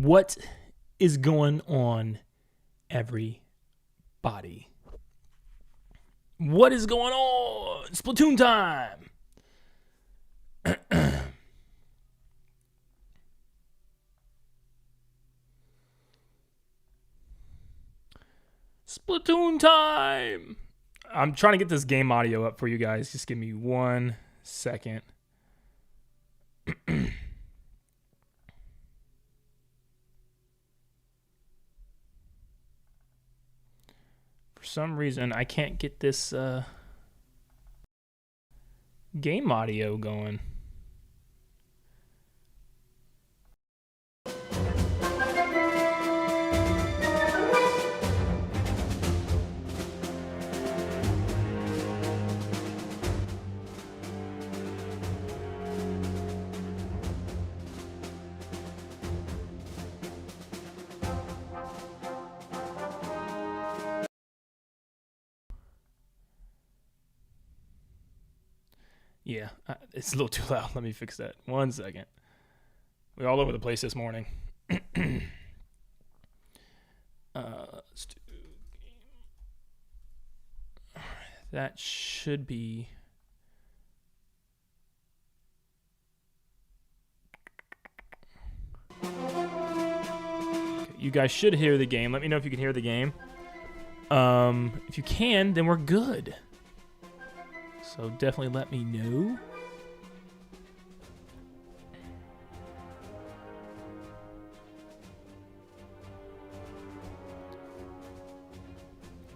What is going on, everybody? What is going on? Splatoon time! Splatoon time! I'm trying to get this game audio up for you guys. Just give me 1 second. For some reason, I can't get this game audio going. Yeah, it's a little too loud. Let me fix that. 1 second. We're all over the place this morning. Let's do game. That should be. Okay, you guys should hear the game. Let me know if you can hear the game. If you can, then we're good. So definitely let me know.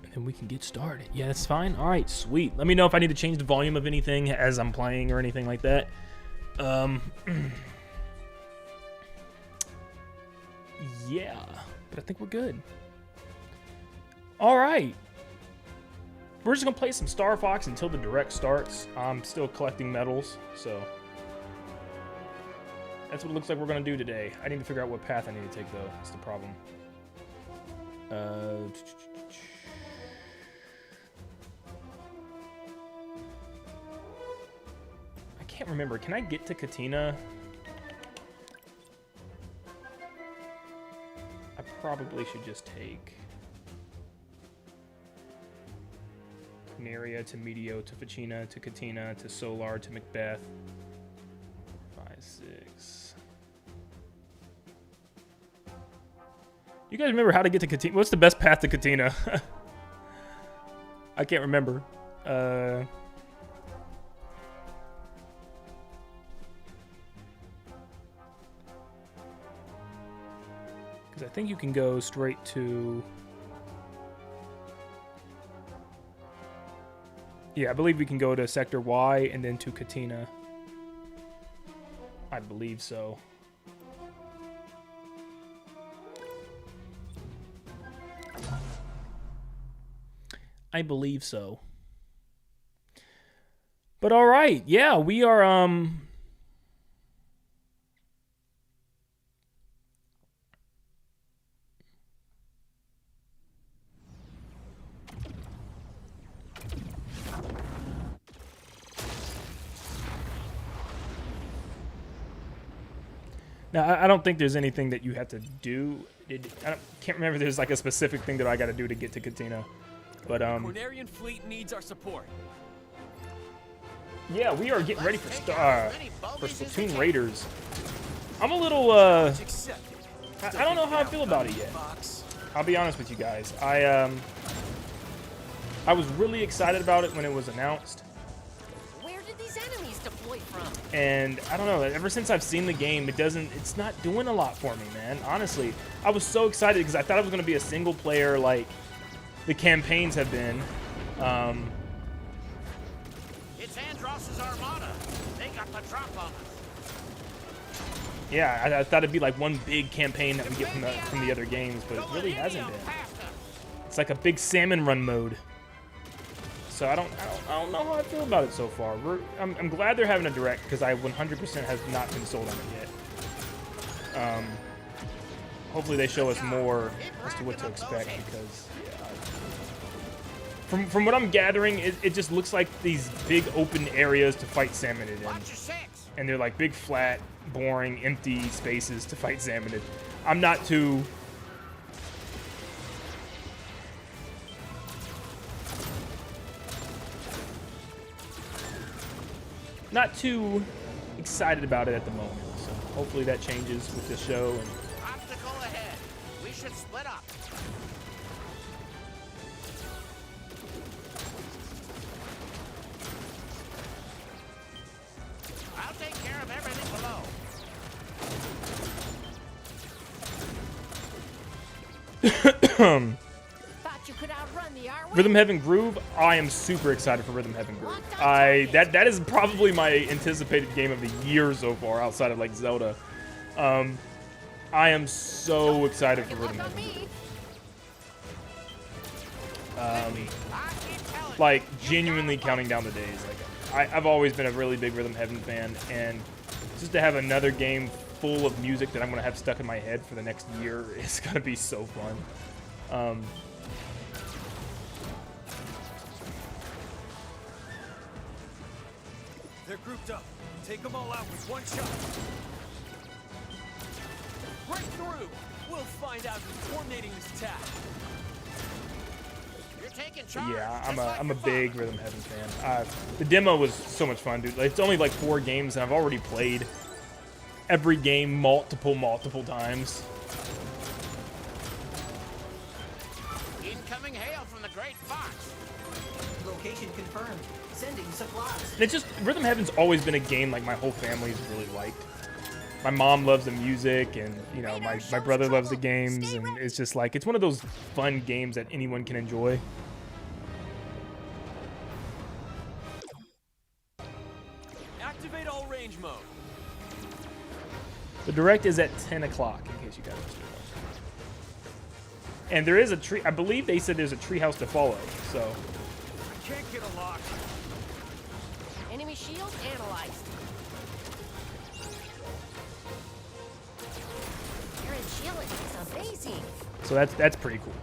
And then we can get started. Yeah, that's fine. All right, sweet. Let me know if I need to change the volume of anything as I'm playing or anything like that. Yeah, but I think we're good. All right. We're just going to play some Star Fox until the Direct starts. I'm still collecting medals, so that's what it looks like we're going to do today. I need to figure out what path I need to take, though. That's the problem. I can't remember. Can I get to Katina? I probably should just take Neria to Medio to Ficina to Katina to Solar to Macbeth. 5, 6. You guys remember how to get to Katina? What's the best path to Katina? I can't remember. Because I think you can go straight to. Yeah, I believe we can go to Sector Y and then to Katina. I believe so. I believe so. But all right, yeah, we are Now, I don't think there's anything that you have to do. Can't remember if there's like a specific thing that I got to do to get to Katina. But Cornerian fleet needs our support. Yeah, we are getting ready for Splatoon Raiders. I'm a little I don't know how I feel about it yet. I'll be honest with you guys. I was really excited about it when it was announced. And I don't know, ever since I've seen the game, it's not doing a lot for me, man. Honestly, I was so excited because I thought it was going to be a single player like the campaigns have been. It's Andross's armada. They got the drop on us. Yeah, I thought it'd be like one big campaign that we get from the other games, but it really hasn't been. It's like a big salmon run mode. So I don't know how I feel about it so far. I'm glad they're having a Direct because I 100% have not been sold on it yet. Hopefully they show us more as to what to expect because From what I'm gathering, it just looks like these big open areas to fight Salmonid in. Watch your six. And they're like big, flat, boring, empty spaces to fight Salmonid. I'm not too... not too excited about it at the moment. So hopefully that changes with the show. And Obstacle ahead. We should split up. I'll take care of everything below. Thought you could outrun the Arwen? Rhythm Heaven Groove, I am super excited for Rhythm Heaven Groove. That is probably my anticipated game of the year so far, outside of like Zelda. I am so excited for Rhythm Heaven Groove. Like genuinely counting down the days. Like I've always been a really big Rhythm Heaven fan, and just to have another game full of music that I'm gonna have stuck in my head for the next year is gonna be so fun. They're grouped up. Take them all out with one shot. Break through. We'll find out who's coordinating this attack. You're taking charge. Yeah, just like I'm a your big father. Rhythm Heaven fan. The demo was so much fun, dude. Like, it's only like 4 games, and I've already played every game multiple times. Incoming hail from the Great Fox. Location confirmed. Sending supplies. And it's just, Rhythm Heaven's always been a game like my whole family's really liked. My mom loves the music, and you know, my brother loves the games, and it's just like, it's one of those fun games that anyone can enjoy. Activate all range mode. The Direct is at 10 o'clock, in case you guys are still watching. And there is a tree, I believe they said there's a treehouse to follow, so. I can't get a lock. Enemy shield analyzed. Aaron Shield is amazing. So that's pretty cool.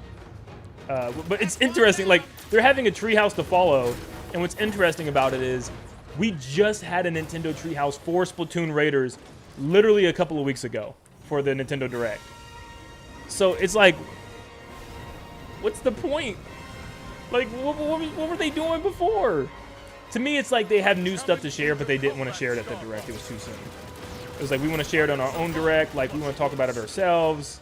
But it's interesting, like, they're having a treehouse to follow, and what's interesting about it is we just had a Nintendo treehouse for Splatoon Raiders literally a couple of weeks ago for the Nintendo Direct. So it's like, what's the point? Like, what were they doing before? To me, it's like they have new stuff to share, but they didn't want to share it at the Direct. It was too soon. It was like, we want to share it on our own Direct. Like, we want to talk about it ourselves.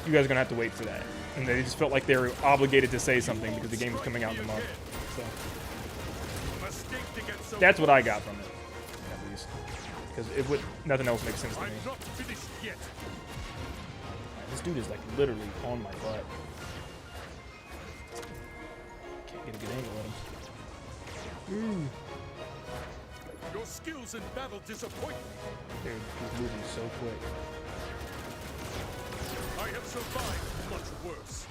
You guys are going to have to wait for that. And they just felt like they were obligated to say something because the game was coming out in the month. So that's what I got from it, at least. Because nothing else makes sense to me. This dude is like literally on my butt. Can't get a good angle at him. Ooh. Your skills in battle disappoint me. Dude, he's moving so quick. I have survived much worse.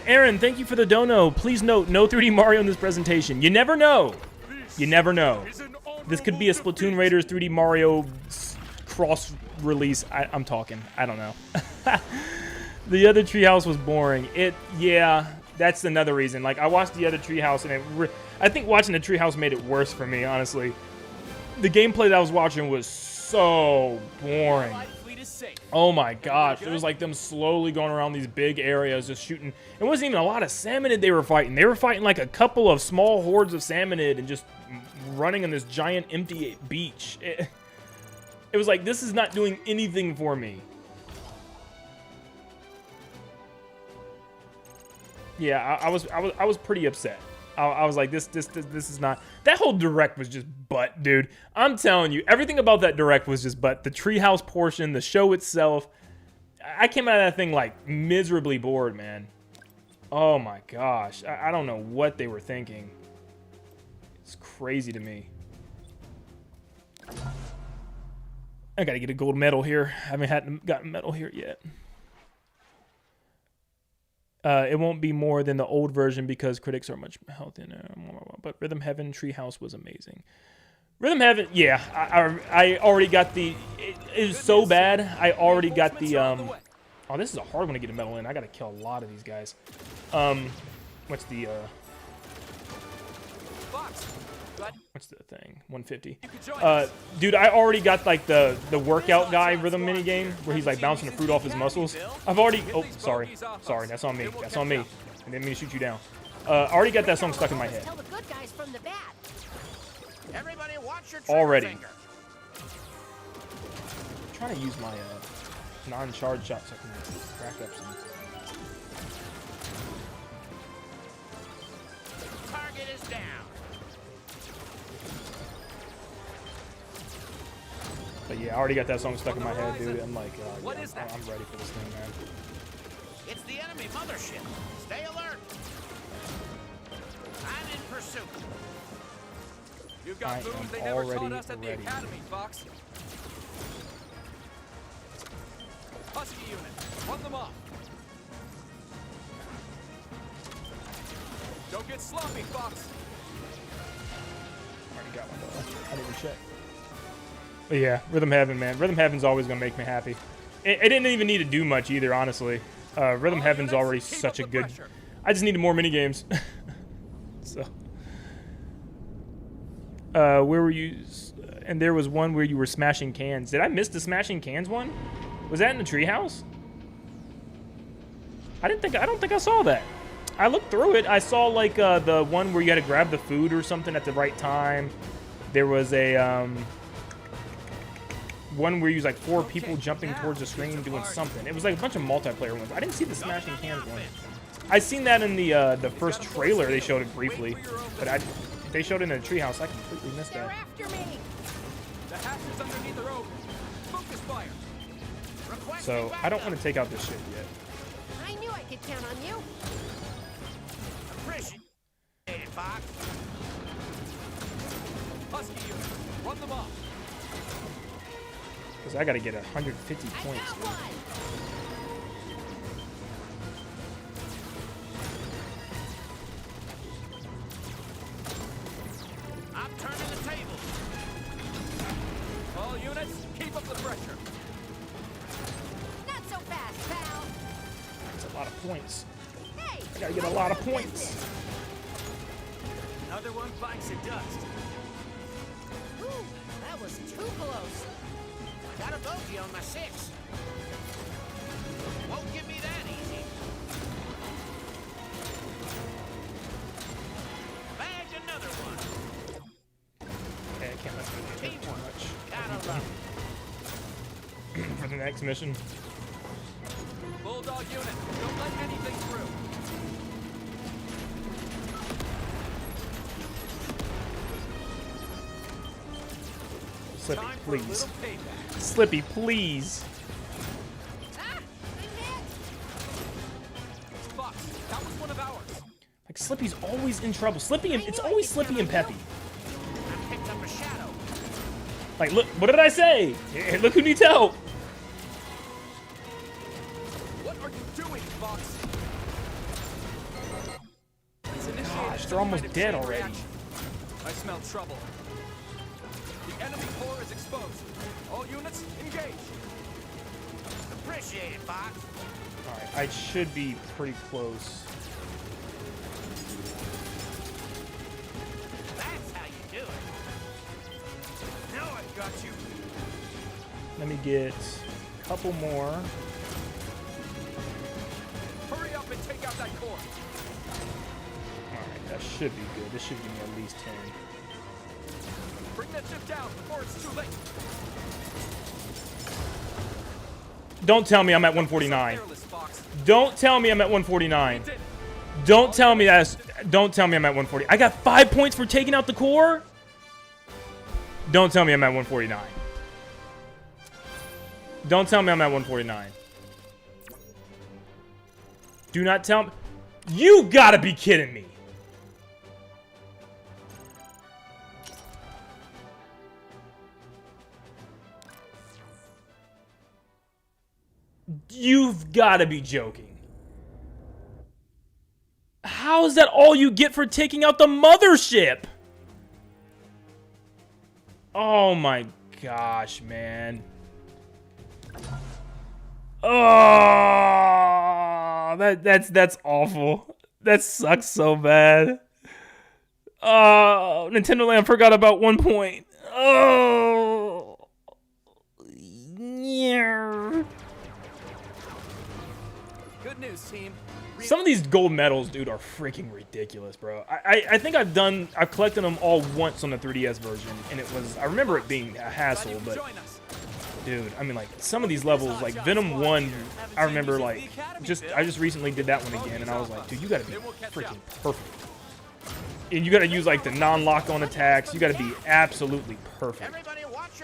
Aaron, thank you for the dono. Please note, no 3D Mario in this presentation. You never know. You never know. This could be a Splatoon Raiders 3D Mario cross release. I'm talking. I don't know. The other treehouse was boring. Yeah, that's another reason. Like, I watched the other treehouse, and I think watching the treehouse made it worse for me, honestly. The gameplay that I was watching was so boring. Oh my gosh, it was like them slowly going around these big areas just shooting. It wasn't even a lot of salmonid they were fighting. They were fighting like a couple of small hordes of salmonid and just running on this giant empty beach. It was like, this is not doing anything for me. Yeah, I was pretty upset. I was like, this is not. That whole Direct was just butt, dude. I'm telling you, everything about that Direct was just butt. The treehouse portion, the show itself. I came out of that thing like miserably bored, man. Oh my gosh, I don't know what they were thinking. It's crazy to me. I gotta get a gold medal here. I haven't gotten a medal here yet. It won't be more than the old version because critics are much healthier. But Rhythm Heaven Treehouse was amazing. Rhythm Heaven, yeah, I already got the. It is so bad. I already got the Oh, this is a hard one to get a medal in. I gotta kill a lot of these guys. What's the Fox, but what's the thing? 150. you could join us. Dude, I already got like the workout guy rhythm mini game where he's like bouncing the fruit off his muscles. I've already. Oh, sorry, that's on me. That's on me. I didn't mean to shoot you down. I already got that song stuck in my head. Tell the good guys from the bad. Everybody watch your trigger Already. finger. I'm trying to use my non-charge shot so I can rack up some. Target is down. But yeah, I already got that song stuck in my head, dude. I'm like, What yeah, is that? I'm ready for this thing, man. It's the enemy mothership. Stay alert. I'm in pursuit. You've got I moves am they never taught already us at the ready. academy, Fox. Husky unit, run them off. Don't get sloppy, Fox. Already got one though. I didn't even check. But yeah, Rhythm Heaven, man. Rhythm Heaven's always gonna make me happy. It didn't even need to do much either, honestly. Rhythm All Heaven's units, already keep such a up the good. pressure. I just needed more mini games. So, where were you? And there was one where you were smashing cans. Did I miss the smashing cans one? Was that in the treehouse? I don't think I saw that. I looked through it. I saw like the one where you had to grab the food or something at the right time. There was a one where you was like 4 people jumping towards the screen doing something. It was like a bunch of multiplayer ones. I didn't see the smashing cans one. I seen that in the first trailer. They showed it briefly, but they showed it in the treehouse. I completely missed They're that. after me. The hatch is underneath the rope. Focus fire. So I don't want to take out this ship yet. I knew I could count on you. Appreciate it, Fox. Husky unit, run them off. Because I got to get 150 I points. got Dude. one. I'm turning the table. All units, keep up the pressure. Not so fast, pal. That's a lot of points. Hey, I got to get a lot of points. Another one bites the dust. Ooh, that was too close. Got a bogey on my 6. Won't give me that easy. Bagged another one. Okay, I can't let them get hit too much. Gotta love it. For the next mission. Bulldog unit, don't let anything through. Slippy, Time for a please. little payback. Slippy, please. Ah, I missed. Fox, that was one of ours. Like Slippy's always in trouble. Slippy and it's always Slippy and Peppy. I picked up a shadow. Like, look, what did I say? Hey, look who needs help. What are you doing, Fox? He's initiated Gosh, some they're almost kind of dead chain already. reaction. I smell trouble. The enemy core is exposed. All units, engage. Appreciate it, Fox. All right, I should be pretty close. That's how you do it. Now I've got you. Let me get a couple more. Hurry up and take out that core. All right, that should be good. This should give me at least 10. Bring that ship down before it's too late. Don't tell me I'm at 149. Careless, Fox. Don't tell me I'm at 149. You did it. Don't tell me that's. Don't tell me I'm at 140. I got 5 points for taking out the core. Don't tell me I'm at 149. Don't tell me I'm at 149. Do not tell me. You gotta be kidding me. You've gotta be joking. How is that all you get for taking out the mothership? Oh my gosh, man. Oh, that's awful. That sucks so bad. Oh, Nintendo Land forgot about 1 point. Oh. Yeah. Good news, team. Some of these gold medals, dude, are freaking ridiculous, bro. I think I've collected them all once on the 3DS version, and I remember it being a hassle, but dude, I mean, like, some of these levels, like Venom 1, I remember, like, I just recently did that one again, and I was like, dude, you gotta be freaking perfect. And you gotta use, like, the non-lock on attacks. You gotta be absolutely perfect.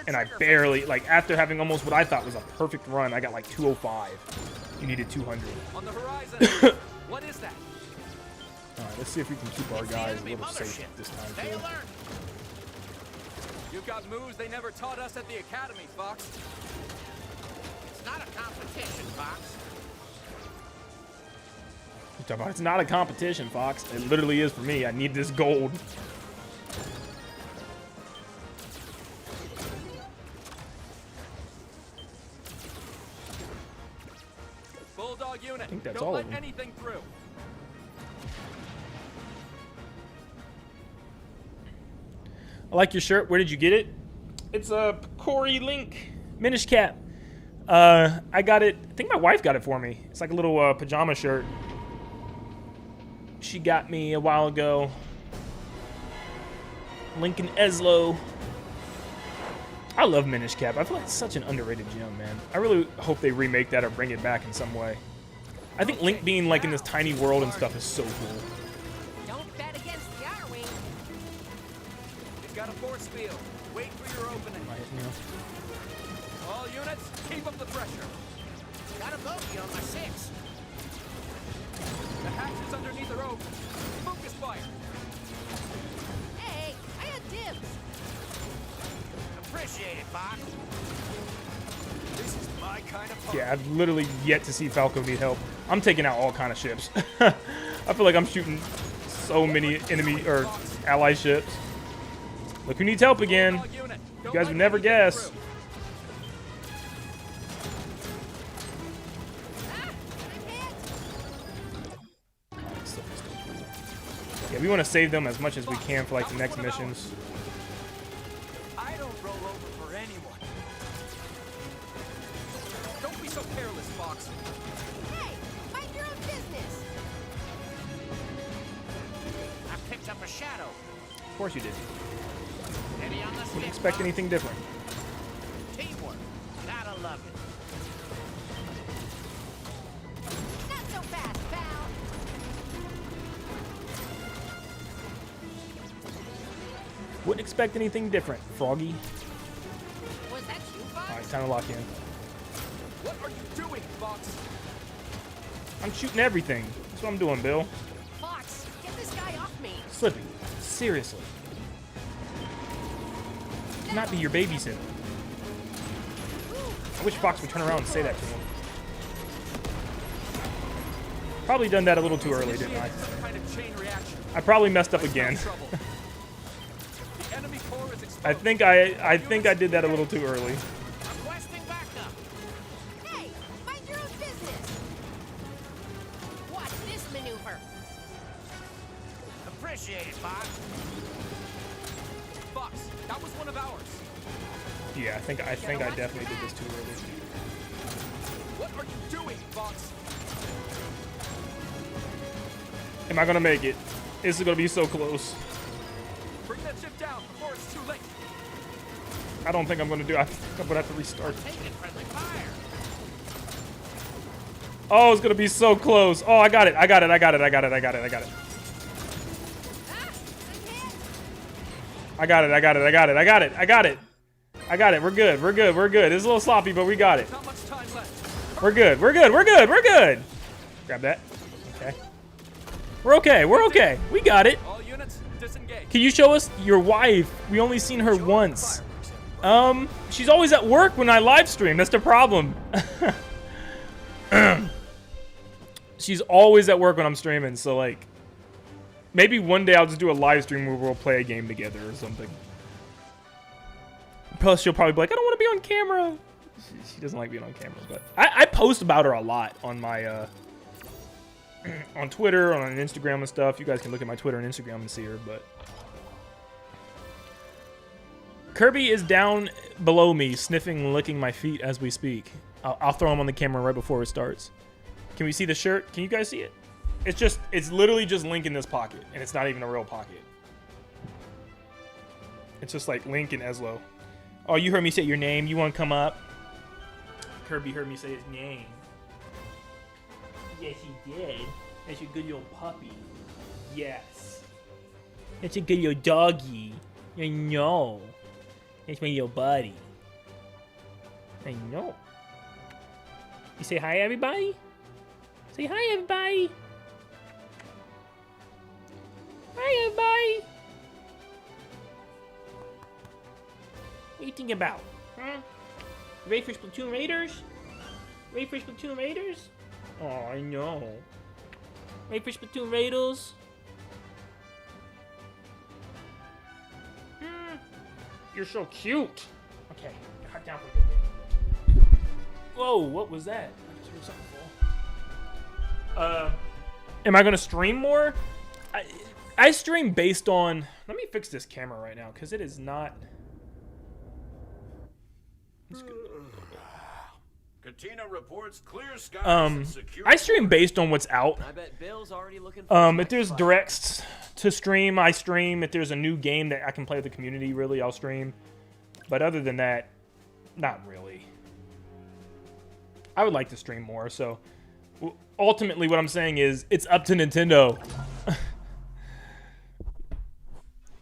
And I barely, like, after having almost what I thought was a perfect run, I got, like, 205. You needed 200. On the horizon. What is that? Alright, let's see if we can keep our guys a little safe this time, too. You've got moves they never taught us at the academy, Fox. It's not a competition, Fox. It's not a competition, Fox. It literally is for me. I need this gold. Bulldog unit. I think that's Don't all let of them. anything through. I like your shirt. Where did you get it? It's a Corey Link Minish Cap. I got it. I think my wife got it for me. It's like a little pajama shirt. She got me a while ago. Lincoln Eslo. I love Minish Cap. I feel like it's such an underrated gem, man. I really hope they remake that or bring it back in some way. I think Link being like in this tiny world and stuff is so cool. Don't bet against the Outer Wing. You've got a force field. Wait for your opening. All units, keep up the pressure. Got a bogey on my 6. The hatches underneath are open. Focus fire. Hey, I had dibs. Appreciate it, Fox. This is my kind of party. Yeah, I've literally yet to see Falco need help. I'm taking out all kind of ships. I feel like I'm shooting so many enemy or ally ships. Look who needs help again. You guys would never guess. Yeah, we want to save them as much as we can for like the next missions. I don't roll over for anyone. Don't be so careless, Fox. Hey, mind your own business. I picked up a shadow. Of course you did. Any on the Wouldn't stick, expect Fox? anything different. Teamwork. Gotta love it. Not so fast, pal. Wouldn't expect anything different, Froggy. Was that you, Fox? Alright, time to lock in. What are you doing, Fox? I'm shooting everything. That's what I'm doing, Bill. Fox, get this guy off me. Slippy, seriously. Not be your babysitter. I wish Fox would turn around and say that to him. Probably done that a little too early, didn't I? Some kind of chain reaction. I probably messed up again. Trouble. The enemy core is exposed. I think I did that a little too early. Requesting backup. Hey, mind your own business. Watch this maneuver. Appreciate it, Fox. Fox, that was one of ours. Yeah, I think I definitely did this too early. What are you doing, Fox? Am I gonna make it? This is gonna be so close. Bring that ship down before it's too late. I don't think I'm gonna do it. I think I'm gonna have to restart. Taking friendly fire. Oh, it's gonna be so close. Oh, I got it. I got it. I got it. I got it. I got it. I got it. Ah, I'm hit. I got it. I got it. I got it. I got it. I got it. I got it. We're good. We're good. We're good. It's a little sloppy, but we got it. Not much time left. We're good. We're good. We're good. We're good. Grab that. Okay. We're okay. We're okay. We got it. All units, disengage. Can you show us your wife? We only seen her once. She's always at work when I live stream. That's the problem. She's always at work when I'm streaming, so like maybe one day I'll just do a live stream where we'll play a game together or something. Plus she'll probably be like, I don't want to be on camera. She doesn't like being on camera, but I post about her a lot on my on Twitter, on Instagram and stuff. You guys can look at my Twitter and Instagram and see her, but Kirby is down below me, sniffing and licking my feet as we speak. I'll throw him on the camera right before it starts. Can we see the shirt? Can you guys see it? It's literally just Link in this pocket, and it's not even a real pocket. It's just like Link and Eslo. Oh, you heard me say your name. You want to come up? Kirby heard me say his name. Yes, he did. That's your good little puppy. Yes. That's a good little doggy. I know. That's my little buddy. I know. You say hi, everybody? Say hi, everybody. Hi, everybody. What are you thinking about? Huh? Ready for Splatoon Raiders? Ready for Splatoon Raiders? Oh, I know. Ready for Splatoon Raiders? You're so cute. Okay, cut down for a bit. Whoa, what was that? I just heard something fall. Am I gonna stream more? I stream based on. Let me fix this camera right now because it is not. Katina reports clear skies and secure. I stream based on what's out. I bet Bill's already looking for If there's directs to stream, I stream. If there's a new game that I can play with the community, really, I'll stream. But other than that, not really. I would like to stream more, so ultimately what I'm saying is it's up to Nintendo.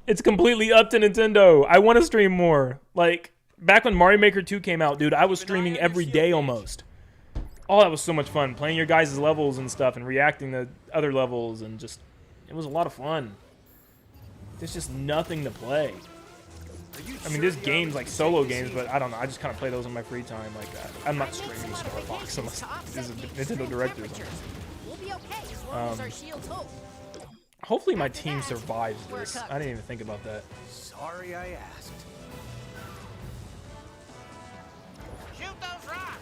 It's completely up to Nintendo. I want to stream more. Like, back when Mario Maker 2 came out, dude, I was streaming every day almost. Oh, that was so much fun. Playing your guys' levels and stuff and reacting to other levels and just... It was a lot of fun. There's just nothing to play. I mean, there's games like solo games, but I don't know. I just kind of play those in my free time like that. I'm not streaming Star Fox unless there's a Nintendo Direct or something. We'll be okay as long as our shields hold. Hopefully my team survives this. I didn't even think about that. Sorry I asked. Shoot those rocks.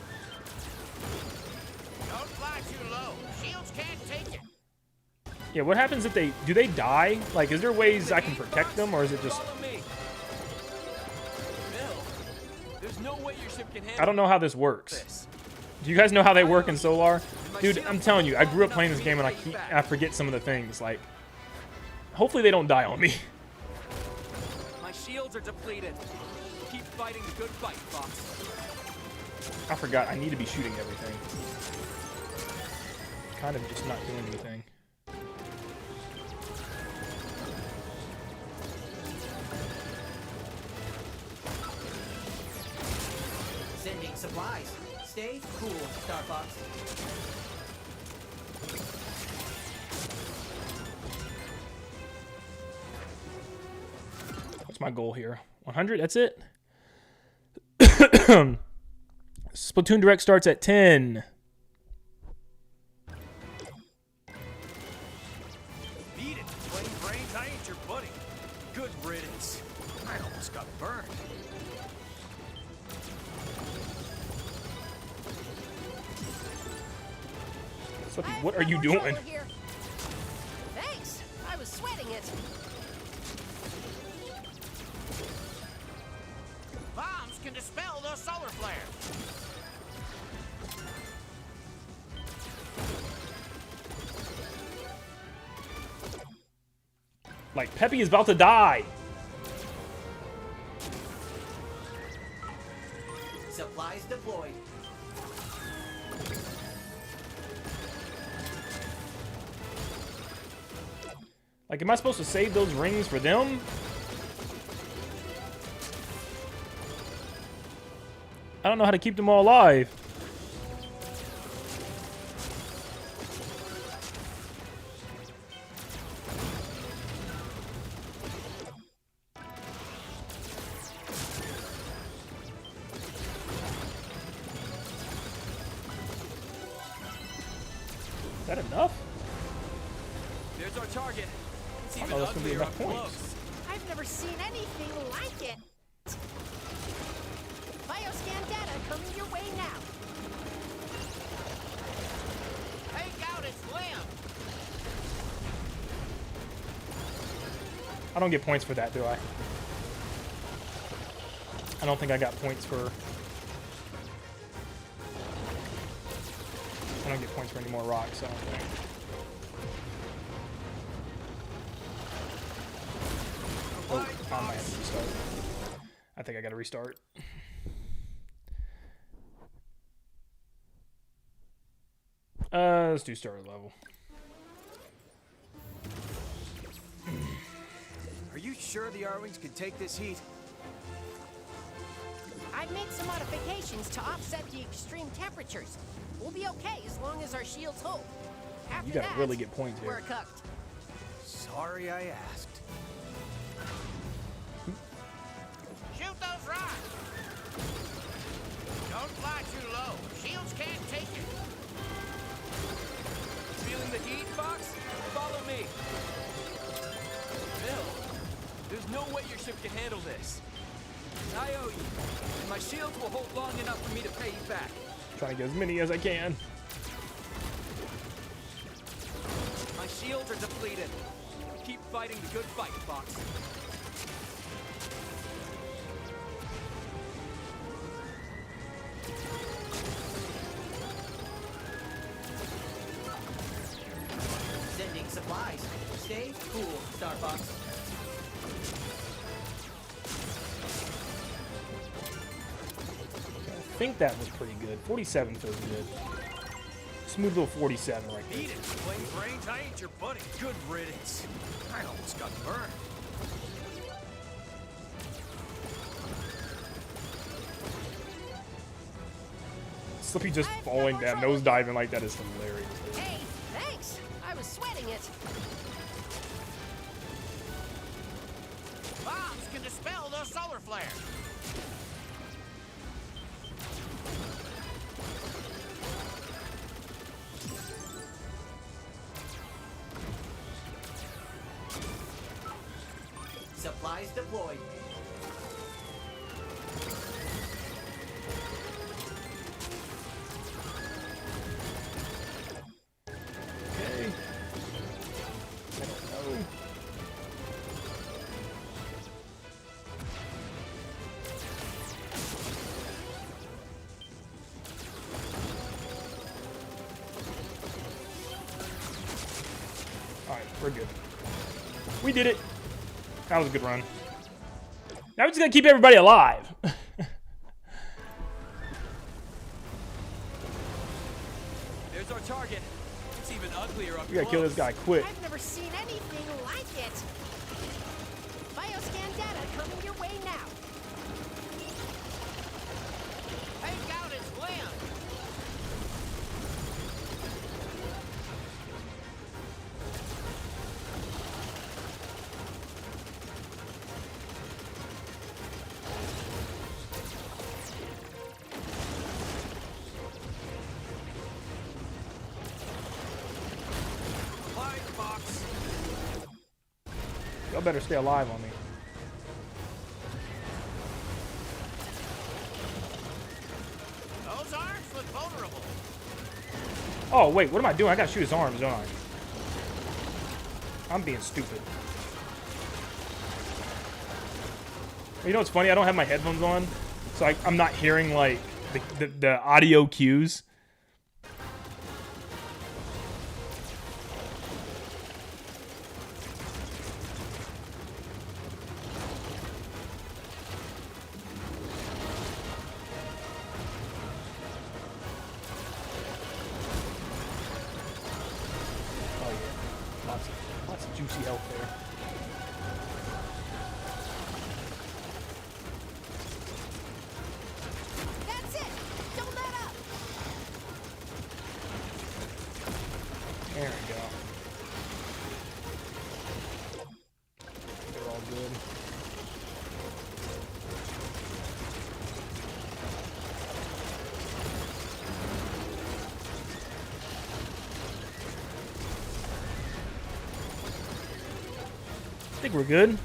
Don't fly too low. Shields can't take it. Yeah, what happens if do they die? Like, is there ways I can protect them, or is it just... Follow me. Bill, there's no way your ship can handle I don't know how this works. Do you guys know how they work in Solar? Dude, I'm telling you, I grew up playing this game and I forget some of the things. Like, hopefully they don't die on me. My shields are depleted. Keep fighting the good fight, Fox. I forgot. I need to be shooting everything. Kind of just not doing anything. Sending supplies. Stay cool, Star Fox. What's my goal here? 100? That's it? Splatoon Direct starts at 10. Beat it, plain brains. I ain't your buddy. Good riddance. I almost got burned. Slippy, what are you doing? Thanks. I was sweating it. Bombs can dispel those solar flares. Like, Peppy is about to die. Supplies deployed. Like, am I supposed to save those rings for them? I don't know how to keep them all alive. Is that enough? There's our target. It's I even thought that's gonna be uglier enough up points. close. I've never seen anything like it. Bioscan data coming your don't get points for that, do I? I don't think I got points for... I don't get points for any more rocks, I don't think. Oh, I might have to restart. I think I gotta restart. Let's do starter level. Are you sure the R-Wings can take this heat? I've made some modifications to offset the extreme temperatures. We'll be okay as long as our shields hold. After You gotta that, really get points here. we're cooked. Sorry I asked. Shoot those rocks! Don't fly too low. Shields can't take it. Feeling the heat, Fox? Follow me. Bill, there's no way your ship can handle this. I owe you, and my shields will hold long enough for me to pay you back. Trying to get as many as I can. My shields are depleted. Keep fighting the good fight, Fox. Sending supplies. Stay cool, Star Fox. I think that was pretty good. 47 feels good. Smooth little 47 right there. Eat it, plain brains. I ain't your buddy. Good riddance. I almost got burned. Slippy just falling down, nose diving like that is hilarious. Hey, thanks. I was sweating it. Bombs can dispel those solar flares. Supplies deployed. Okay. I don't know. Alright, we're good. We did it. That was a good run. Now we're just gonna keep everybody alive. There's our target. It's even uglier up We gotta kill this guy quick. I've never seen anything like it. Bioscan data coming your way now. Take out its limb. Flying Fox. Y'all better stay alive on me. Those arms look vulnerable. Oh, wait, what am I doing? I gotta shoot his arms, don't I? I'm being stupid. You know what's funny? I don't have my headphones on, so I'm not hearing, like, the audio cues. Oh, yeah. Lots of juicy health there. That's it. Don't let up. There we go. They're all good. I think we're good.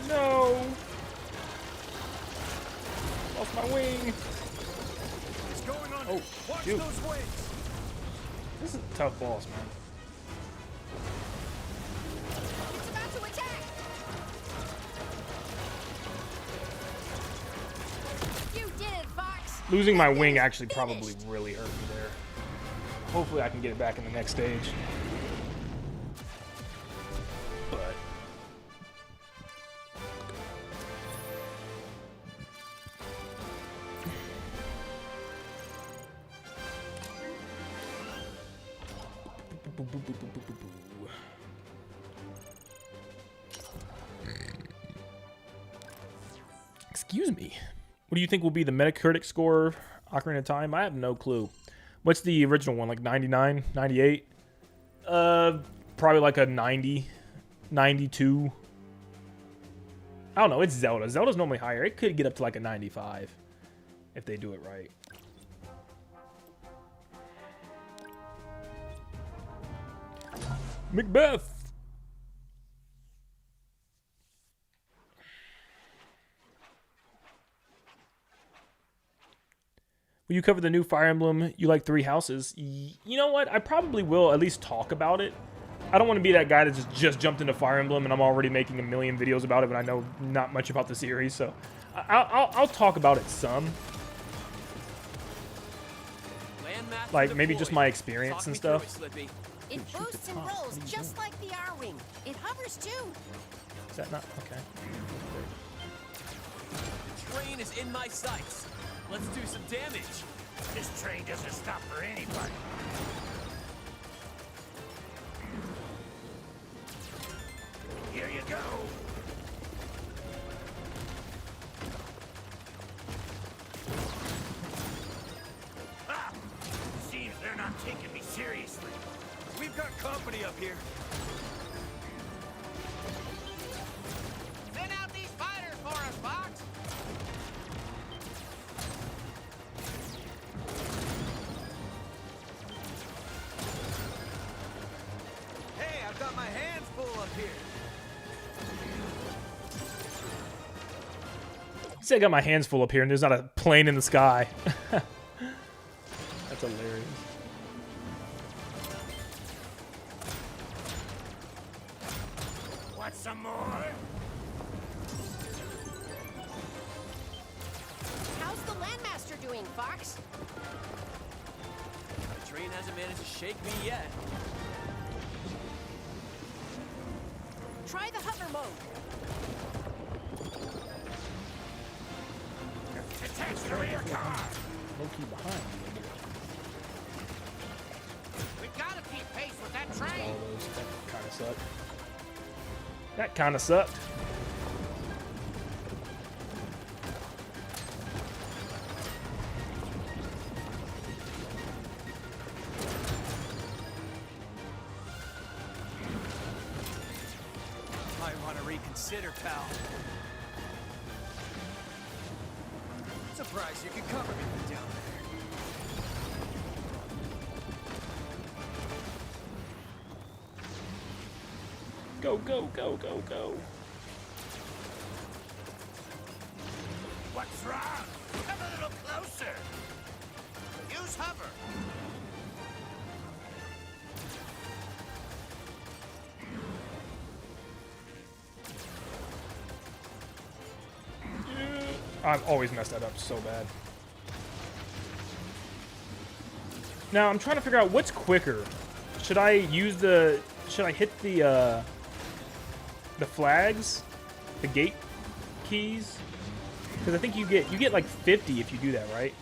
No. wing. It's going on. Oh, Watch shoot. those wings. This is a tough boss, man. It's about to attack. You did it, Fox. Losing my wing It's actually probably finished. really hurt me there. Hopefully I can get it back in the next stage. But excuse me. What do you think will be the Metacritic score Ocarina of Time? I have no clue. What's the original one? Like 99, 98? Probably like a 90, 92. I don't know. It's Zelda. Zelda's normally higher. It could get up to like a 95 if they do it right. Macbeth. Will you cover the new Fire Emblem You Like Three Houses? You know what? I probably will at least talk about it. I don't want to be that guy that just jumped into Fire Emblem and I'm already making a million videos about it, but I know not much about the series, so I'll talk about it some. Landmaster Like, maybe deployed. just my experience Talk and me through stuff. it, Slippy. It boosts and rolls just like the R-Wing. It hovers too. Is that not? Okay. The train is in my sights. Let's do some damage. This train doesn't stop for anybody. Here you go. Ah! Seems they're not taking me seriously. We've got company up here. Send out these fighters for us, Fox. Hey, I've got my hands full up here. I say I got my hands full up here and there's not a plane in the sky. That's hilarious. Want some more? How's the Landmaster doing, Fox? The train hasn't managed to shake me yet. Try the hover mode. Attach the rear car. Low-key behind me. We gotta keep pace with that All train. those. That kind of sucked. That kind of sucked. Might want to reconsider, pal. Surprised you could cover me from down there. Go, go, go, go, go. What's wrong? Come a little closer. Use hover. I've always messed that up so bad. Now I'm trying to figure out what's quicker. Should I use the? Should I hit the flags, the gate keys? Because I think you get like 50 if you do that, right?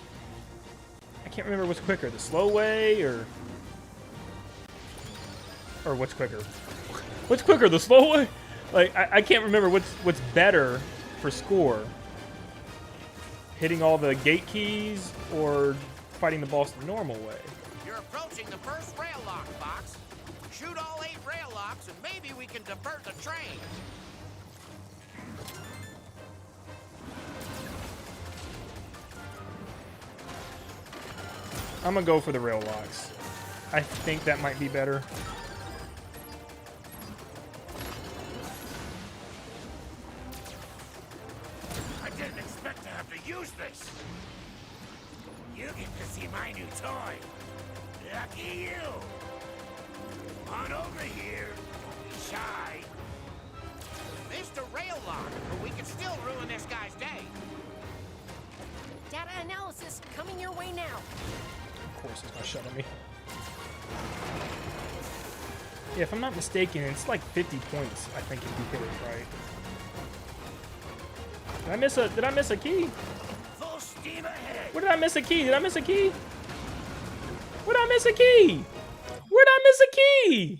I can't remember what's quicker, the slow way or what's quicker? What's quicker, the slow way? Like I can't remember what's better for score. Hitting all the gate keys or fighting the boss the normal way. You're approaching the first rail lock, Fox. Shoot all 8 rail locks and maybe we can divert the train. I'm gonna go for the rail locks. I think that might be better. I didn't expect to have to use this. Looking to see my new toy? Lucky you! Come on over here. Don't be shy. Missed a rail lock, but we can still ruin this guy's day. Data analysis coming your way now. Of course he's not shutting me. Yeah, if I'm not mistaken, it's like 50 points, I think, if you hit it right. Did I miss a key? Full steam ahead. Where did I miss a key? Did I miss a key? Where did I miss a key? Where did I miss a key?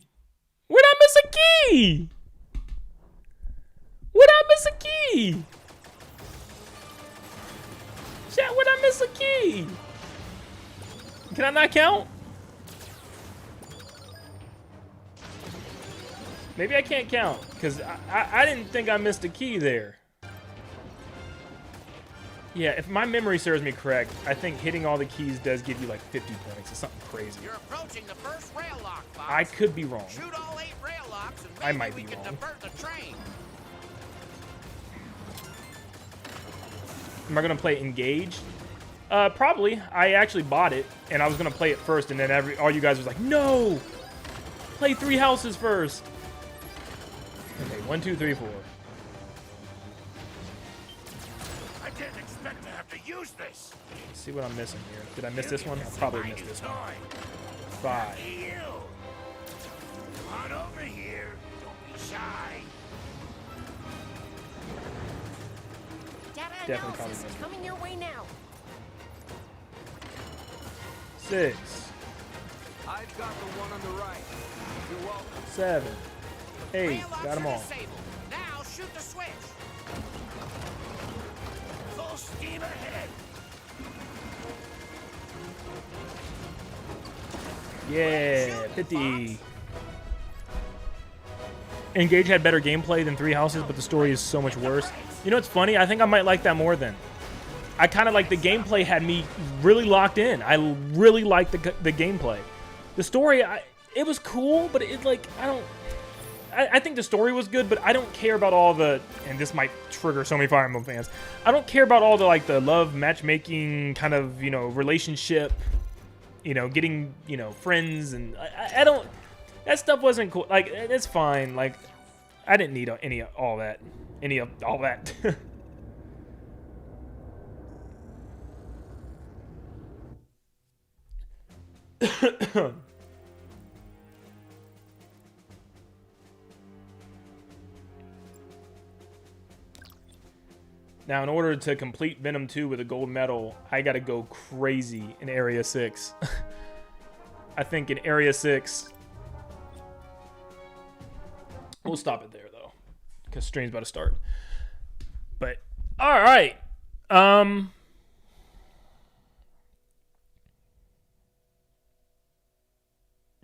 Where did I miss a key? Where did I miss a key? Chat, where did I miss a key? Can I not count? Maybe I can't count, because I didn't think I missed a key there. Yeah, if my memory serves me correct, I think hitting all the keys does give you like 50 points. It's something crazy. You're approaching the first rail lock, Fox. I could be wrong. Shoot all 8 rail locks and I maybe might we be can wrong. divert the train. Am I going to play Engage? Probably. I actually bought it, and I was going to play it first, and then all you guys was like, no! Play 3 houses first! Okay, 1, 2, 3, 4. I didn't expect to have to use this. Let's see what I'm missing here. Did I miss this one? I probably missed this one. 5. Lucky you. Come on over here. Don't be shy. Data Definitely probably analysis missed it. coming your way now. 6. I've got the one on the right. You're welcome. 7. 8. Rail locks Got them are all. disabled. Now shoot the switch. Full steam ahead. Yeah, 50. Engage had better gameplay than 3 houses, but the story is so much worse. You know what's funny? I think I might like that more then. I kind of like the gameplay had me really locked in. I really liked the gameplay. The story, it was cool, but it like, I think the story was good, but I don't care about all the, and this might trigger so many Fire Emblem fans, I don't care about all the like the love matchmaking kind of, you know, relationship, you know, getting, you know, friends, and I don't, that stuff wasn't cool. Like, it's fine. Like, I didn't need any of all that. Now, in order to complete Venom 2 with a gold medal, I gotta go crazy in Area 6. I think in Area 6... We'll stop it there, though, because stream's about to start. But, alright.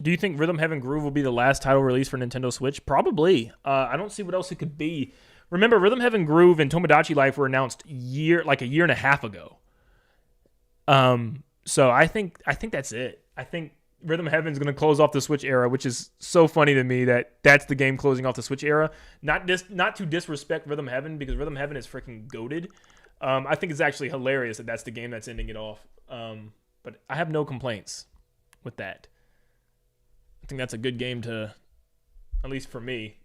Do you think Rhythm Heaven Groove will be the last title release for Nintendo Switch? Probably. I don't see what else it could be. Remember, Rhythm Heaven Groove and Tomodachi Life were announced a year and a half ago. So I think that's it. I think Rhythm Heaven's going to close off the Switch era, which is so funny to me that that's the game closing off the Switch era. Not to disrespect Rhythm Heaven, because Rhythm Heaven is freaking goated. I think it's actually hilarious that that's the game that's ending it off. But I have no complaints with that. I think that's a good game to, at least for me.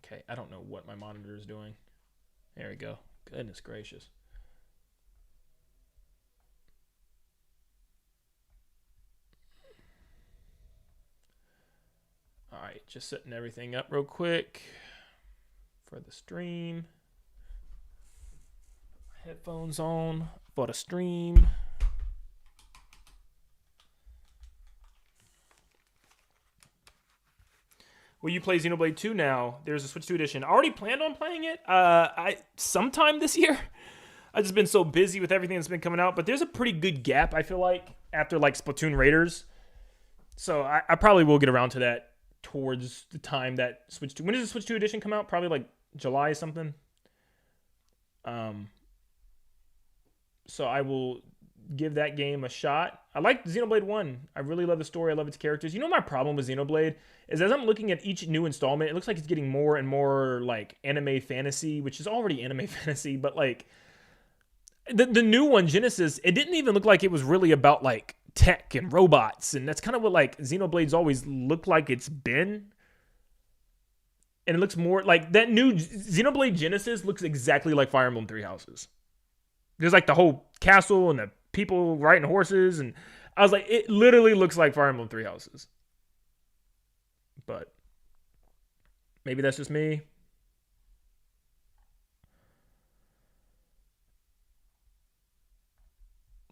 Okay, I don't know what my monitor is doing. There we go. Goodness gracious. All right, just setting everything up real quick for the stream. Headphones on for the stream. Will you play Xenoblade 2 now? There's a Switch 2 edition. I already planned on playing it. Sometime this year. I've just been so busy with everything that's been coming out. But there's a pretty good gap, I feel like, after like Splatoon Raiders. So I probably will get around to that towards the time that Switch 2. When does the Switch 2 edition come out? Probably like July something. So I will give that game a shot. I like Xenoblade 1. I really love the story. I love its characters. You know my problem with Xenoblade is as I'm looking at each new installment, it looks like it's getting more and more like anime fantasy, which is already anime fantasy, but like the new one, Genesis, it didn't even look like it was really about like tech and robots, and that's kind of what like Xenoblade's always looked like it's been. And it looks more like that new Xenoblade Genesis looks exactly like Fire Emblem Three Houses. There's like the whole castle and the people riding horses, and I was like, it literally looks like Fire Emblem Three Houses. But maybe that's just me.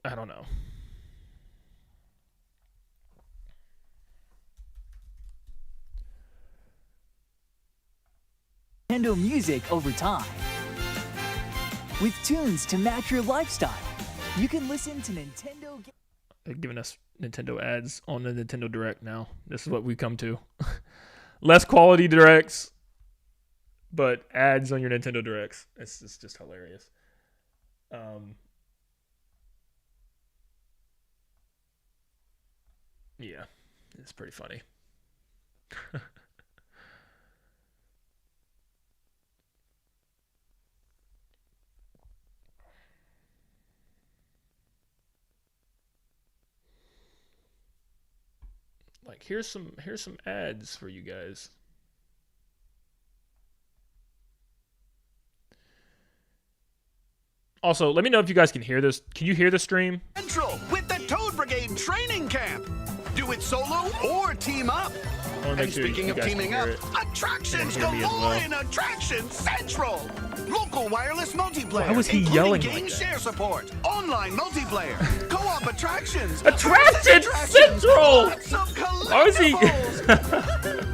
I don't know. Nintendo music over time. With tunes to match your lifestyle, you can listen to Nintendo. They're giving us Nintendo ads on the Nintendo Direct now. This is what we come to. Less quality directs, but ads on your Nintendo Directs. It's just hilarious. Yeah, it's pretty funny. Like here's some ads for you guys. Also, let me know if you guys can hear this. Can you hear the stream? Central with the Toad Brigade training camp. Do it solo or team up. And speaking of teaming up, attractions galore in Attraction Central. Local wireless multiplayer. Why was he yelling game like that? share support, online multiplayer, co-op attractions. Attraction Central! Lots of Why was he? collectibles.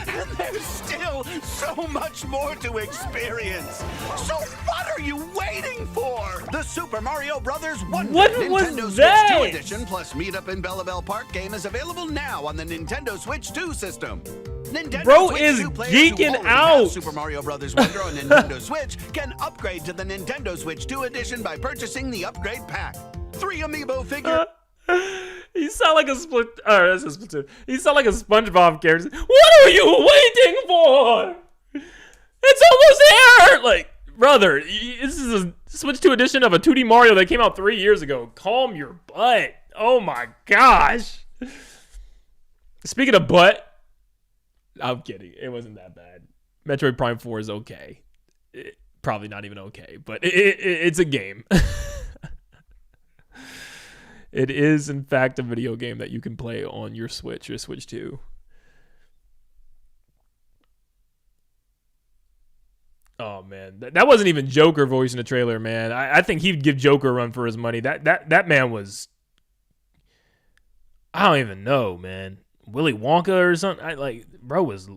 And there's still so much more to experience. So what are you waiting for? The Super Mario Brothers Wonder What Nintendo was Switch 2 that? Edition plus Meet Up in Belleville Park game is available now on the Nintendo Switch 2 system. Nintendo Bro Switch is 2 players who geeking already have out. Super Mario Brothers Wonder on Nintendo Switch can upgrade to the Nintendo Switch 2 Edition by purchasing the upgrade pack. 3 amiibo figures. He sound like a split. Oh, that's a Splatoon. He sound like a SpongeBob character. What are you waiting for? It's almost here. Like, brother, this is a Switch 2 edition of a 2D Mario that came out 3 years ago. Calm your butt. Oh my gosh. Speaking of butt, I'm kidding. It wasn't that bad. Metroid Prime 4 is okay. Probably not even okay, but it's a game. It is, in fact, a video game that you can play on your Switch or Switch 2. Oh, man. That wasn't even Joker voice in the trailer, man. I think he'd give Joker a run for his money. That man was... I don't even know, man. Willy Wonka or something? Bro was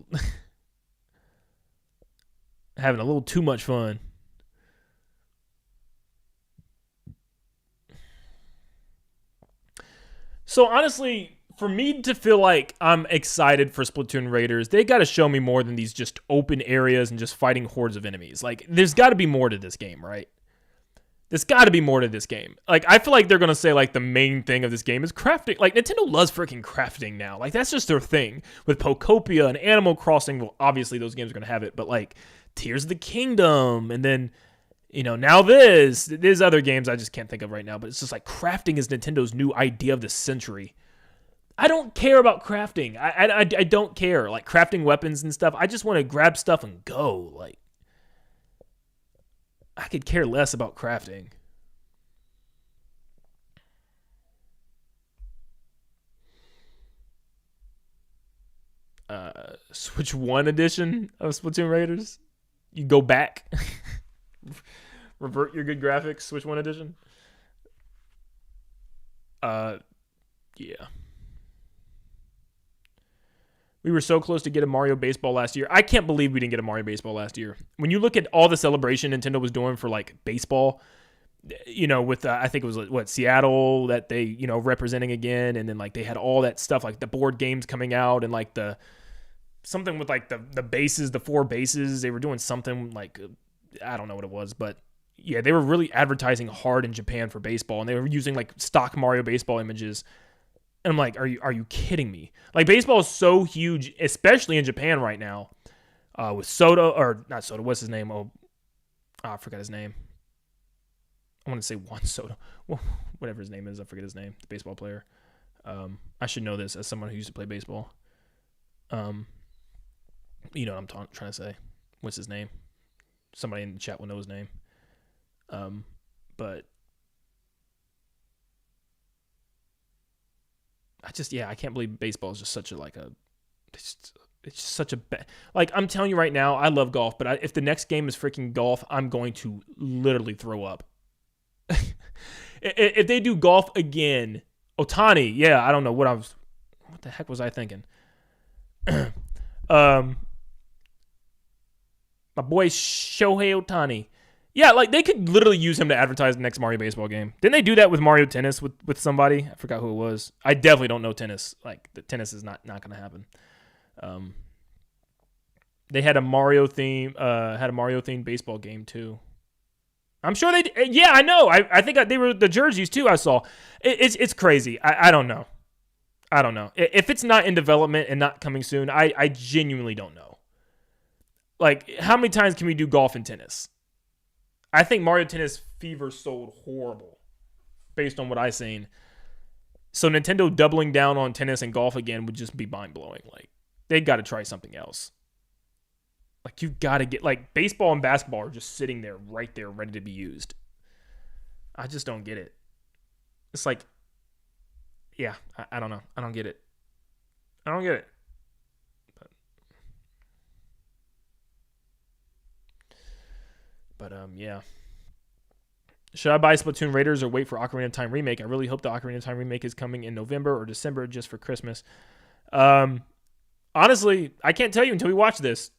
having a little too much fun. So honestly, for me to feel like I'm excited for Splatoon Raiders, they got to show me more than these just open areas and just fighting hordes of enemies. Like, there's got to be more to this game, right? There's got to be more to this game. Like, I feel like they're going to say, like, the main thing of this game is crafting. Like, Nintendo loves freaking crafting now. Like, that's just their thing. With Pokopia and Animal Crossing, well, obviously those games are going to have it, but, like, Tears of the Kingdom, and then... You know, now there's other games I just can't think of right now, but it's just like crafting is Nintendo's new idea of the century. I don't care about crafting. I don't care. Like crafting weapons and stuff. I just want to grab stuff and go. Like, I could care less about crafting. Switch 1 edition of Splatoon Raiders. You go back. Revert your good graphics, Switch 1 edition. Yeah. We were so close to get a Mario Baseball last year. I can't believe we didn't get a Mario Baseball last year. When you look at all the celebration Nintendo was doing for like baseball, you know, with I think it was what Seattle that they, you know, representing again, and then like they had all that stuff like the board games coming out and like the something with like the bases, the 4 bases. They were doing something like I don't know what it was, but yeah, they were really advertising hard in Japan for baseball, and they were using like stock Mario baseball images. And I'm like, are you kidding me? Like, baseball is so huge, especially in Japan right now, with Soto, or not Soto, what's his name? I forgot his name. I want to say Juan Soto. Well, whatever his name is, I forget his name, the baseball player. I should know this as someone who used to play baseball. You know what I'm trying to say. What's his name? Somebody in the chat will know his name. But I can't believe baseball is just such a it's just such a bad. Like, I'm telling you right now, I love golf, but if the next game is freaking golf, I'm going to literally throw up. If they do golf again, Ohtani, yeah, I don't know what the heck was I thinking? My boy Shohei Ohtani. Yeah, like, they could literally use him to advertise the next Mario baseball game. Didn't they do that with Mario Tennis with somebody? I forgot who it was. I definitely don't know tennis. Like, the tennis is not going to happen. They had a Mario themed baseball game too. I'm sure they did. Yeah, I know. I think they were the jerseys too. I saw. It's crazy. I don't know. I don't know. If it's not in development and not coming soon, I genuinely don't know. Like, how many times can we do golf and tennis? I think Mario Tennis Fever sold horrible based on what I've seen. So Nintendo doubling down on tennis and golf again would just be mind-blowing. Like, they got to try something else. Like, you've got to get, like, baseball and basketball are just sitting there, right there, ready to be used. I just don't get it. It's like, yeah, I don't know. I don't get it. I don't get it. But yeah. Should I buy Splatoon Raiders or wait for Ocarina of Time Remake? I really hope the Ocarina of Time Remake is coming in November or December just for Christmas. Honestly, I can't tell you until we watch this.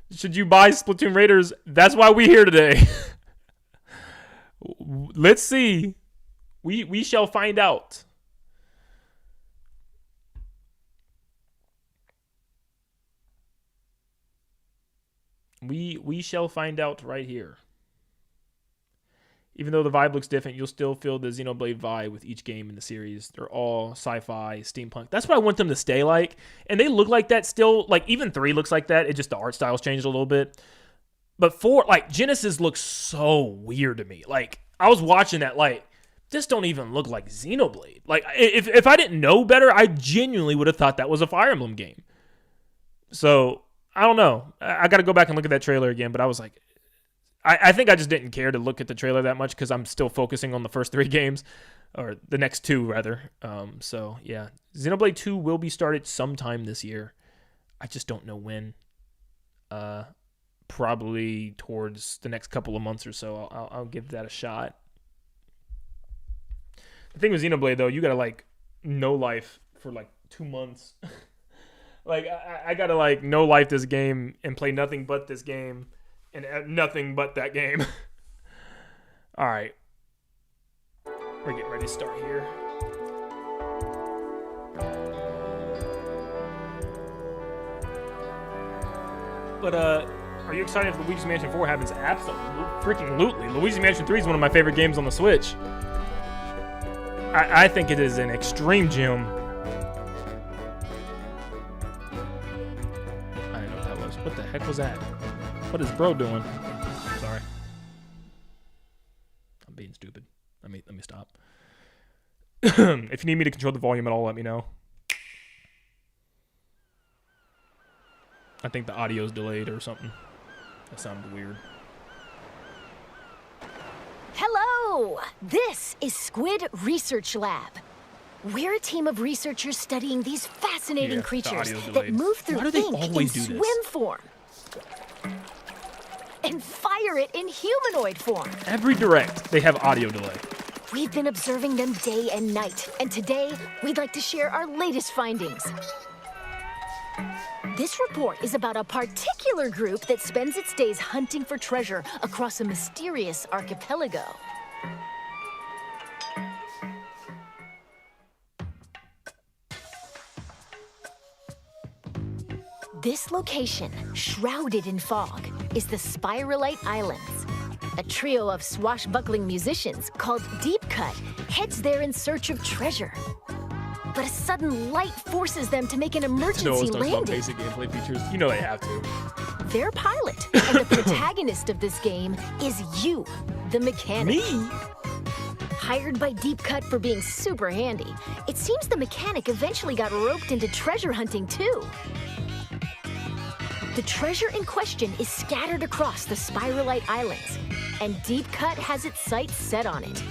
Should you buy Splatoon Raiders? That's why we're here today. Let's see. We shall find out. We shall find out right here. Even though the vibe looks different, you'll still feel the Xenoblade vibe with each game in the series. They're all sci-fi, steampunk. That's what I want them to stay like. And they look like that still. Like, even 3 looks like that. It just, the art style's changed a little bit. But 4, like, Genesis looks so weird to me. Like, I was watching that, like, this don't even look like Xenoblade. Like, if I didn't know better, I genuinely would have thought that was a Fire Emblem game. So, I don't know. I got to go back and look at that trailer again, but I was like, I think I just didn't care to look at the trailer that much because I'm still focusing on the first 3 games, or the next 2 rather. So yeah, Xenoblade 2 will be started sometime this year. I just don't know when. Probably towards the next couple of months or so. I'll give that a shot. The thing with Xenoblade though, you gotta like no life for like 2 months. Like, I gotta, like, no-life this game and play nothing but this game and nothing but that game. All right. We're getting ready to start here. But, are you excited if Luigi's Mansion 4 happens? Absolutely. Luigi's Mansion 3 is one of my favorite games on the Switch. I think it is an extreme gem. What the heck was that? What is bro doing? Sorry. I'm being stupid. Let me stop. If you need me to control the volume at all, let me know. I think the audio's delayed or something. That sounded weird. Hello! This is Squid Research Lab. We're a team of researchers studying these fascinating creatures that move through ink in swim form and fire it in humanoid form. Every direct, they have audio delay. We've been observing them day and night, and today we'd like to share our latest findings. This report is about a particular group that spends its days hunting for treasure across a mysterious archipelago. This location, shrouded in fog, is the Spiralite Islands. A trio of swashbuckling musicians called Deep Cut heads there in search of treasure. But a sudden light forces them to make an emergency landing. Basic gameplay features. You know they have to. Their pilot and the protagonist of this game is you, the mechanic. Me? Hired by Deep Cut for being super handy, it seems the mechanic eventually got roped into treasure hunting too. The treasure in question is scattered across the Spiralite Islands, and Deep Cut has its sights set on it.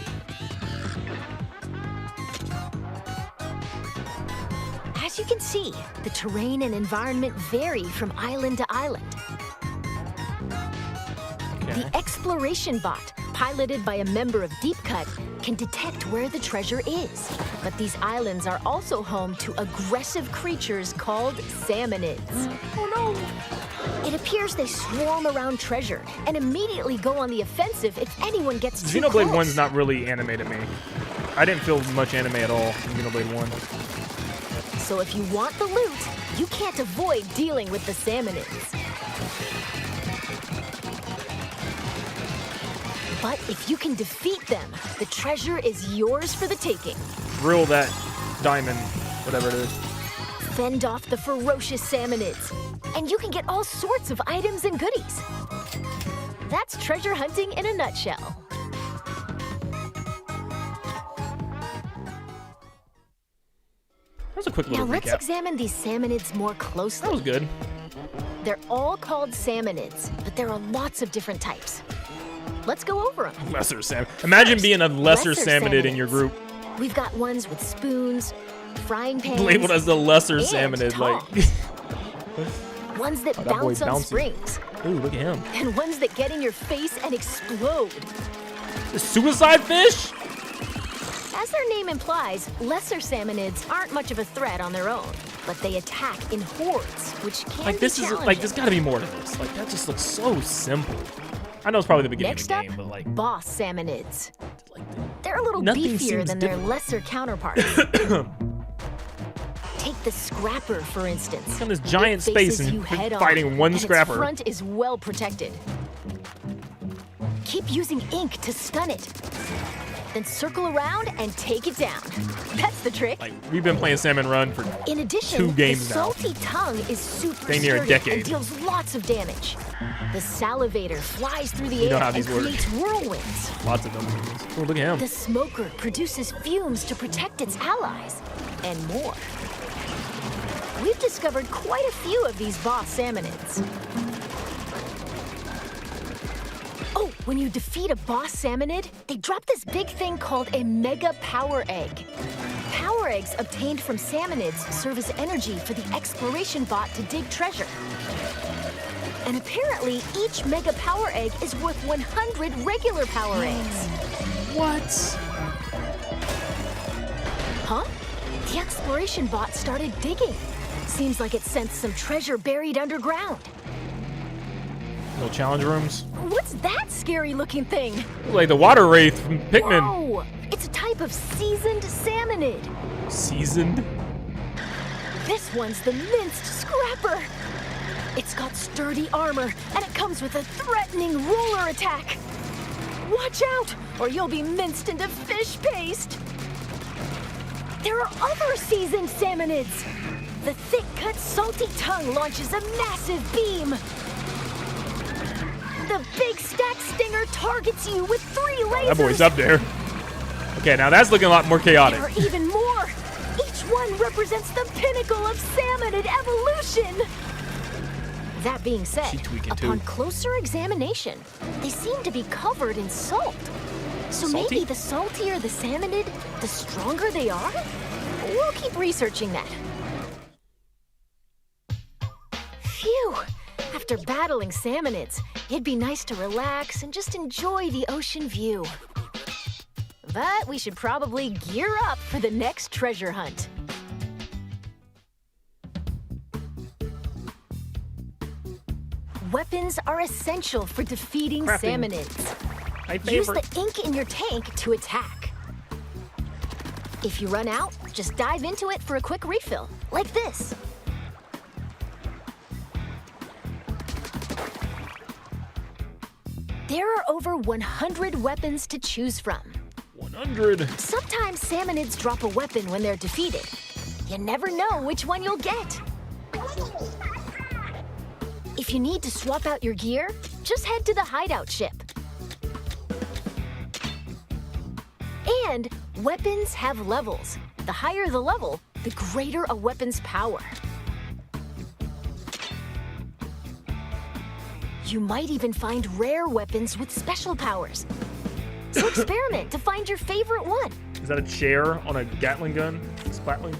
As you can see, the terrain and environment vary from island to island. Okay. The exploration bot, piloted by a member of Deep Cut, can detect where the treasure is. But these islands are also home to aggressive creatures called salmonids. Oh no! It appears they swarm around treasure and immediately go on the offensive if anyone gets too Xenoblade close. 1's not really anime to me. I didn't feel much anime at all in Xenoblade 1. So if you want the loot, you can't avoid dealing with the salmonids. But if you can defeat them, the treasure is yours for the taking. Drill that diamond, whatever it is. Fend off the ferocious salmonids, and you can get all sorts of items and goodies. That's treasure hunting in a nutshell. That was a quick Now little let's recap. examine these salmonids more closely. That was good. They're all called salmonids, but there are lots of different types. Let's go over them. Lesser salmon. Imagine being a lesser Lesser salmonid in your salmonids. group. We've got ones with spoons, frying pans, Labeled as the lesser and salmonid. Like, tongs. Ones that that boy's bounce on bouncy. springs, ooh, look at him. and ones that get in your face and explode. The suicide fish? As their name implies, lesser salmonids aren't much of a threat on their own, but they attack in hordes, which can Like, be this is, challenging. like, there's gotta be more to this. Like, that just looks so simple. I know it's probably the beginning Next of up, the game, but like, boss salmonids. like They're a little Nothing beefier seems than their different. lesser counterparts. Take the scrapper, for instance. on this giant It faces space and you head on, fighting one and scrapper. Its front is well protected. Keep using ink to stun it. Then circle around and take it down. That's the trick. Like, we've been playing Salmon Run for In addition, 2 games the now. salty tongue is super Dang near a sturdy decade. and deals lots of damage. The salivator flies through the You know air how and these work. creates whirlwinds. lots of them. Oh, look at him. The smoker produces fumes to protect its allies, and more. We've discovered quite a few of these boss salmonids. Oh, when you defeat a boss salmonid, they drop this big thing called a mega power egg. Power eggs obtained from salmonids serve as energy for the exploration bot to dig treasure. And apparently, each mega power egg is worth 100 regular power eggs. What? Huh? The exploration bot started digging. Seems like it sensed some treasure buried underground. Little challenge rooms. What's that scary-looking thing? Like the water wraith from Pikmin. Whoa! It's a type of seasoned salmonid. Seasoned. This one's the minced scrapper. It's got sturdy armor, and it comes with a threatening roller attack. Watch out, or you'll be minced into fish paste. There are other seasoned salmonids. The thick-cut salty tongue launches a massive beam. The big stack stinger targets you with 3 lasers. That boy's up there. Okay, now that's looking a lot more chaotic. There are even more. Each one represents the pinnacle of salmonid evolution. That being said, She tweaking upon too. closer examination, they seem to be covered in salt. So Salty? maybe the saltier the salmonid, the stronger they are? We'll keep researching that. Phew! After battling salmonids, it'd be nice to relax and just enjoy the ocean view. But we should probably gear up for the next treasure hunt. Weapons are essential for defeating Crafting. salmonids. My Use favorite. the ink in your tank to attack. If you run out, just dive into it for a quick refill, like this. There are over 100 weapons to choose from. 100. Sometimes salmonids drop a weapon when they're defeated. You never know which one you'll get. If you need to swap out your gear, just head to the hideout ship. And weapons have levels. The higher the level, the greater a weapon's power. You might even find rare weapons with special powers. So experiment to find your favorite one. Is that a chair on a Gatling gun? Splatling?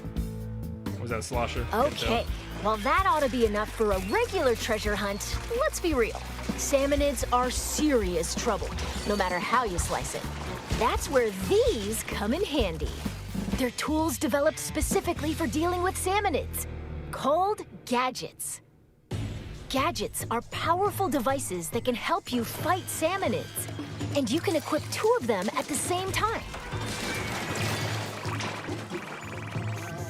Or was that a slosher? Okay, well that ought to be enough for a regular treasure hunt. Let's be real. Salmonids are serious trouble, no matter how you slice it. That's where these come in handy. They're tools developed specifically for dealing with salmonids, called gadgets. Gadgets are powerful devices that can help you fight salmonids, and you can equip 2 of them at the same time.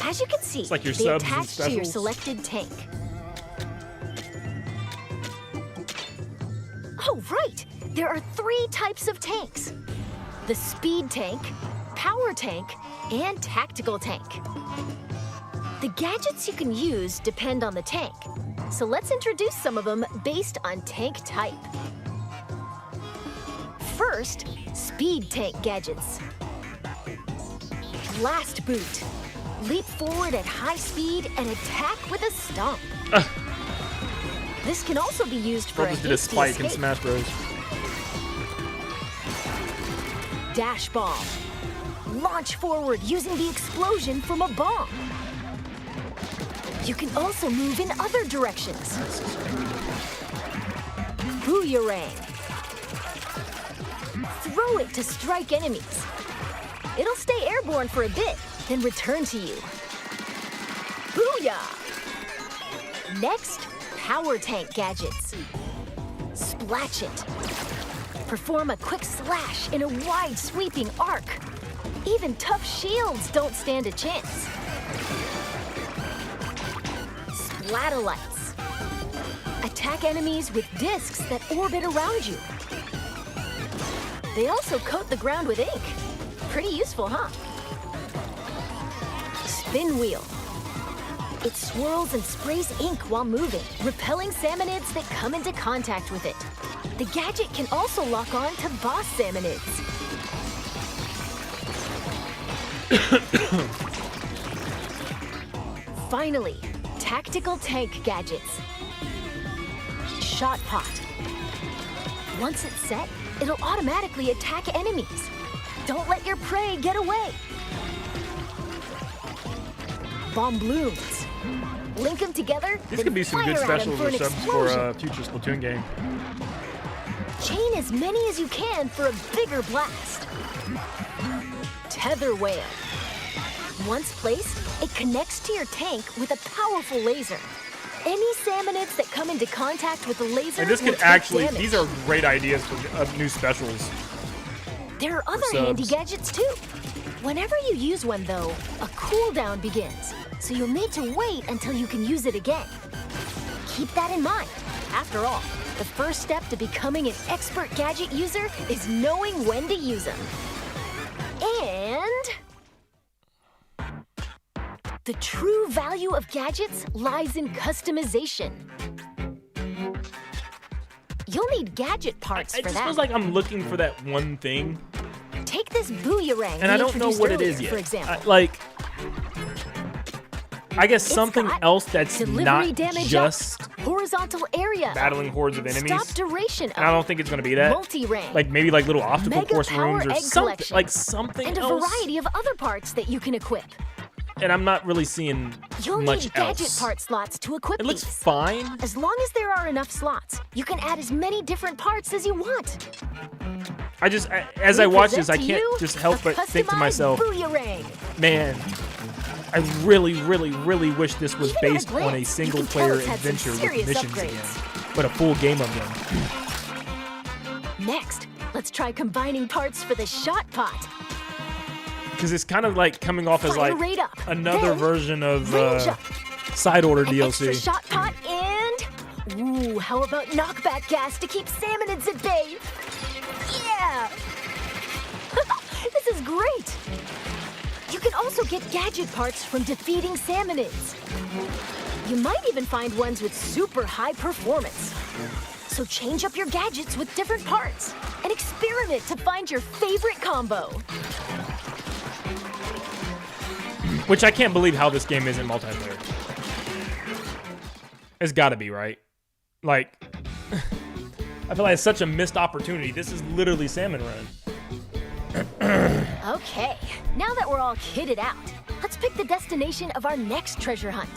As you can see, It's like your they subs and attach to your specials. selected tank. Oh, right! There are 3 types of tanks. The speed tank, power tank, and tactical tank. The gadgets you can use depend on the tank, so let's introduce some of them based on tank type. First, speed tank gadgets. Blast boot. Leap forward at high speed and attack with a stomp. This can also be used for a Brothers did a hasty spike in escape. Smash Bros. Dash bomb. Launch forward using the explosion from a bomb. You can also move in other directions. Booyarang. Throw it to strike enemies. It'll stay airborne for a bit, then return to you. Booyah! Next, power tank gadgets. Splatch it. Perform a quick slash in a wide sweeping arc. Even tough shields don't stand a chance. Splatolites. Attack enemies with discs that orbit around you. They also coat the ground with ink. Pretty useful, huh? Spin wheel. It swirls and sprays ink while moving, repelling salmonids that come into contact with it. The gadget can also lock on to boss salmonids. Finally, tactical tank gadgets. Shot pot. Once it's set, it'll automatically attack enemies. Don't let your prey get away. Bombloons. Link them together. These then could be some good fire at 'em specials for or an subs for explosion. a future Splatoon game. Chain as many as you can for a bigger blast. Tether whale. Once placed, it connects to your tank with a powerful laser. Any salmonids that come into contact with the laser And this will could take actually, damage. these are great ideas for new specials. There are other subs. handy gadgets too. Whenever you use one though, a cooldown begins, so you'll need to wait until you can use it again. Keep that in mind. After all, the first step to becoming an expert gadget user is knowing when to use them. And the true value of gadgets lies in customization. You'll need gadget parts It for just that. feels like I'm looking for that one thing, Take this booyarang and I we don't know introduced what it earlier, is yet. for example. I guess It's something got else that's delivery not damage just up, horizontal area up, battling hordes of enemies. stop duration up, And I don't think it's gonna be that. multi-rank, Like maybe like little obstacle mega course power rooms or egg something, collection, like something and a else. variety of other parts that you can equip. And I'm not really seeing You'll much need gadget else. part slots to equip It looks these. fine. As long as there are enough slots, you can add as many different parts as you want. As I We watch present this, I to can't you just help a but think to customized myself, Booyarang. man, I really, really, really wish this was Even at a based on a glance, you single can tell player it's had some adventure with serious missions upgrades. again, but a full game of them. Next, let's try combining parts for the shot pot. Because it's kind of like coming off as Fire like rate up, another then version of range up. side order An DLC. extra shot pot and... Ooh, how about knockback gas to keep salmonids at bay? Yeah! This is great! You can also get gadget parts from defeating salmonids. You might even find ones with super high performance. So change up your gadgets with different parts and experiment to find your favorite combo. Which I can't believe how this game isn't multiplayer. It's gotta be, right? Like, I feel like it's such a missed opportunity. This is literally Salmon Run. Okay, now that we're all kitted out, let's pick the destination of our next treasure hunt.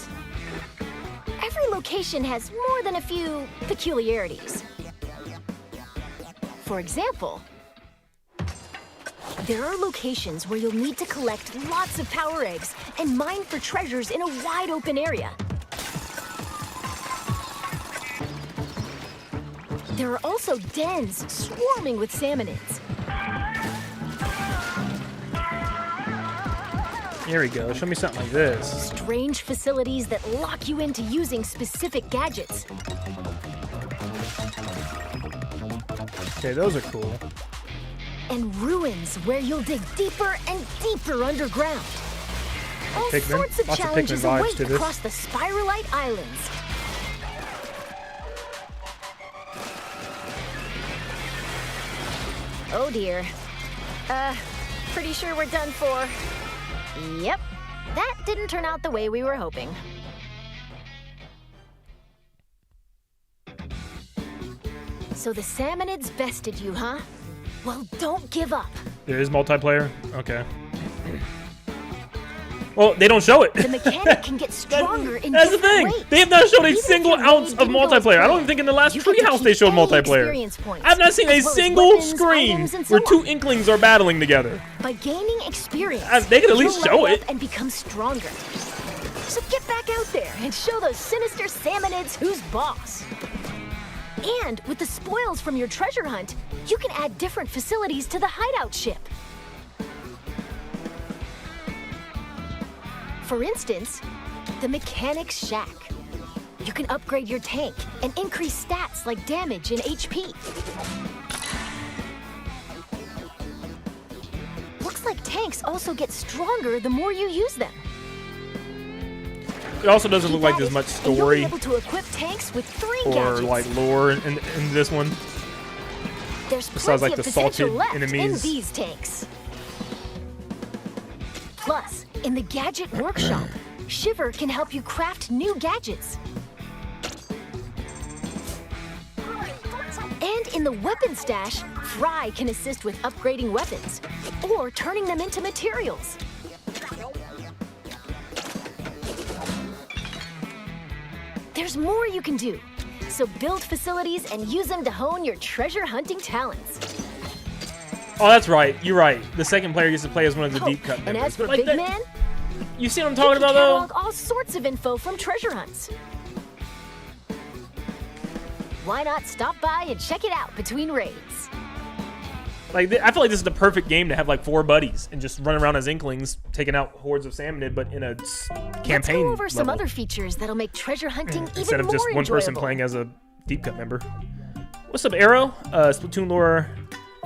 Every location has more than a few peculiarities. For example, there are locations where you'll need to collect lots of power eggs and mine for treasures in a wide open area. There are also dens swarming with salmonids. Here we go. Show me something like this. Strange facilities that lock you into using specific gadgets. Okay, those are cool. And ruins where you'll dig deeper and deeper underground. All Pikmin. sorts of Lots of challenges Pikmin vibes await to this. across the Spiralite Islands. Oh dear. Pretty sure we're done for. Yep, that didn't turn out the way we were hoping. So the salmonids bested you, huh? Well, don't give up. There is multiplayer? Okay. Well, they don't show it. The mechanic can get stronger in That's the different thing. ways. They have not shown a Even if single your ounce raid of didn't go as multiplayer. I don't planned, even think in the last you get to Treehouse keep they showed any multiplayer. experience points, I've not seen a as well as single weapons, screen items, and so where two on. Inklings are battling together. By gaining experience, They could at least you'll show level it. up and become stronger. So get back out there and show those sinister salmonids who's boss. And with the spoils from your treasure hunt, you can add different facilities to the hideout ship. For instance, the Mechanic's Shack. You can upgrade your tank and increase stats like damage and HP. Looks like tanks also get stronger the more you use them. It also doesn't Keep look like at there's it, much and you'll be story able to equip tanks with 3 or gadgets. like lore in this one. There's besides, plenty like, of the potential salted left enemies. in these tanks. Plus, in the gadget workshop, Shiver can help you craft new gadgets. And in the weapon stash, Fry can assist with upgrading weapons or turning them into materials. There's more you can do. So build facilities and use them to hone your treasure hunting talents. Oh, that's right. You're right. The second player gets to play as one of the Oh, deep cut and members. as for But, like, Big that- Man, You see what I'm he talking can about, though? catalog all sorts of info from treasure hunts. Why not stop by and check it out between raids? Like, I feel like this is the perfect game to have like 4 buddies and just run around as Inklings, taking out hordes of salmonid, but in a campaign Let's go over some level. other features that'll make treasure hunting even Instead of more just one person enjoyable. playing as a deep cut member. What's up, Arrow? Splatoon lore.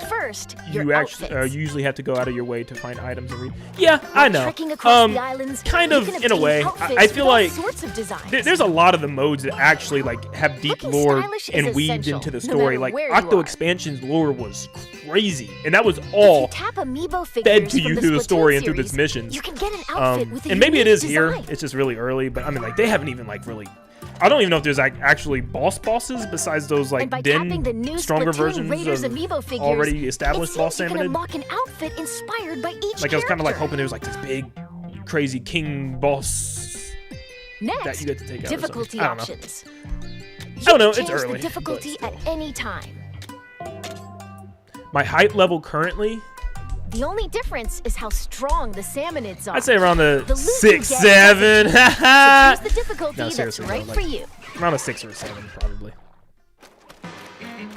First, your You actually outfits. you usually have to go out of your way to find items and read. Yeah, I know. Trekking across the islands, kind you of can in a obtain way. outfits I feel with all like sorts of designs. there's a lot of the modes that actually like have deep Looking lore stylish is and weaved essential, into the no story. matter Like where you Octo are. Expansion's lore was crazy, and that was If all you tap amiibo fed figures to from you the through the Splatoon story and through the series, missions. You can get an outfit with a And maybe it unique is here. design. It's just really early, but I mean, like they haven't even like really. I don't even know if there's like actually bosses besides those like And by tapping the new stronger Splatoon versions Raiders of amiibo figures, already established it boss seems you can salmonid. unlock an outfit inspired by each Like I was kind of like character. hoping there was like this big, crazy king boss Next, that you get to take out or something. difficulty I don't know. options. You don't know, can it's change early, the difficulty but at any time. My height level currently, The only difference is how strong the salmonids are. I'd say around the The loot you 6, get 7. So choose the difficulty No, that's seriously, right though, for like- you. Around a 6 or 7 probably.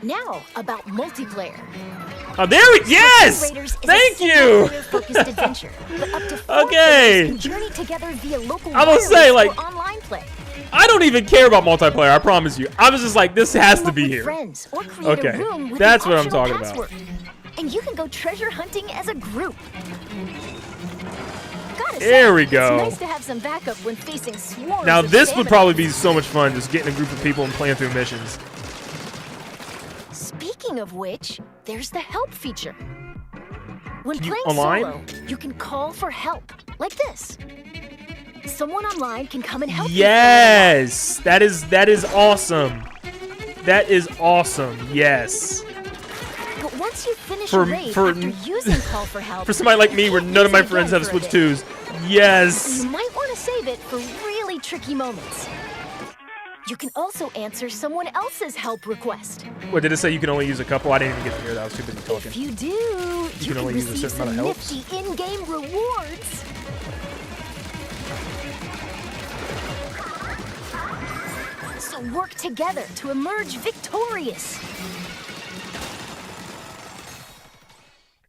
Now about multiplayer. Oh, there we. Yes. Raiders is Thank a you. focused adventure, but up to 4 Okay. players can journey together via local I will wireless say, like- or online play. I don't even care about multiplayer. I promise you. I was just like, this has to Team up be with here. friends or create Okay, a room with that's an what I'm optional talking about. password. and you can go treasure hunting as a group. Gotta There say, we go. It's nice to have some backup when facing swarms Now of this would stamina. probably be so much fun, just getting a group of people and playing through missions. Speaking of which, there's the help feature. When Can you- playing online? solo, you can call for help, like this. Someone online can come and help you. Yes, that is awesome. That is awesome. Yes. But once you finish For- a raid for- after using call for help, For somebody like you me, where can't none of use my it friends again have for a Switch bit. 2s. Yes. You might want to save it for really tricky moments. You can also answer someone else's help request. What did it say? You can only use a couple? I didn't even get to hear that. I was too busy talking. If you do, you can can only use a receive certain some amount of helps? nifty in-game rewards. So work together to emerge victorious.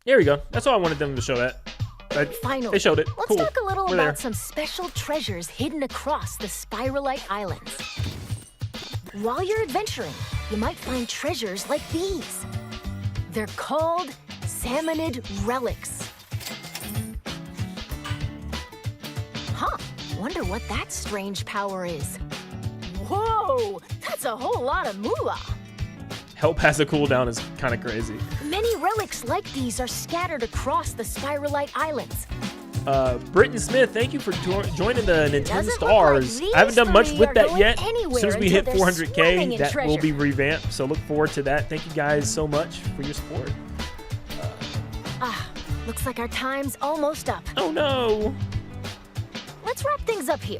There we go. That's all I wanted them to show that. Finally, They showed it. let's Cool. talk a little We're about there. some special treasures hidden across the Spiralite Islands. While you're adventuring, you might find treasures like these. They're called Salmonid Relics. Huh, wonder what that strange power is. Whoa, that's a whole lot of moolah. Help has a cooldown is kind of crazy. Many relics like these are scattered across the Spiralite Islands. Britton Smith, thank you for joining the Nin10 Doesn't look Stars. like I haven't done much these with three are that going yet. As anywhere soon as we hit until they're swimming 400K, in that will treasure. be revamped. So look forward to that. Thank you guys so much for your support. Looks like our time's almost up. Oh no! Let's wrap things up here.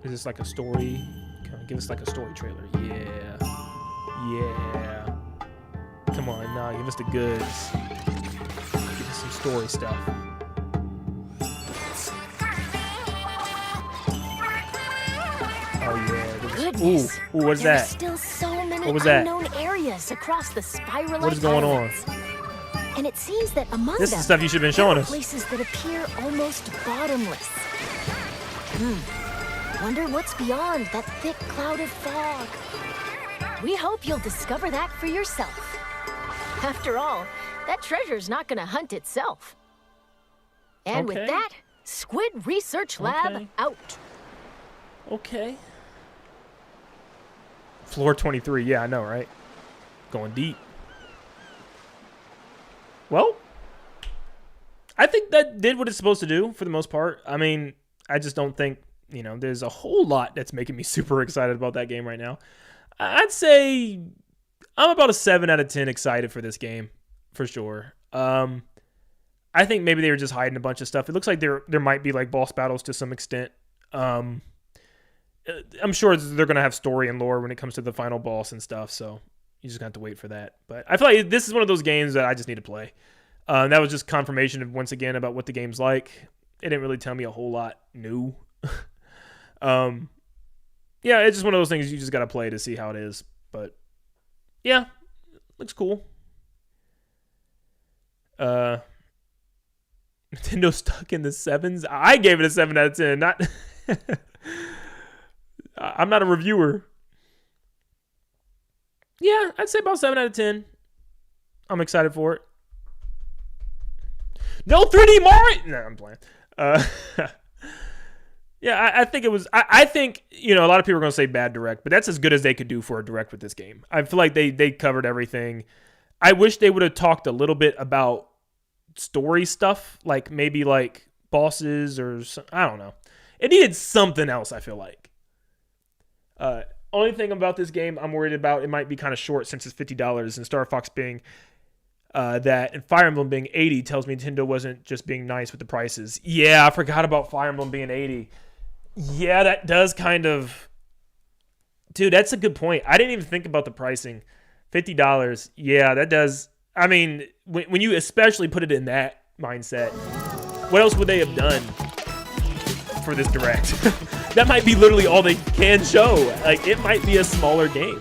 Is this like a story? Kind of give us like a story trailer. Yeah. Yeah. Come on, now give us the goods. Give us some story stuff. Oh yeah. Goodness. Ooh, what is there are that? still so many What was that? unknown areas across the Spiralite What is going on? Islands. And it seems that among This is them, the stuff you should have been there showing are us. places that appear almost bottomless. Wonder what's beyond that thick cloud of fog. We hope you'll discover that for yourself. After all, that treasure's not gonna hunt itself. And Okay. with that, Squid Research Lab Okay. out. Okay. Floor 23. Yeah, I know, right? Going deep. Well, I think that did what it's supposed to do for the most part. I mean, I just don't think, there's a whole lot that's making me super excited about that game right now. I'd say I'm about a 7 out of 10 excited for this game, for sure. I think maybe they were just hiding a bunch of stuff. It looks like there might be like boss battles to some extent. I'm sure they're going to have story and lore when it comes to the final boss and stuff, so you just have to wait for that. But I feel like this is one of those games that I just need to play. That was just confirmation of, once again, about what the game's like. It didn't really tell me a whole lot new. Yeah, it's just one of those things you just got to play to see how it is. But yeah, looks cool. Nintendo stuck in the 7s. I gave it a 7 out of 10. Not I'm not a reviewer. Yeah, I'd say about 7 out of 10. I'm excited for it. No 3D Mario! No, I'm playing. Yeah, I think it was... I think, a lot of people are going to say bad direct, but that's as good as they could do for a direct with this game. I feel like they covered everything. I wish they would have talked a little bit about story stuff, like maybe like bosses or... I don't know. It needed something else, I feel like. Only thing about this game I'm worried about, it might be kind of short since it's $50, and Star Fox being that, and Fire Emblem being $80 tells me Nintendo wasn't just being nice with the prices. Yeah, I forgot about Fire Emblem being $80. Yeah, that does kind of... Dude, that's a good point. I didn't even think about the pricing. $50. Yeah, that does... I mean, when you especially put it in that mindset, what else would they have done for this direct? That might be literally all they can show. Like, it might be a smaller game.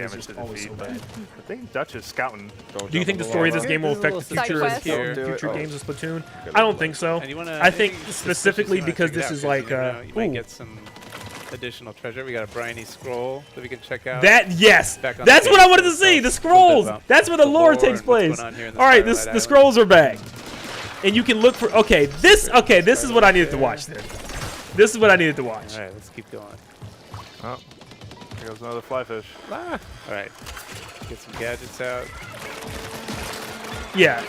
is damage just to always defeat, so but bad. I think Dutch is scouting. Do you think the story of this game will affect the Side future, quest. future games of Splatoon? I don't think so. And you wanna, I think anything specifically suspicious you because wanna check this it is out, 'cause like, you never know, you might ooh. get some additional treasure. We got a briny scroll that we can check out. That, yes, Back on that's the what I page, wanted to so see. it's The a scrolls. little bit That's where the about lore the lore takes and what's place. going on here in the All right, Starlight the Island. scrolls are back, and you can look for. Okay, this is what I needed to watch. Then, this is what I needed to watch. All right, let's keep going. Oh, here goes another fly fish. Ah. All right, get some gadgets out. Yeah,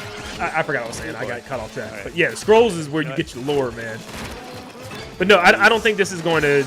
I forgot what I was saying. I got caught off track. All right. But yeah, scrolls is where you get your lore, man. But no, I don't think this is going to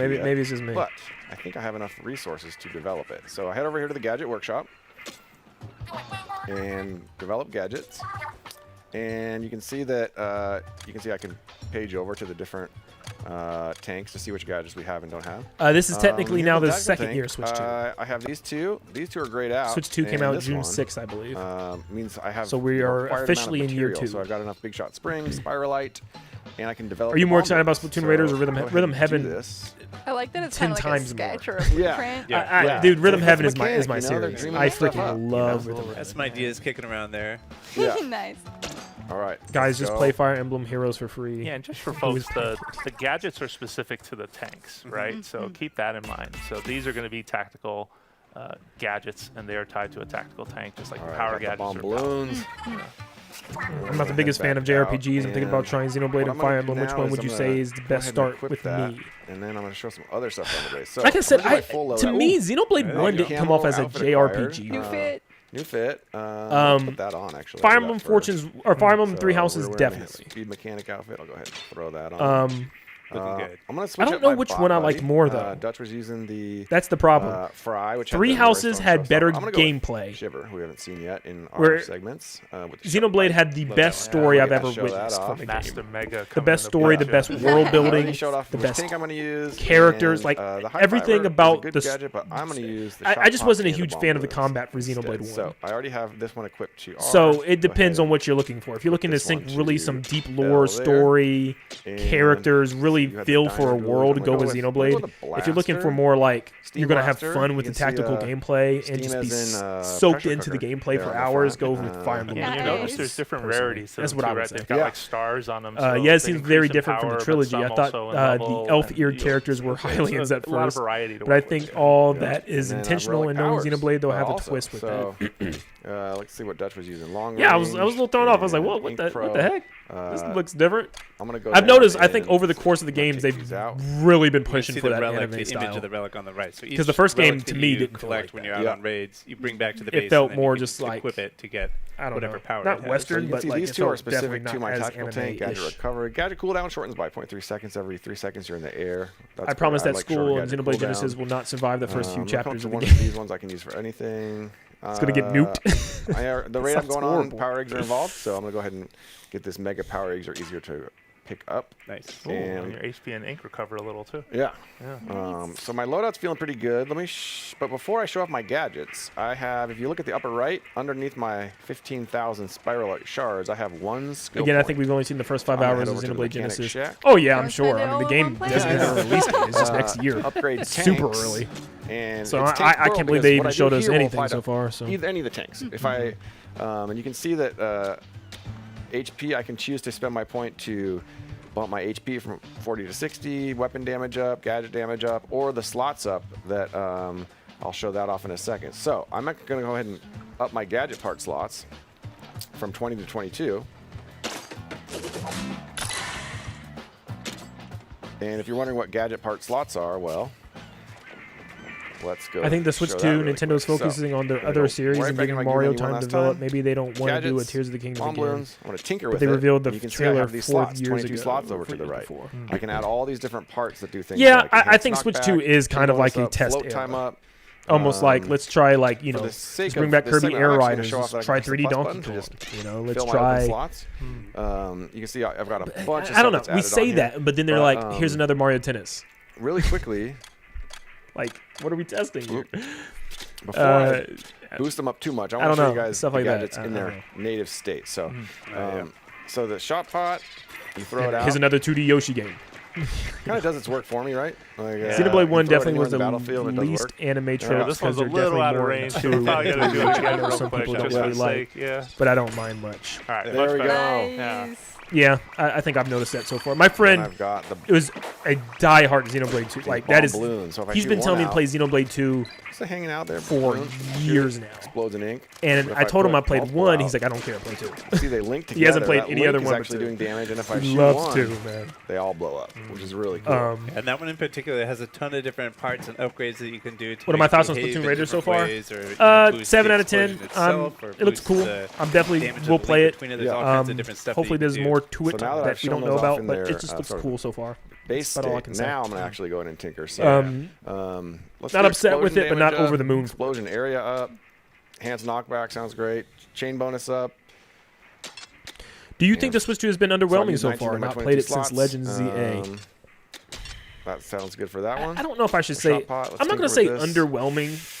to maybe yet, maybe it's just me. But I think I have enough resources to develop it. So I head over here to the gadget workshop and develop gadgets. And you can see that I can page over to the different tanks to see which gadgets we have and don't have. This is technically Here's now the tactical second tank. year Switch 2. I have these two. These two are grayed out. Switch 2 came and out this June one, 6th, I believe. Means I have So we the are required amount of officially in year material. 2. So I've got enough Big Shot Springs, Spiralite, and I can develop. Are you the more bomb excited about blades. Splatoon Raiders or So Rhythm go ahead Rhythm and do Heaven? this. I like that it's 10 kind of like a times more. sketch or a Yeah. blueprint. Yeah. Dude, Rhythm It's Heaven like is my mechanic, you know, they're series. dreaming I this stuff up. freaking love Yeah. Rhythm Heaven. That's some ideas kicking around there. Yeah. Nice. All right, Guys, let's just go. play Fire Emblem Heroes for free. Yeah, and just for folks, the gadgets are specific to the tanks, right? So keep that in mind. So these are going to be tactical gadgets, and they are tied to a tactical tank, just like All the right, power got the gadgets bomb are balloons. I'm not the biggest fan of JRPGs. I'm thinking about trying Xenoblade and Fire Emblem. Which one would you say is the best start with me? And then I'm going to show some other stuff on the way. So Like I said, I'm gonna do my full to loadout. me, Ooh, Xenoblade 1 didn't come off as a outfit acquired. JRPG. New fit. New fit. Let's put that on, actually. Fire I'll do Emblem that Fortunes, first. or Fire Emblem So Three Houses, we're wearing the definitely. Speed mechanic outfit. I'll go ahead and throw that on. Looking good. I'm gonna switch I don't up know my which bot one I buddy. liked more, though. Dutch was using the That's the problem. Fry, which Three had the Houses Roystone had showstopper. better I'm gonna go with gameplay. Shiver, who we haven't seen yet in our Where segments. With the Xenoblade had the best story I've ever show that witnessed off. from a game. Master Mega. The best story, the best world building, showed off the which best tank I'm going to use, characters, and, like the high everything fiver is a about good the. gadget, but I'm going to use the I just shot wasn't a pot and huge bomb fan of the balloons combat for instead. Xenoblade 1. So I already have this one equipped to R. So it Go depends ahead on what you're looking for. If you're looking to this one sync really to some deep L lore, there. story, And characters, really you have the feel for a dynamo world, duels. go I'm with gonna go with Xenoblade. If you're looking for blaster, more like Steam you're gonna have blaster, fun you with the can see, tactical gameplay and Steam just be as in, soaked pressure into the cooker gameplay there for on the hours, front. go with Fire Emblem. Yeah, you Nice. notice there's different Personally. rarities to That's them what I too, would right? say. They've got like stars on them. Yeah, so it they seems increase very in different from power, the but trilogy. I some thought also in the level elf-eared and characters were Hylians at a lot of first, variety to but I work with. think all that is And then, intentional, and knowing Relic Xenoblade, they'll Powers, have a also. twist with So, that. let's see what Dutch was using. Long Yeah, I was a range little thrown off. I was like, and what Ink the Pro. heck? This looks different. I'm gonna go I've down noticed, I think, and over the course of the games, take they've these out. really been You can pushing see for the that relic, anime the image style. of the relic on the right. So Because the first game, relic to that me, you didn't feel collect like when that. you're out Yeah. on raids, you bring back to the It base. felt and then more you can just like, equip it to get I don't whatever know, power not it has. Western, So you can but see like these it two are felt specific definitely to my not as tactical tank. Gadget anime-ish. recovery. Gadget cooldown shortens by 0.3 seconds every 3 seconds you're in the air. That's I promise great. that like shorter school and gadget Xenoblade cooldown. Genesis will not survive the first few When it comes chapters to of the ones game. These ones I can use for anything. It's gonna get nuked. The rate I'm sounds going horrible. on, power eggs are involved, so I'm gonna go ahead and get this mega power eggs are easier to pick up. Nice. Ooh, and And your HP and ink recover a little too. yeah. Yeah. So my loadout's feeling pretty good. But before I show off my gadgets, I have, if you look at the upper right, underneath my 15,000 spiral shards, I have one skill Again, I point. think we've only seen the first 5 I'm gonna hours head of over to the Xenoblade mechanic Genesis. shack. Oh yeah, I'm Don't sure. spend I it mean, the all in game one place. doesn't have a release date. It's just next year. Upgrade Super tanks. early. And So it's I tank plural can't believe because they what even I do showed us here will anything apply so to far. So any of the tanks. If I, and you can see that HP, I can choose to spend my point to bump my HP from 40 to 60, weapon damage up, gadget damage up, or the slots up that I'll show that off in a second. So I'm going to go ahead and up my gadget part slots from 20 to 22. And if you're wondering what gadget part slots are, well, let's go. I think the Switch show 2, that really Nintendo's quick. focusing on their I'm gonna other go series right and back giving into my Mario gear menu time one to last develop. time. Maybe they don't want to do a Gadgets, Tears of the Kingdom bomb again. balloons. I'm going to tinker But with they it. revealed the You can see I trailer have these 4 slots, years 22 ago, slots over or to the 3 years right. before. I can add all these different parts that do things. Yeah, like I enhanced think Switch knockback, 2 is kind of like a up, test float time era. up. Almost like let's try like for the let's sake bring of back this Kirby segment, Air I'm actually gonna Riders. show off Let's that I try can press 3D the plus Donkey button to Kong. just Let's fill my open try. slots. You can see I've got a bunch of I don't stuff know. that's We added say on here. that, but then they're But, like, "Here's another Mario Tennis." Really quickly, Like, what are we testing here? before I boost them up too much, I I want to don't show you know. guys Stuff the like that. gadgets I in don't their know. native state. So, so the shot pot, you throw it out. Here's another 2D Yoshi game. Kind of does its work for me, right? Like, Xenoblade 1 you throw it definitely anywhere was in the battlefield, it does least work. anime trailer This because one's they're a little definitely out of more range. into So probably gotta do it again real some quick. people don't Just really for like, sake, yeah. but I don't mind much. All right, There much we better. go. Yeah. Nice. Yeah, I think I've noticed that so far. My friend, I've got the it was a die-hard Xenoblade 2. Like that is, balloons. So if I he's shoot been one telling me to out, play Xenoblade 2 just hanging out there for balloon, years shoot, now. explodes in ink. And But if I told him put I played multiple 1. out, He's like, I don't care, play 2. see they link together. He hasn't played that any link other is one but actually 2. doing damage, and if I He shoot loves one, 2, man. they all blow up, which is really cool. And that one in particular has a ton of different parts and upgrades that you can do. To What are my make thoughts on behave Splatoon in Raiders so different far? ways, or, you know, boost 7 the out of 10. explosion itself, or It looks boost cool. the I'm definitely damage will of the play link it. between it. There's all kinds of different stuff that Hopefully you can there's do. more to it So now that I've that we shown don't know those off about, in but their, it just looks sort of cool so far. Base That's all I state. can say. Now I'm gonna actually go in and tinker. So, let's Not do upset with explosion it, but not damage over up, the moon. Explosion area up. Hands knockback sounds great. Chain bonus up. Do you think the Switch 2 has been So I'll underwhelming use so 19 far? of my Not 22 played it slots. since Legends ZA. That sounds good for that one. I don't know if I should The say. shot pot, let's I'm not tinker going to say with this. underwhelming.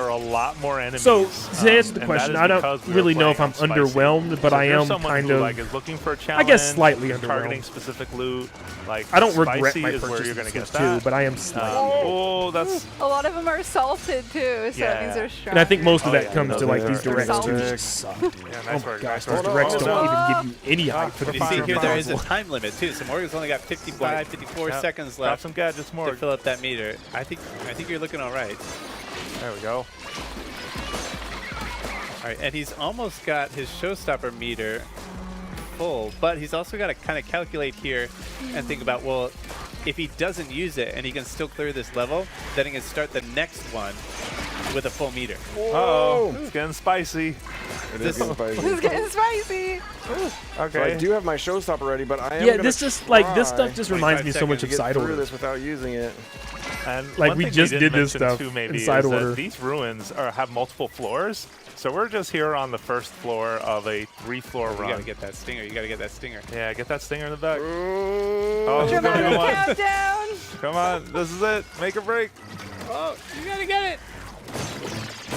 there are a lot more enemies. So to answer the and question, that I is don't because we are really know if playing I'm on spicy. underwhelmed, but So I if you're am someone kind who, of, like, is looking for a I challenge, guess, slightly targeting underwhelmed. specific loot. Like I don't regret spicy my is where purchase you're of gonna get Sims that. 2, but I am slightly. Oh, that's. A lot of them are salted too, so Yeah. these are strong. And I think most of that yeah, comes those to like are- these directs Salty. too just suck, dude. Yeah, Oh nice my work, gosh, nice those work. directs Oh, don't no. even give you any hype for the You see future. here, there is a possible. time limit too. So Morgan's only got 55, 54 Yeah. seconds Grab left some gadgets, to more. fill up that meter. I think you're looking all right. There we go. All right, and he's almost got his showstopper meter full, but he's also got to kind of calculate here and think about, well, if he doesn't use it and he can still clear this level, then he can start the next one with a full meter. Uh-oh, it's getting spicy. It is getting spicy. It's getting spicy. Okay. So I do have my showstopper ready, but I am Yeah, gonna this just like this stuff try just reminds 25 me so much to of get side through order. this without using it. And Like, one we thing just didn't did this mention stuff too, maybe, in side is that order. these ruins have multiple floors, so we're just here on the first floor of a 3-floor You run. gotta get that stinger. You gotta get that stinger. Yeah, get that stinger in the back. Oh, Dramatic come on. countdown. Come on, this is it. Make or break. Oh, you gotta get it.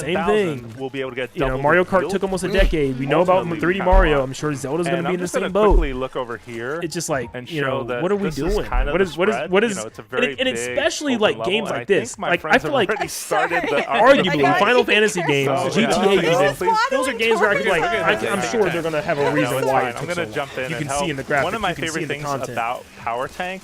same 11,000 thing. we'll be able to get You know, double Mario the Kart build. took almost a decade. We know about Ultimately, 3D we Mario. kinda I'm sure Zelda's going to be in the I'm just same gonna boat. quickly look over here. It's just like, and you show know, that what are we this is doing? kind of What the is, what is, spread. what is, You know, it's a very and big especially open like level, games and like I think this. my Like, I friends feel have like, already started the arguably, Final Fantasy games, So, GTA yeah. even, those are games where I feel like, I'm sure they're going to have a reason No, it's why fine. it took I'm going so to jump in long. You and can see in the graphics, One of my you can see favorite in the things content. about Power Tank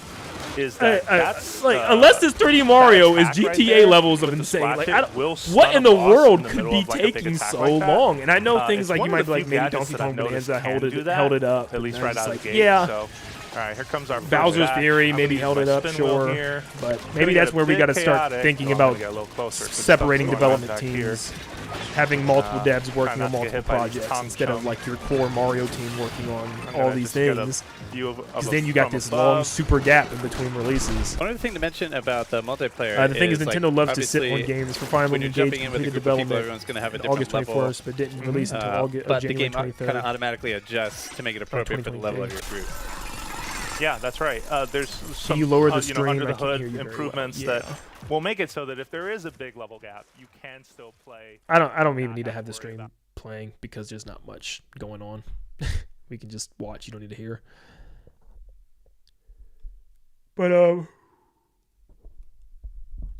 is that that's like unless this 3D Mario is attack right GTA there levels of with the insane, splash like hit I don't, will stun what in a the boss world in the could middle be of, like, a big taking attack so like that. long? And I know It's things like one you of might the be like few maybe gadgets Donkey that I've Kong Bonanza noticed can do that, held it up, at least and right it's out like, of the gate. yeah. So, all right, here comes our first Bowser's attack. Fury I'm maybe gonna held use it my up, spin wheel sure, here. but Gonna maybe get that's a where we bit got to start chaotic. thinking Oh, I'm gonna about get a little closer. So separating stuff's going on development back here. teams. having multiple devs working not on to get multiple hit by these projects Tom instead of chum. like your core Mario team working on I'm all gonna these just get a things. view of Because a- then you got from this above. long super gap in between releases. One other thing to mention about the multiplayer The thing is, like, Nintendo loves to sit on obviously, games. For Fire when Emblem you're Engage jumping in with a completed group of people, development everyone's going to have a different August level. 21st, but didn't release until August, but the January game kind of 23rd. automatically adjusts to make it appropriate for the level of your group. Yeah, that's right. There's some you lower the you know, stream, under I the can't hear hood you very well. improvements Yeah. that will make it so that if there is a big level gap, you can still play. I don't even need to have the worry stream about- playing because there's not much going on. We can just watch. You don't need to hear. But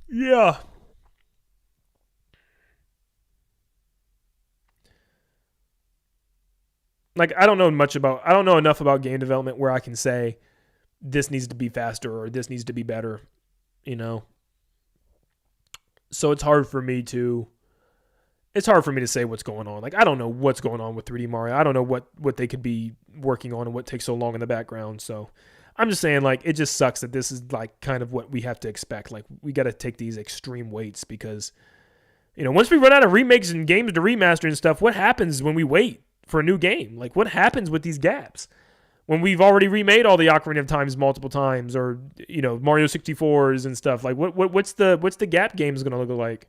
yeah. Like I don't know enough about game development where I can say this needs to be faster or this needs to be better, you know. So it's hard for me to say what's going on. Like I don't know what's going on with 3D Mario. I don't know what they could be working on and what takes so long in the background. So I'm just saying like it just sucks that this is like kind of what we have to expect. Like we got to take these extreme weights because you know, once we run out of remakes and games to remaster and stuff, what happens when we wait for a new game? Like what happens with these gaps? When we've already remade all the Ocarina of Times multiple times, or you know Mario 64s and stuff, like what's the gap games gonna look like?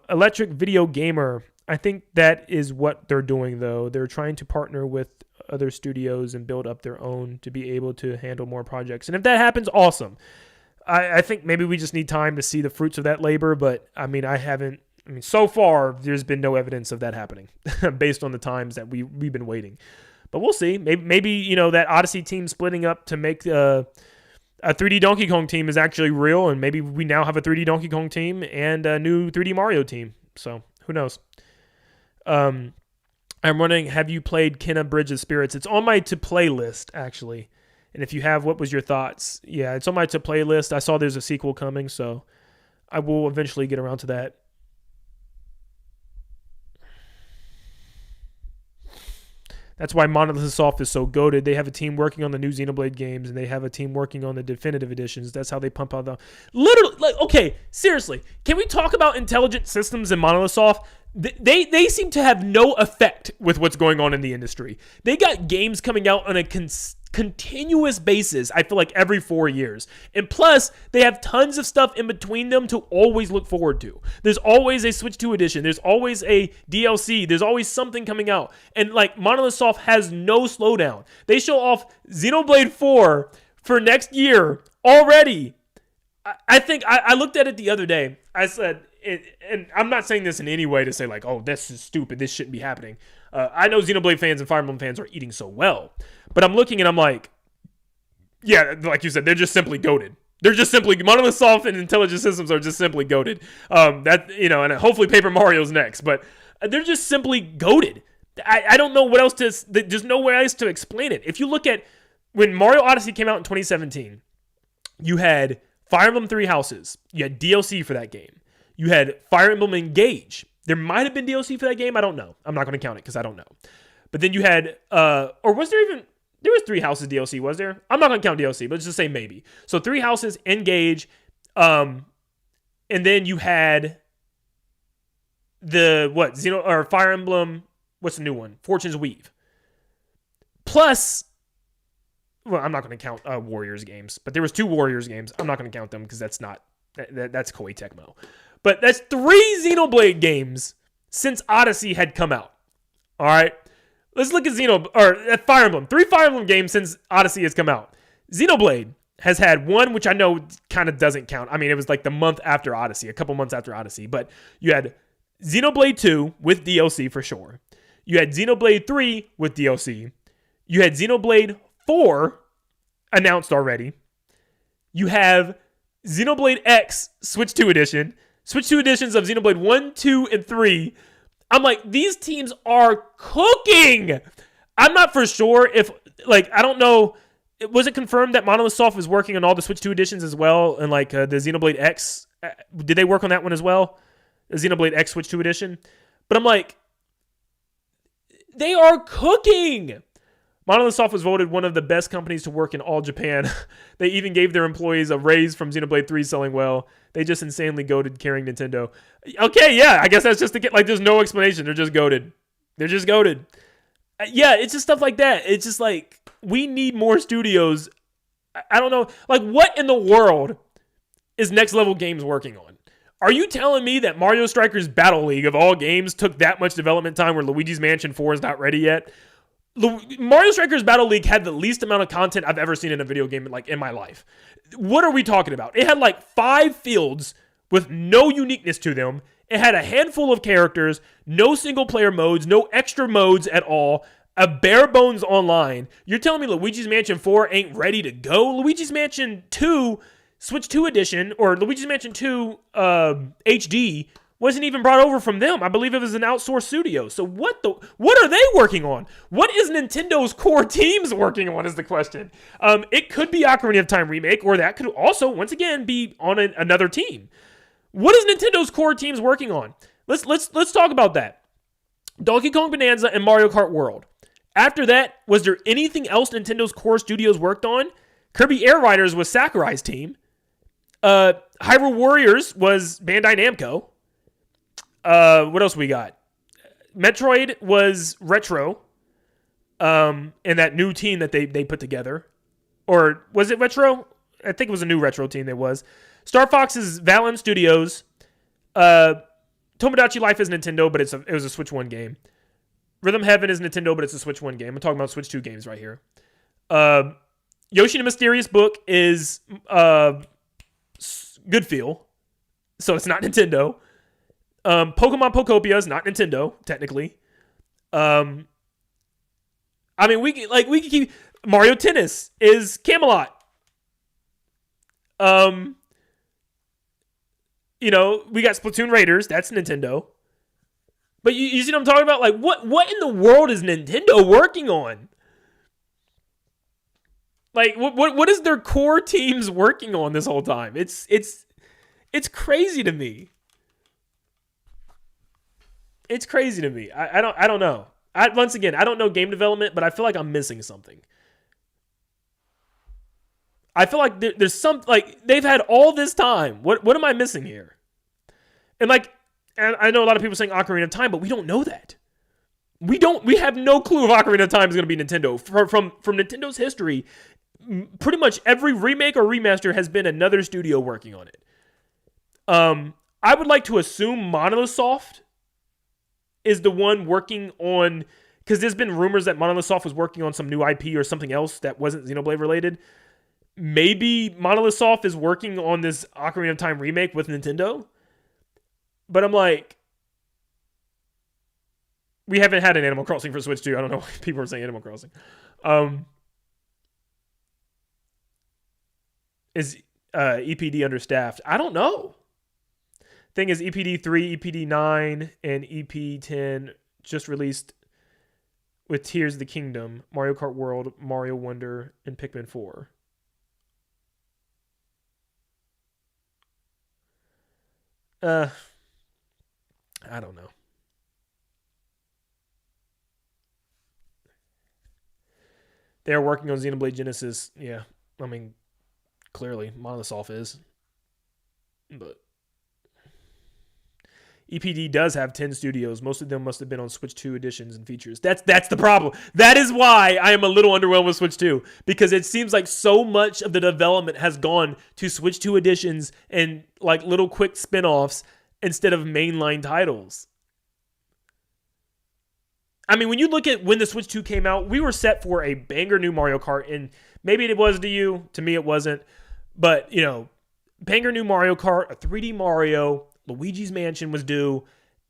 Electric Video Gamer, I think that is what they're doing though. They're trying to partner with other studios and build up their own to be able to handle more projects. And if that happens, awesome. I think maybe we just need time to see the fruits of that labor. But I mean, so far there's been no evidence of that happening based on the times that we've been waiting. But we'll see. Maybe you know that Odyssey team splitting up to make a 3D Donkey Kong team is actually real, and maybe we now have a 3D Donkey Kong team and a new 3D Mario team. So who knows? I'm wondering, have you played Kenna Bridge of Spirits? It's on my to play list actually, and if you have, what was your thoughts? Yeah, it's on my to play list. I saw there's a sequel coming, so I will eventually get around to that. That's why Monolith Soft is so goated. They have a team working on the new Xenoblade games, and they have a team working on the definitive editions. That's how they pump out the... Literally, like, okay, seriously. Can we talk about intelligent systems in Monolith Soft? They seem to have no effect with what's going on in the industry. They got games coming out on a continuous basis, I feel like every 4 years. And plus, they have tons of stuff in between them to always look forward to. There's always a Switch 2 edition. There's always a DLC. There's always something coming out. And like Monolith Soft has no slowdown. They show off Xenoblade 4 for next year already. I think I looked at it the other day. I said, and I'm not saying this in any way to say like, oh, this is stupid. This shouldn't be happening. I know Xenoblade fans and Fire Emblem fans are eating so well. But I'm looking and I'm like, yeah, like you said, they're just simply goated. They're just simply, Monolith Soft and Intelligent Systems are just simply goated. That, you know, and hopefully Paper Mario's next. But they're just simply goated. I don't know what else there's nowhere else to explain it. If you look at when Mario Odyssey came out in 2017, you had Fire Emblem Three Houses. You had DLC for that game. You had Fire Emblem Engage. There might have been DLC for that game. I don't know. I'm not going to count it because I don't know. But then you had, or was there even, there was Three Houses DLC, was there? I'm not going to count DLC, but let's just say maybe. So Three Houses, Engage, and then you had the, Fire Emblem, what's the new one? Fortune's Weave. Plus, well, I'm not going to count Warriors games, but there was 2 Warriors games. I'm not going to count them because that's not, that's Koei Tecmo. But that's 3 Xenoblade games since Odyssey had come out. All right? Let's look at Fire Emblem. 3 Fire Emblem games since Odyssey has come out. Xenoblade has had 1, which I know kind of doesn't count. I mean, it was like the month after Odyssey, a couple months after Odyssey. But you had Xenoblade 2 with DLC for sure. You had Xenoblade 3 with DLC. You had Xenoblade 4 announced already. You have Xenoblade X Switch 2 Edition. Switch 2 editions of Xenoblade 1, 2, and 3. I'm like, these teams are cooking. I'm not for sure if, like, I don't know. Was it confirmed that Monolith Soft was working on all the Switch 2 editions as well? And, like, the Xenoblade X, did they work on that one as well? The Xenoblade X Switch 2 edition? But I'm like, they are cooking. Monolith Soft was voted one of the best companies to work in all Japan. They even gave their employees a raise from Xenoblade 3 selling well. They just insanely goated carrying Nintendo. Okay, yeah, I guess that's just there's no explanation. They're just goated. They're just goated. Yeah, it's just stuff like that. It's just like, we need more studios. I don't know. Like, what in the world is Next Level Games working on? Are you telling me that Mario Strikers Battle League of all games took that much development time where Luigi's Mansion 4 is not ready yet? Mario Strikers Battle League had the least amount of content I've ever seen in a video game in my life. What are we talking about? It had like 5 fields with no uniqueness to them. It had a handful of characters, no single player modes, no extra modes at all, a bare bones online. You're telling me Luigi's Mansion 4 ain't ready to go? Luigi's Mansion 2, Switch 2 edition, or Luigi's Mansion 2 HD wasn't even brought over from them. I believe it was an outsourced studio. So what are they working on? What is Nintendo's core teams working on is the question. It could be Ocarina of Time Remake, or that could also, once again, be on another team. What is Nintendo's core teams working on? Let's talk about that. Donkey Kong Bonanza and Mario Kart World. After that, was there anything else Nintendo's core studios worked on? Kirby Air Riders was Sakurai's team. Hyrule Warriors was Bandai Namco. What else we got? Metroid was Retro. And that new team that they put together. Or was it Retro? I think it was a new Retro team there was. Star Fox is Valen Studios. Tomodachi Life is Nintendo, but it was a Switch 1 game. Rhythm Heaven is Nintendo, but it's a Switch 1 game. I'm talking about Switch 2 games right here. Yoshi and the Mysterious Book is Good Feel, so it's not Nintendo. Pokemon Pokopia is not Nintendo, technically. I mean, we can keep... Mario Tennis is Camelot. We got Splatoon Raiders. That's Nintendo. But you see what I'm talking about? Like, what in the world is Nintendo working on? Like, what is their core teams working on this whole time? It's crazy to me. It's crazy to me. I don't know. Once again, I don't know game development, but I feel like I'm missing something. I feel like there's some, like, they've had all this time. What am I missing here? And I know a lot of people saying Ocarina of Time, but we don't know that. We have no clue if Ocarina of Time is going to be Nintendo. From Nintendo's history, pretty much every remake or remaster has been another studio working on it. I would like to assume Monolith Soft is the one working on, because there's been rumors that Monolith Soft was working on some new IP or something else that wasn't Xenoblade related. Maybe Monolith Soft is working on this Ocarina of Time remake with Nintendo. But I'm like, we haven't had an Animal Crossing for Switch 2. I don't know why people are saying Animal Crossing. Is EPD understaffed? I don't know. Thing is, EPD 3, EPD 9, and EP 10 just released with Tears of the Kingdom, Mario Kart World, Mario Wonder, and Pikmin 4. I don't know. They're working on Xenoblade Genesis. Yeah, I mean, clearly, Monolith Soft is. But EPD does have 10 studios. Most of them must have been on Switch 2 editions and features. That's the problem. That is why I am a little underwhelmed with Switch 2. Because it seems like so much of the development has gone to Switch 2 editions and like little quick spin-offs instead of mainline titles. I mean, when you look at when the Switch 2 came out, we were set for a banger new Mario Kart, and maybe it was to you. To me, it wasn't. But, banger new Mario Kart, a 3D Mario, Luigi's Mansion was due.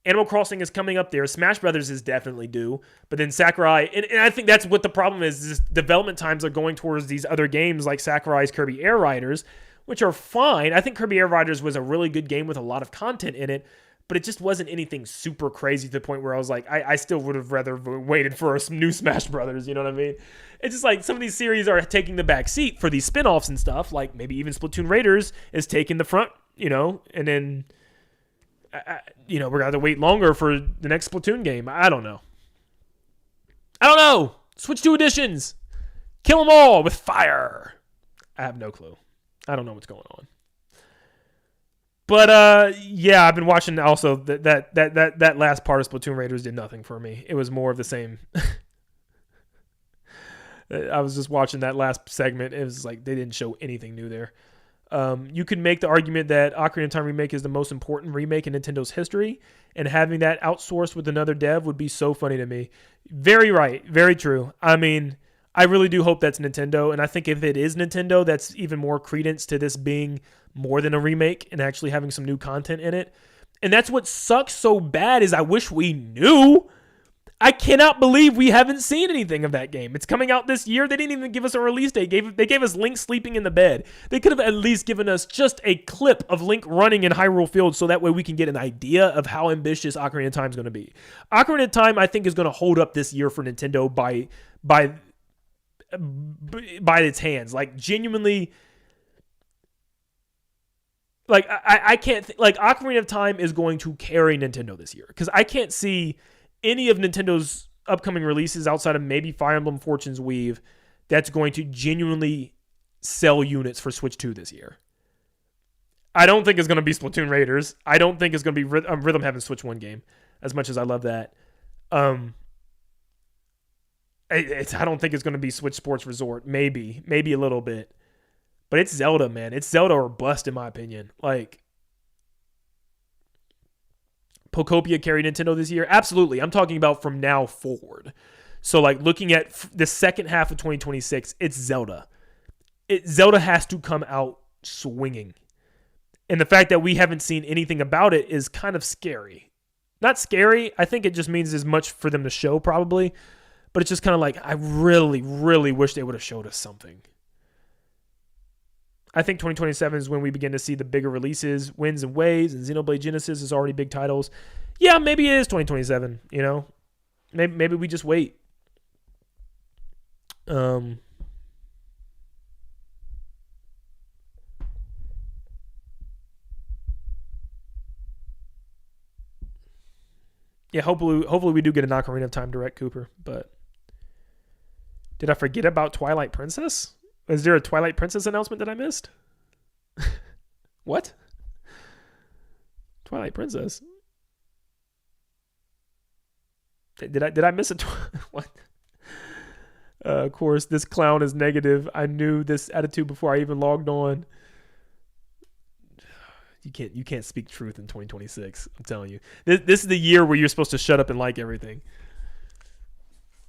Animal Crossing is coming up there. Smash Brothers is definitely due. But then Sakurai, and I think that's what the problem is development times are going towards these other games like Sakurai's Kirby Air Riders, which are fine. I think Kirby Air Riders was a really good game with a lot of content in it, but it just wasn't anything super crazy to the point where I was like, I still would have rather waited for a new Smash Brothers, you know what I mean? It's just like some of these series are taking the back seat for these spin-offs and stuff, like maybe even Splatoon Raiders is taking the front, and then, we're going to have to wait longer for the next Splatoon game. I don't know. Switch 2 editions. Kill them all with fire. I have no clue. I don't know what's going on. But yeah, I've been watching also that last part of Splatoon Raiders did nothing for me. It was more of the same. I was just watching that last segment. It was like they didn't show anything new there. You could make the argument that Ocarina of Time Remake is the most important remake in Nintendo's history, and having that outsourced with another dev would be so funny to me. Very right. Very true. I mean, I really do hope that's Nintendo, and I think if it is Nintendo, that's even more credence to this being more than a remake and actually having some new content in it. And that's what sucks so bad is I wish we knew. I cannot believe we haven't seen anything of that game. It's coming out this year. They didn't even give us a release date. They gave us Link sleeping in the bed. They could have at least given us just a clip of Link running in Hyrule Field so that way we can get an idea of how ambitious Ocarina of Time is going to be. Ocarina of Time, I think, is going to hold up this year for Nintendo by its hands. Like, genuinely, like, I can't like Ocarina of Time is going to carry Nintendo this year because I can't see any of Nintendo's upcoming releases outside of maybe Fire Emblem Fortune's Weave that's going to genuinely sell units for Switch 2 this year. I don't think it's going to be Splatoon Raiders. I don't think it's going to be Rhythm Heaven Switch 1 game, as much as I love that. I don't think it's going to be Switch Sports Resort. Maybe a little bit. But it's Zelda, man. It's Zelda or bust, in my opinion. Like, Pokopia carried Nintendo this year? Absolutely. I'm talking about from now forward. So, like, looking at the second half of 2026, it's Zelda. Zelda has to come out swinging. And the fact that we haven't seen anything about it is kind of scary. Not scary. I think it just means as much for them to show, probably. But it's just kind of like, I really, really wish they would have showed us something. I think 2027 is when we begin to see the bigger releases, Winds and Waves, and Xenoblade Genesis is already big titles. Yeah, maybe it is 2027, you know? Maybe we just wait. Yeah, hopefully we do get an Ocarina of Time Direct, Cooper, but did I forget about Twilight Princess? Is there a Twilight Princess announcement that I missed? What? Twilight Princess? Did I miss it? What? Of course, this clown is negative. I knew this attitude before I even logged on. You can't speak truth in 2026. I'm telling you. This is the year where you're supposed to shut up and like everything.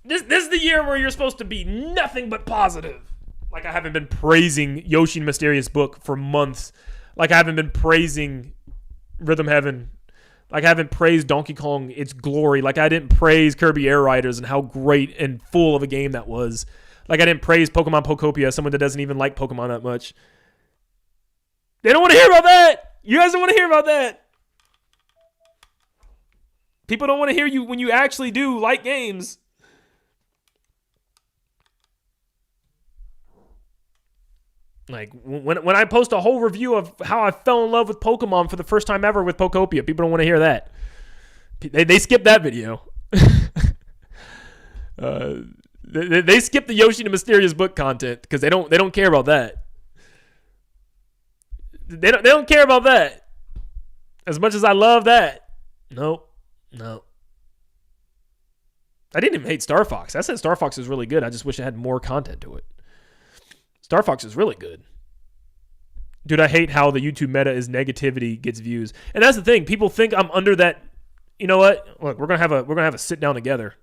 This is the year where you're supposed to be nothing but positive. Like I haven't been praising Yoshi and Mysterious Book for months. Like I haven't been praising Rhythm Heaven. Like I haven't praised Donkey Kong, its glory. Like I didn't praise Kirby Air Riders and how great and full of a game that was. Like I didn't praise Pokemon Pokopia, someone that doesn't even like Pokemon that much. They don't want to hear about that. You guys don't want to hear about that. People don't want to hear you when you actually do like games. Like, when I post a whole review of how I fell in love with Pokemon for the first time ever with Pokopia, people don't want to hear that. They skip that video. They skip the Yoshi and Mysterious Book content because they don't care about that. They don't care about that. As much as I love that. No. I didn't even hate Star Fox. I said Star Fox is really good. I just wish it had more content to it. Star Fox is really good. Dude, I hate how the YouTube meta is negativity gets views. And that's the thing. People think I'm under that. You know what? Look, we're gonna have a sit down together.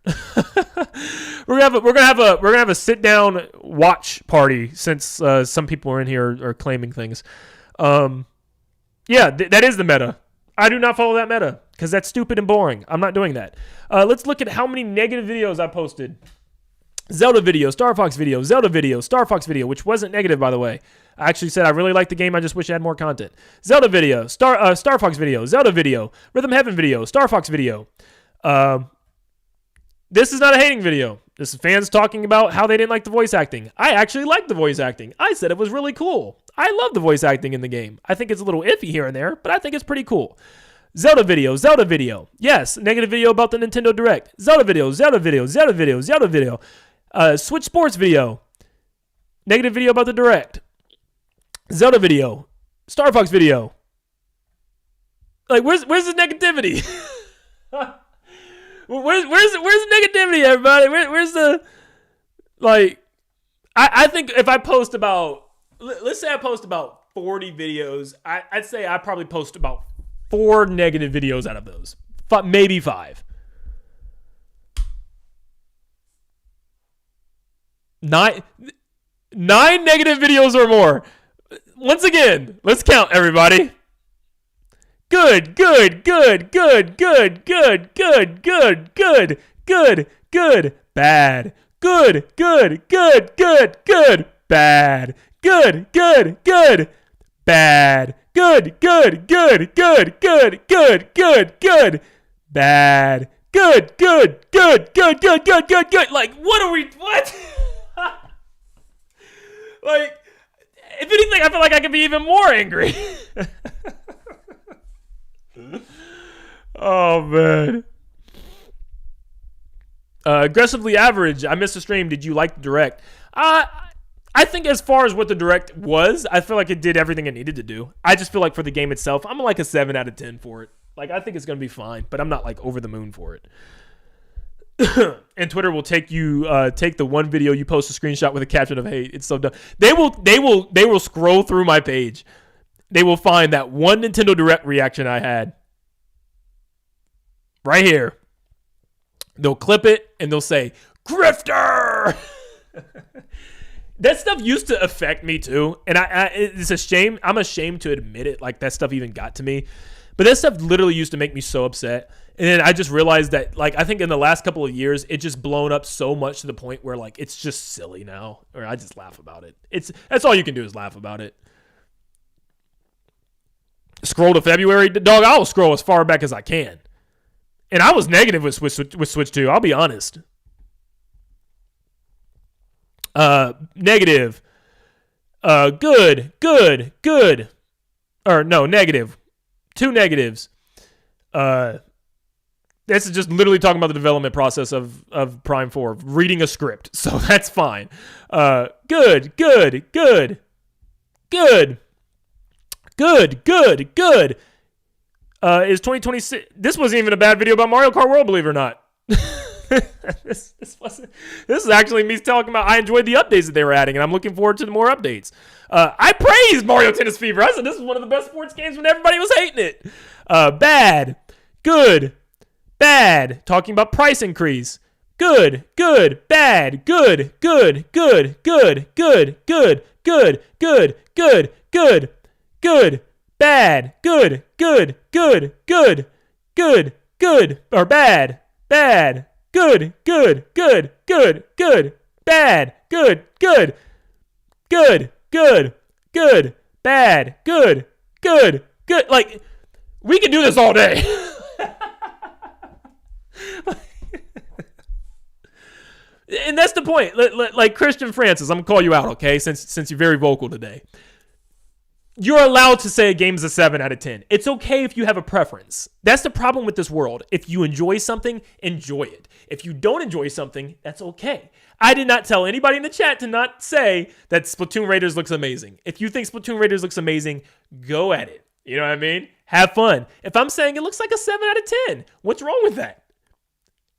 we're gonna have a sit down watch party since some people are in here are claiming things. Yeah, that is the meta. I do not follow that meta because that's stupid and boring. I'm not doing that. Let's look at how many negative videos I posted. Zelda video, Star Fox video, Zelda video, Star Fox video, which wasn't negative, by the way. I actually said I really like the game. I just wish I had more content. Zelda video, Star Fox video, Zelda video, Rhythm Heaven video, Star Fox video. This is not a hating video. This is fans talking about how they didn't like the voice acting. I actually liked the voice acting. I said it was really cool. I love the voice acting in the game. I think it's a little iffy here and there, but I think it's pretty cool. Zelda video. Yes, negative video about the Nintendo Direct. Zelda video. Switch Sports video. Negative video about the Direct. Zelda video. Star Fox video. Like, where's the negativity? where's the negativity, everybody? Where's the, like, I think if I post about, let's say I post about 40 videos, I'd say I probably post about 4 negative videos out of those. Maybe 5. 9 negative videos or more. Once again, let's count, everybody. Good. Bad. Good. Bad. Good. Bad. Good. Bad. Good. Like, what? Like, if anything, I feel like I could be even more angry. Oh, man. Aggressively average. I missed a stream. Did you like the Direct? I think as far as what the Direct was, I feel like it did everything it needed to do. I just feel like for the game itself, I'm like a 7 out of 10 for it. Like, I think it's going to be fine, but I'm not like over the moon for it. And Twitter will take the one video you post a screenshot with a caption of hate. It's so dumb. They will scroll through my page. They will find that one Nintendo Direct reaction I had. Right here. They'll clip it and they'll say, "Grifter!" That stuff used to affect me too. And it's a shame. I'm ashamed to admit it. Like, that stuff even got to me. But that stuff literally used to make me so upset. And then I just realized that, like, I think in the last couple of years, it just blown up so much to the point where, like, it's just silly now. Or I just laugh about it. That's all you can do is laugh about it. Scroll to February. Dog, I'll scroll as far back as I can. And I was negative with Switch 2. I'll be honest. Negative. Good. Or no, negative. 2 negatives. This is just literally talking about the development process of Prime 4, reading a script. So that's fine. Good. Is 2026... This wasn't even a bad video about Mario Kart World, believe it or not. This is actually me talking about I enjoyed the updates that they were adding, and I'm looking forward to the more updates. I praised Mario Tennis Fever. I said this is one of the best sports games when everybody was hating it. Bad. Good. Bad. Talking about price increase. Good. Bad. Good. Bad. Good. Or bad. Bad. Good. Bad. Good. Bad. Good. Like, we can do this all day. And that's the point. Like Christian Francis, I'm gonna call you out, okay? Since you're very vocal today. You're allowed to say a game's a 7 out of 10. It's okay if you have a preference. That's the problem with this world. If you enjoy something, enjoy it. If you don't enjoy something, that's okay. I did not tell anybody in the chat to not say that Splatoon Raiders looks amazing. If you think Splatoon Raiders looks amazing, go at it. You know what I mean? Have fun. If I'm saying it looks like a 7 out of 10, what's wrong with that?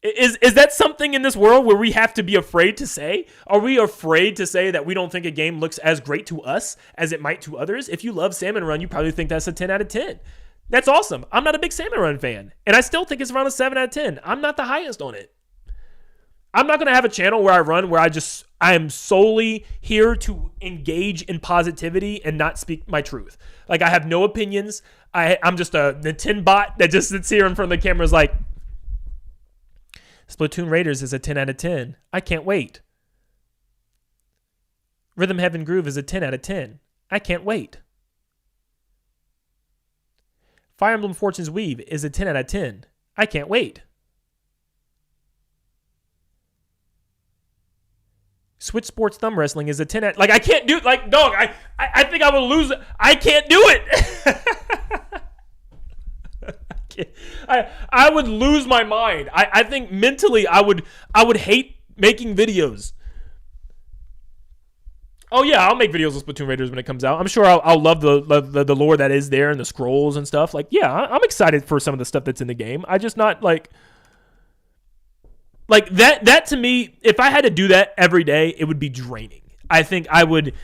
Is that something in this world where we have to be afraid to say? Are we afraid to say that we don't think a game looks as great to us as it might to others? If you love Salmon Run, you probably think that's a 10 out of 10. That's awesome. I'm not a big Salmon Run fan, and I still think it's around a 7 out of 10. I'm not the highest on it. I'm not going to have a channel where I run where I am solely here to engage in positivity and not speak my truth. Like, I have no opinions. I'm just a Nin10 bot that just sits here in front of the camera is like, Splatoon Raiders is a 10 out of 10. I can't wait. Rhythm Heaven Groove is a 10 out of 10. I can't wait. Fire Emblem Fortune's Weave is a 10 out of 10. I can't wait. Switch Sports Thumb Wrestling is a 10 out... Like, I can't do... Like, dog, I think I will lose... I can't do it! I would lose my mind. I think mentally I would hate making videos. Oh yeah, I'll make videos of Splatoon Raiders when it comes out. I'm sure I'll love the lore that is there and the scrolls and stuff. Like, yeah, I'm excited for some of the stuff that's in the game. I just not like that to me. If I had to do that every day, it would be draining. I think I would.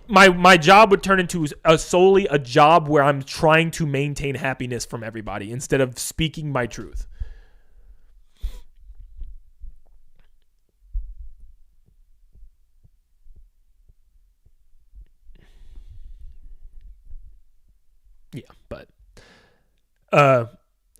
My job would turn into solely a job where I'm trying to maintain happiness from everybody instead of speaking my truth. Yeah, but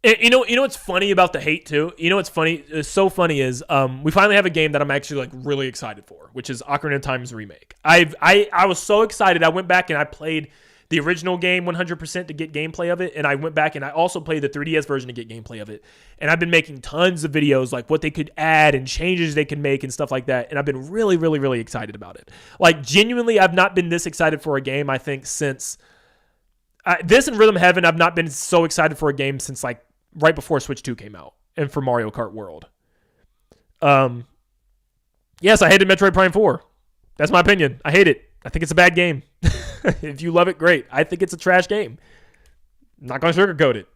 you know what's funny about the hate too? You know what's funny? It's so funny is we finally have a game that I'm actually like really excited for, which is Ocarina of Time's remake. I was so excited. I went back and I played the original game 100% to get gameplay of it, and I went back and I also played the 3DS version to get gameplay of it. And I've been making tons of videos like what they could add and changes they can make and stuff like that. And I've been really, really, really excited about it. Like genuinely, I've not been this excited for a game I think since. This and Rhythm Heaven, I've not been so excited for a game since like right before Switch 2 came out and for Mario Kart World. Yes, I hated Metroid Prime 4. That's my opinion. I hate it. I think it's a bad game. If you love it, great. I think it's a trash game. I'm not going to sugarcoat it.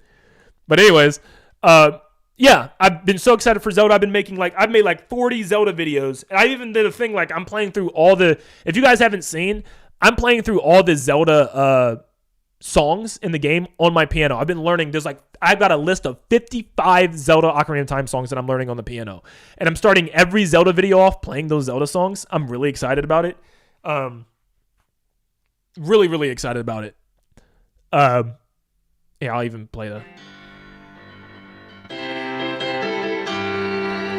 But anyways, yeah, I've been so excited for Zelda. I've made like 40 Zelda videos. And I even did a thing like I'm playing through all the, if you guys haven't seen, I'm playing through all the Zelda songs in the game on my piano. I've been learning. I've got a list of 55 Zelda Ocarina of Time songs that I'm learning on the piano, and I'm starting every Zelda video off playing those Zelda songs. I'm really excited about it. Really, really excited about it. Yeah, I'll even play the.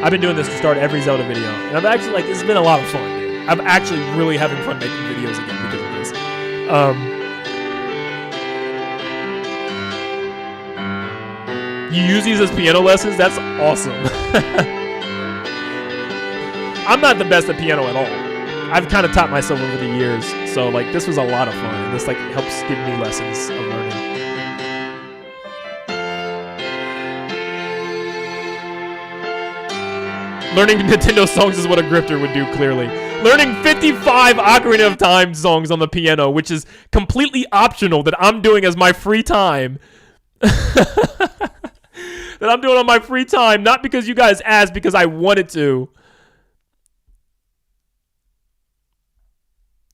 I've been doing this to start every Zelda video, and I've actually this has been a lot of fun, dude. I'm actually really having fun making videos again because of this. You use these as piano lessons? That's awesome. I'm not the best at piano at all. I've kind of taught myself over the years. So, this was a lot of fun. And this, helps give me lessons of learning. Learning Nintendo songs is what a grifter would do, clearly. Learning 55 Ocarina of Time songs on the piano, which is completely optional that I'm doing as my free time. That I'm doing on my free time, not because you guys asked, because I wanted to.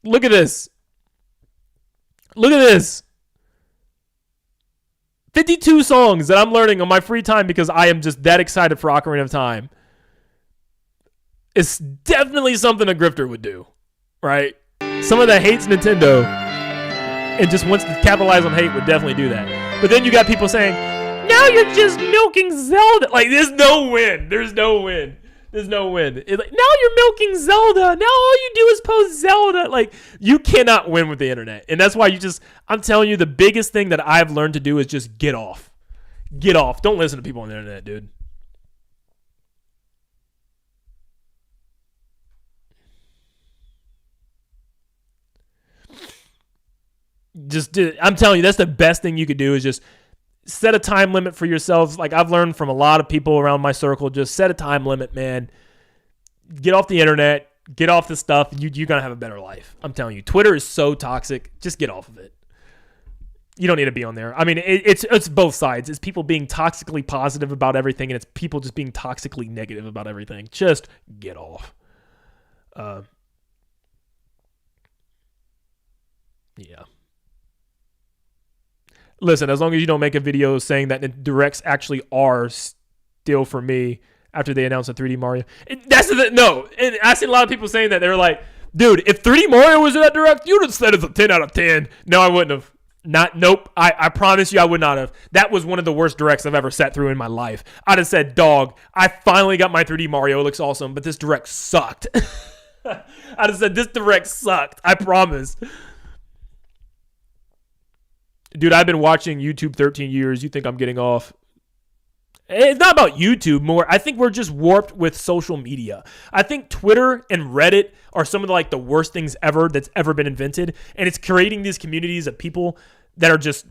Look at this. Look at this. 52 songs that I'm learning on my free time because I am just that excited for Ocarina of Time. It's definitely something a grifter would do, right? Someone that hates Nintendo and just wants to capitalize on hate would definitely do that. But then you got people saying, now you're just milking Zelda. There's no win. There's no win. There's no win. Now you're milking Zelda. Now all you do is post Zelda. You cannot win with the internet. And that's why I'm telling you, the biggest thing that I've learned to do is just get off. Get off. Don't listen to people on the internet, dude. I'm telling you, that's the best thing you could do is just set a time limit for yourselves. I've learned from a lot of people around my circle, just set a time limit, man. Get off the internet. Get off the stuff. You're going to have a better life. I'm telling you. Twitter is so toxic. Just get off of it. You don't need to be on there. I mean, it's both sides. It's people being toxically positive about everything, and it's people just being toxically negative about everything. Just get off. Yeah. Listen, as long as you don't make a video saying that directs actually are still for me after they announce a 3D Mario. No. And I seen a lot of people saying that. They were like, dude, if 3D Mario was in that direct, you'd have said it's a 10 out of 10. No, I wouldn't have. Nope. I promise you I would not have. That was one of the worst directs I've ever sat through in my life. I'd have said, dog, I finally got my 3D Mario. It looks awesome, but this direct sucked. I'd have said, this direct sucked. I promise. Dude, I've been watching YouTube 13 years. You think I'm getting off? It's not about YouTube more. I think we're just warped with social media. I think Twitter and Reddit are some of the worst things ever that's ever been invented. And it's creating these communities of people that are just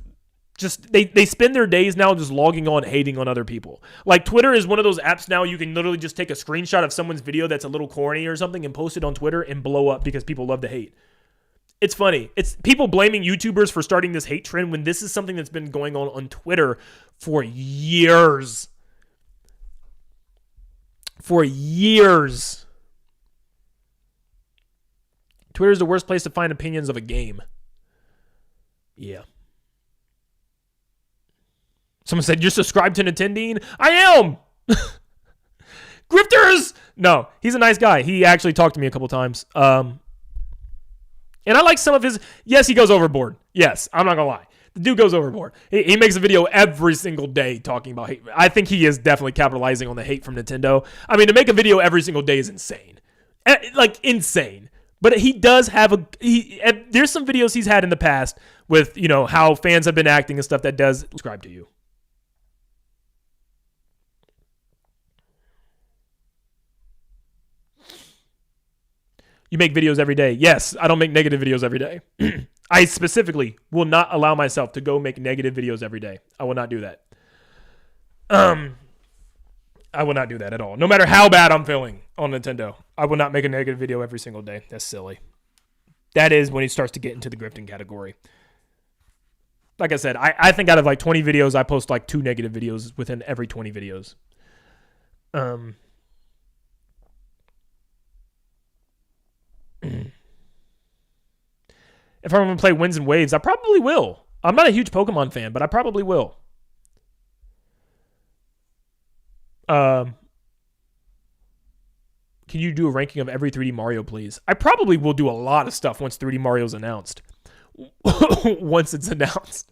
they spend their days now just logging on, hating on other people. Twitter is one of those apps now you can literally just take a screenshot of someone's video that's a little corny or something and post it on Twitter and blow up because people love to hate. It's funny. It's people blaming YouTubers for starting this hate trend when this is something that's been going on Twitter for years. For years. Twitter is the worst place to find opinions of a game. Yeah. Someone said, you're subscribed to Nin10doland? I am! Grifters! No, he's a nice guy. He actually talked to me a couple times. And I like some of his... Yes, he goes overboard. Yes, I'm not going to lie. The dude goes overboard. He makes a video every single day talking about hate. I think he is definitely capitalizing on the hate from Nintendo. I mean, to make a video every single day is insane. Like, insane. But he does have there's some videos he's had in the past with, you know, how fans have been acting and stuff that does subscribe to you. You make videos every day. Yes, I don't make negative videos every day. I specifically will not allow myself to go make negative videos every day. I will not do that. I will not do that at all. No matter how bad I'm feeling on Nintendo, I will not make a negative video every single day. That's silly. That is when he starts to get into the grifting category. Like I said, I think out of like 20 videos, I post like 2 negative videos within every 20 videos. If I'm going to play Winds and Waves, I probably will. I'm not a huge Pokemon fan, but I probably will. Can you do a ranking of every 3D Mario, please? I probably will do a lot of stuff once 3D Mario's announced. Once it's announced.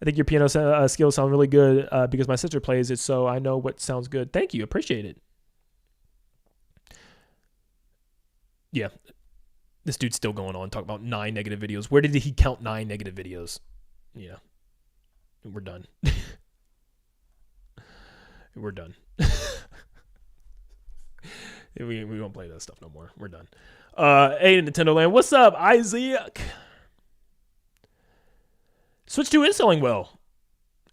I think your piano skills sound really good because my sister plays it, so I know what sounds good. Thank you. Appreciate it. Yeah. This dude's still going on, talking about 9 negative videos. Where did he count 9 negative videos? Yeah. We're done. We're done. we won't play that stuff no more. We're done. Hey, Nintendo Land. What's up, Isaac? Switch 2 is selling well.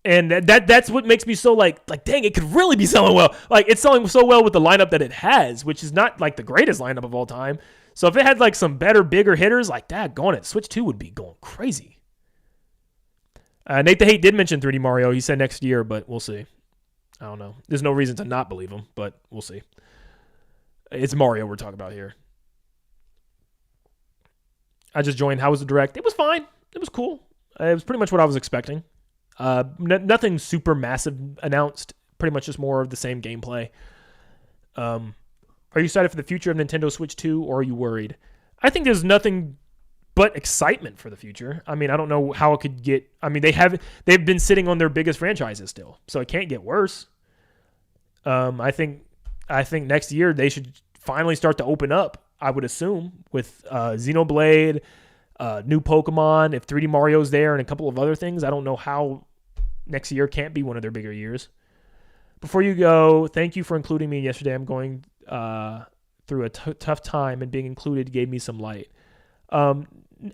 And that's what makes me so like, dang, it could really be selling well. Like, it's selling so well with the lineup that it has, which is not like the greatest lineup of all time. So if it had like some better, bigger hitters, like that, going it, Switch 2 would be going crazy. Nate the Hate did mention 3D Mario. He said next year, but we'll see. I don't know. There's no reason to not believe him, but we'll see. It's Mario we're talking about here. I just joined. How was the Direct? It was fine. It was cool. It was pretty much what I was expecting. Nothing super massive announced. Pretty much just more of the same gameplay. Are you excited for the future of Nintendo Switch 2, or are you worried? I think there's nothing but excitement for the future. I mean, I don't know how it could get... I mean, they've been sitting on their biggest franchises still, so it can't get worse. I think next year they should finally start to open up, I would assume, with Xenoblade, new Pokemon, if 3D Mario's there, and a couple of other things. I don't know how next year can't be one of their bigger years. Before you go, thank you for including me yesterday. I'm going through a tough time, and being included gave me some light.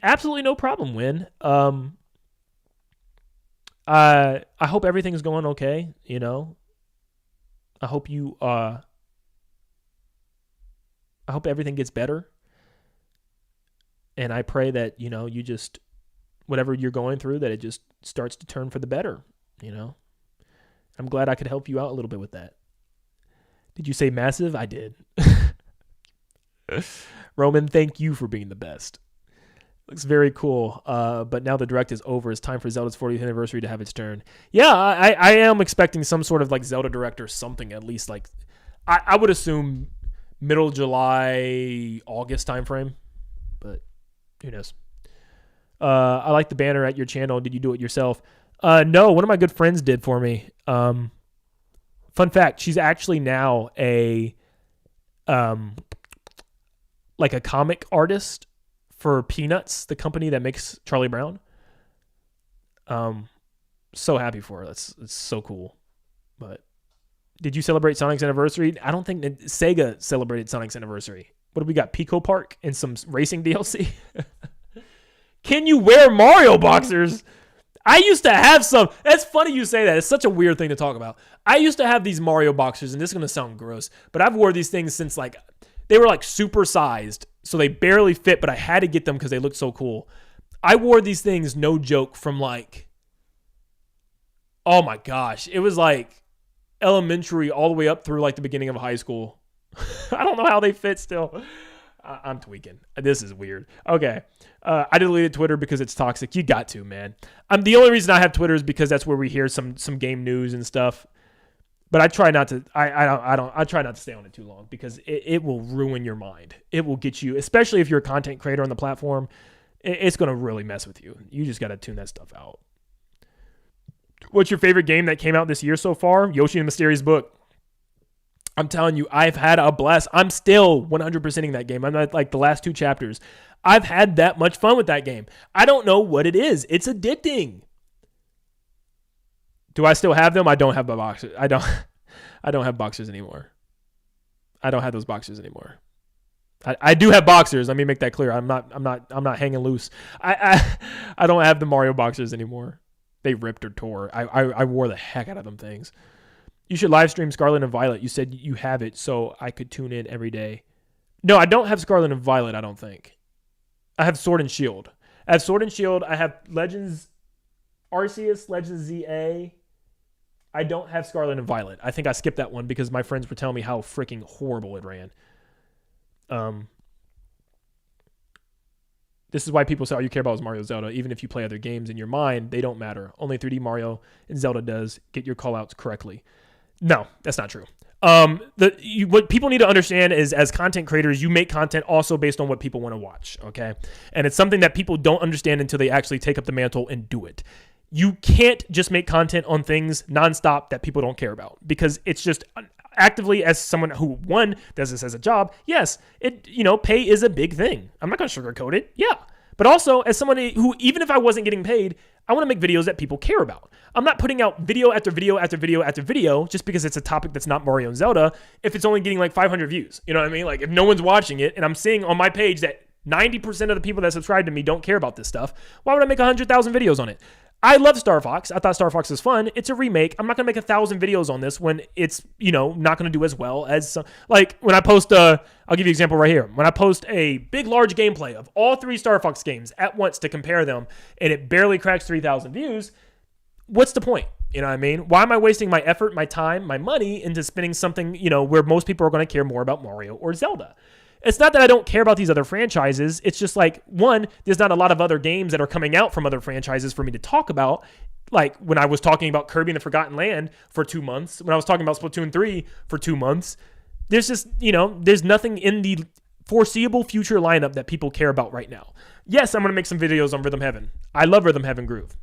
Absolutely no problem, Win. I hope everything's going okay, you know. I hope everything gets better. And I pray that, you know, you just, whatever you're going through, that it just starts to turn for the better, you know. I'm glad I could help you out a little bit with that. Did you say massive? I did. Roman, thank you for being the best. Looks very cool. But now the Direct is over. It's time for Zelda's 40th anniversary to have its turn. Yeah, I am expecting some sort of like Zelda Direct or something, at least like, I would assume middle July, August timeframe, but who knows? I like the banner at your channel. Did you do it yourself? No, one of my good friends did for me. Fun fact, she's actually now a like a comic artist for Peanuts, the company that makes Charlie Brown. So happy for her. It's so cool. But did you celebrate Sonic's anniversary? I don't think that Sega celebrated Sonic's anniversary. What do we got? Pico Park and some racing DLC? Can you wear Mario boxers? I used to have some. It's funny you say that. It's such a weird thing to talk about. I used to have these Mario boxers, and this is going to sound gross, but I've wore these things since like, they were like super sized So they barely fit, but I had to get them because they looked so cool. I wore these things, no joke, from like, oh my gosh. It was like elementary all the way up through like the beginning of high school. I don't know how they fit still. I'm tweaking. This is weird. Okay. I deleted Twitter because it's toxic. You got to, man. The only reason I have Twitter is because that's where we hear some game news and stuff. But I try not to. I try not to stay on it too long because it will ruin your mind. It will get you, especially if you're a content creator on the platform. It's gonna really mess with you. You just gotta tune that stuff out. What's your favorite game that came out this year so far? Yoshi and the Mysterious Book. I'm telling you, I've had a blast. I'm still 100%ing that game. I'm at like the last 2 chapters. I've had that much fun with that game. I don't know what it is. It's addicting. Do I still have them? I don't have my boxers. I don't have boxers anymore. I don't have those boxers anymore. I do have boxers. Let me make that clear. I'm not hanging loose. I don't have the Mario boxers anymore. They ripped or tore. I wore the heck out of them things. You should live stream Scarlet and Violet. You said you have it, so I could tune in every day. No, I don't have Scarlet and Violet, I don't think. I have Sword and Shield. I have Sword and Shield. I have Legends Arceus, Legends ZA. I don't have Scarlet and Violet. I think I skipped that one because my friends were telling me how freaking horrible it ran. This is why people say all you care about is Mario Zelda. Even if you play other games in your mind, they don't matter. Only 3D Mario and Zelda does. Get your callouts correctly. No, that's not true. What people need to understand is as content creators, you make content also based on what people want to watch, okay? And it's something that people don't understand until they actually take up the mantle and do it. You can't just make content on things nonstop that people don't care about because it's just actively, as someone who, one, does this as a job, yes, pay is a big thing. I'm not going to sugarcoat it. Yeah. But also, as someone who, even if I wasn't getting paid, I want to make videos that people care about. I'm not putting out video after video after video after video just because it's a topic that's not Mario and Zelda if it's only getting like 500 views. You know what I mean? Like, if no one's watching it and I'm seeing on my page that 90% of the people that subscribe to me don't care about this stuff, why would I make 100,000 videos on it? I love Star Fox. I thought Star Fox was fun. It's a remake. I'm not going to make 1,000 videos on this when it's, not going to do as well as, like, when I post, I'll give you an example right here. When I post a big, large gameplay of all 3 Star Fox games at once to compare them, and it barely cracks 3,000 views, what's the point? You know what I mean? Why am I wasting my effort, my time, my money into spending something, where most people are going to care more about Mario or Zelda? It's not that I don't care about these other franchises. It's just like, one, there's not a lot of other games that are coming out from other franchises for me to talk about. Like when I was talking about Kirby and the Forgotten Land for 2 months, when I was talking about Splatoon 3 for 2 months, there's just, there's nothing in the foreseeable future lineup that people care about right now. Yes, I'm going to make some videos on Rhythm Heaven. I love Rhythm Heaven Groove.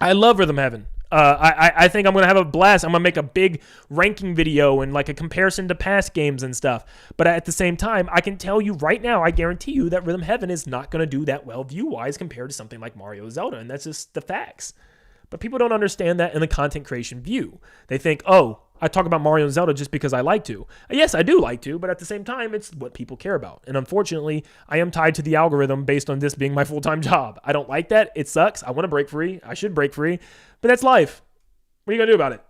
I love Rhythm Heaven. I think I'm going to have a blast. I'm going to make a big ranking video and like a comparison to past games and stuff. But at the same time, I can tell you right now, I guarantee you that Rhythm Heaven is not going to do that well view-wise compared to something like Mario Zelda. And that's just the facts. But people don't understand that in the content creation view. They think, oh, I talk about Mario and Zelda just because I like to. Yes, I do like to, but at the same time, it's what people care about. And unfortunately, I am tied to the algorithm based on this being my full-time job. I don't like that. It sucks. I want to break free. I should break free. But that's life. What are you going to do about it?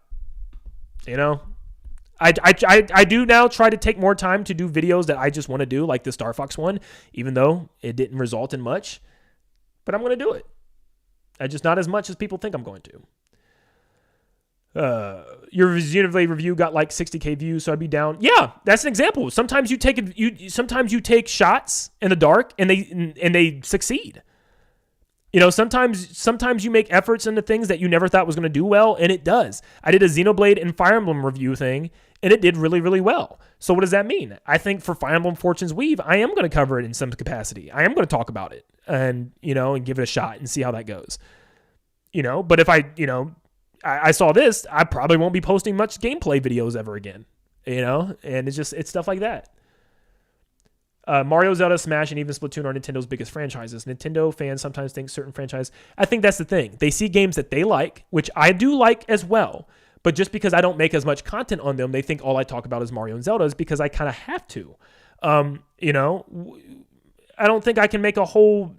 I do now try to take more time to do videos that I just want to do, like the Star Fox one, even though it didn't result in much. But I'm going to do it. Just not as much as people think I'm going to. Your Xenoblade review got like 60K views, so I'd be down. Yeah, that's an example. Sometimes you take shots in the dark and they succeed. Sometimes you make efforts into things that you never thought was going to do well, and it does. I did a Xenoblade and Fire Emblem review thing, and it did really, really well. So what does that mean? I think for Fire Emblem Fortune's Weave, I am going to cover it in some capacity. I am going to talk about it and give it a shot and see how that goes. But if I saw this, I probably won't be posting much gameplay videos ever again, and it's stuff like that. Mario, Zelda, Smash, and even Splatoon are Nintendo's biggest franchises. Nintendo fans sometimes think certain franchises, I think that's the thing. They see games that they like, which I do like as well, but just because I don't make as much content on them, they think all I talk about is Mario and Zelda is because I kind of have to. I don't think I can make a whole,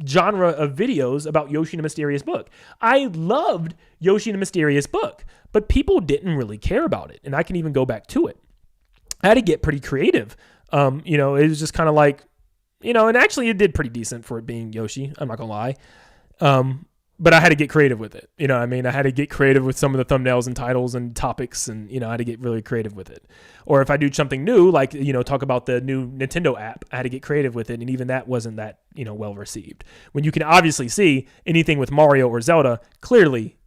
genre of videos about Yoshi and the Mysterious Book. I loved Yoshi and the Mysterious Book, but people didn't really care about it. And I can even go back to it. I had to get pretty creative. It was just kind of like, You know, and actually it did pretty decent for it being Yoshi. I'm not gonna lie. But I had to get creative with it. You know what I mean? I had to get creative with some of the thumbnails and titles and topics, and, you know, I had to get really creative with it. Or if I do something new, like, you know, talk about the new Nintendo app, I had to get creative with it, and even that wasn't that, you know, well received. When you can obviously see anything with Mario or Zelda clearly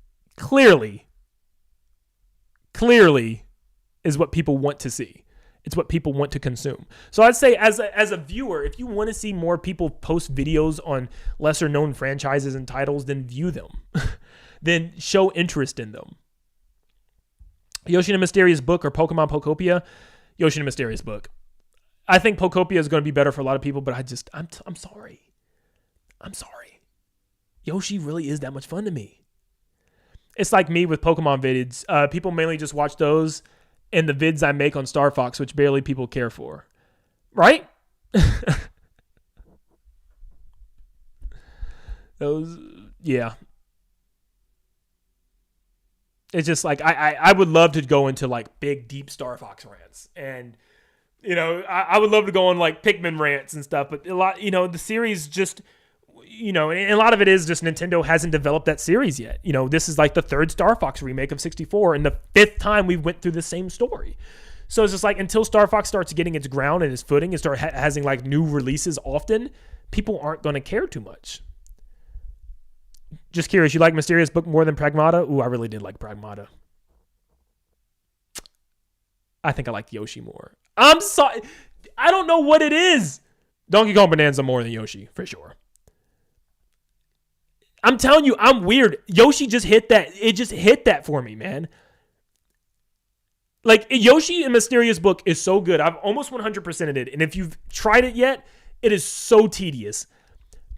is what people want to see. It's what people want to consume. So I'd say as a viewer, if you want to see more people post videos on lesser known franchises and titles, then view them. Then show interest in them. Yoshi and the Mysterious Book or Pokemon Pokopia? Yoshi and the Mysterious Book. I think Pokopia is going to be better for a lot of people, but I'm sorry. I'm sorry. Yoshi really is that much fun to me. It's like me with Pokemon vids. People mainly just watch those and the vids I make on Star Fox, which barely people care for. Right? Those, yeah. It's just like, I would love to go into like big, deep Star Fox rants. And, you know, I would love to go on like Pikmin rants and stuff. But a lot, you know, the series just, you know, and a lot of it is just Nintendo hasn't developed that series yet. You know, this is like the third Star Fox remake of 64 and the fifth time we went through the same story. So it's just like until Star Fox starts getting its ground and its footing and start having like new releases often, people aren't going to care too much. Just curious, you like Mysterious Book more than Pragmata? Ooh, I really did like Pragmata. I think I like Yoshi more. I'm sorry. I don't know what it is. Donkey Kong Bonanza more than Yoshi, for sure. I'm telling you, I'm weird. Yoshi just hit that. It just hit that for me, man. Like, Yoshi and Mysterious Book is so good. I've almost 100%ed it. And if you've tried it yet, it is so tedious.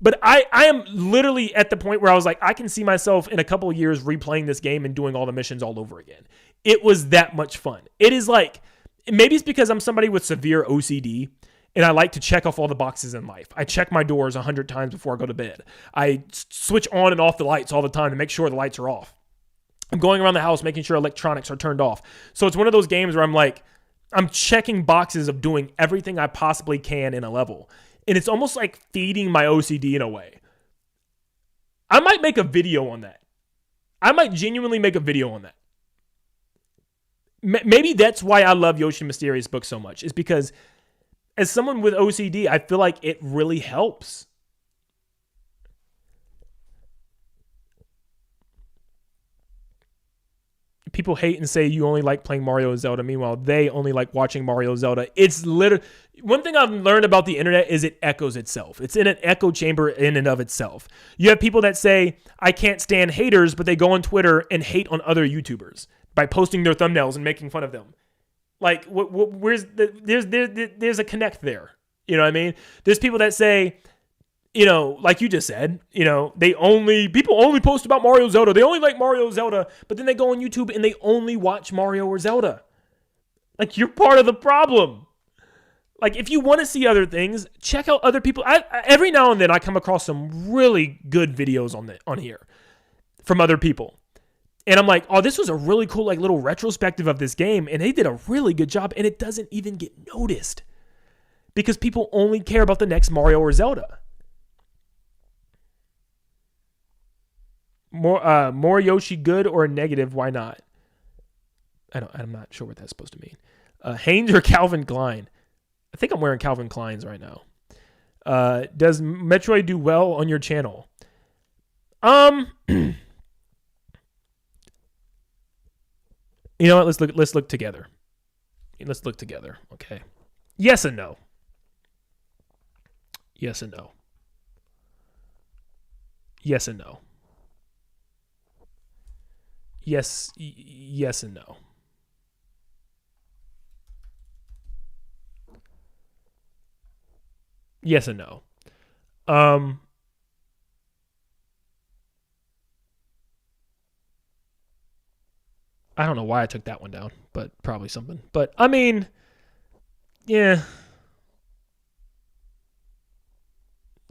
But I am literally at the point where I was like, I can see myself in a couple of years replaying this game and doing all the missions all over again. It was that much fun. It is like, maybe it's because I'm somebody with severe OCD. And I like to check off all the boxes in life. I check my doors 100 times before I go to bed. I switch on and off the lights all the time to make sure the lights are off. I'm going around the house making sure electronics are turned off. So it's one of those games where I'm like, I'm checking boxes of doing everything I possibly can in a level. And it's almost like feeding my OCD in a way. I might make a video on that. I might genuinely make a video on that. Maybe that's why I love Yoshi Mysterious Book so much. Is because as someone with OCD, I feel like it really helps. People hate and say you only like playing Mario and Zelda. Meanwhile, they only like watching Mario and Zelda. It's literally... One thing I've learned about the internet is it echoes itself. It's in an echo chamber in and of itself. You have people that say, I can't stand haters, but they go on Twitter and hate on other YouTubers by posting their thumbnails and making fun of them. Like, there's a connect there. You know what I mean? There's people that say, you know, like you just said, you know, people only post about Mario Zelda. They only like Mario Zelda, but then they go on YouTube and they only watch Mario or Zelda. Like, you're part of the problem. Like, if you want to see other things, check out other people. Every now and then I come across some really good videos on here from other people. And I'm like, oh, this was a really cool, like, little retrospective of this game. And they did a really good job. And it doesn't even get noticed. Because people only care about the next Mario or Zelda. More Yoshi good or negative? Why not? I'm not sure what that's supposed to mean. Haynes or Calvin Klein? I think I'm wearing Calvin Klein's right now. Does Metroid do well on your channel? You know what? Let's look together. Let's look together. Okay. Yes and no. Yes and no. Yes and no. Yes and no. Yes and no. I don't know why I took that one down, but probably something. But, I mean, yeah.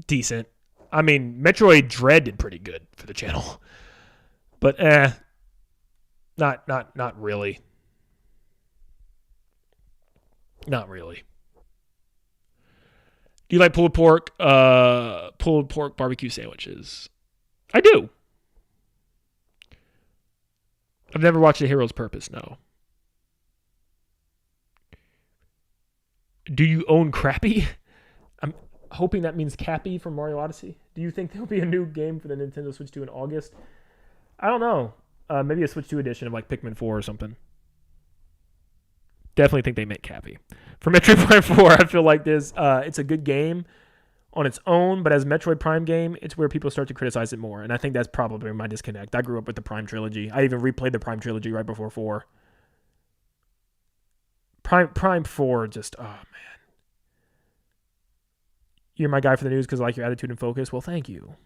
Decent. I mean, Metroid Dread did pretty good for the channel. But, not really. Not really. Do you like pulled pork barbecue sandwiches? I do. I've never watched A Hero's Purpose, no. Do you own Crappy? I'm hoping that means Cappy from Mario Odyssey. Do you think there'll be a new game for the Nintendo Switch 2 in August? I don't know. Maybe a Switch 2 edition of like Pikmin 4 or something. Definitely think they make Cappy. For Metroid Prime 4, I feel like it's a good game on its own, but as a Metroid Prime game, it's where people start to criticize it more, and I think that's probably my disconnect. I grew up with the Prime trilogy. I even replayed the Prime trilogy right before 4. Prime 4 just, oh man. You're my guy for the news because I like your attitude and focus. Well, thank you.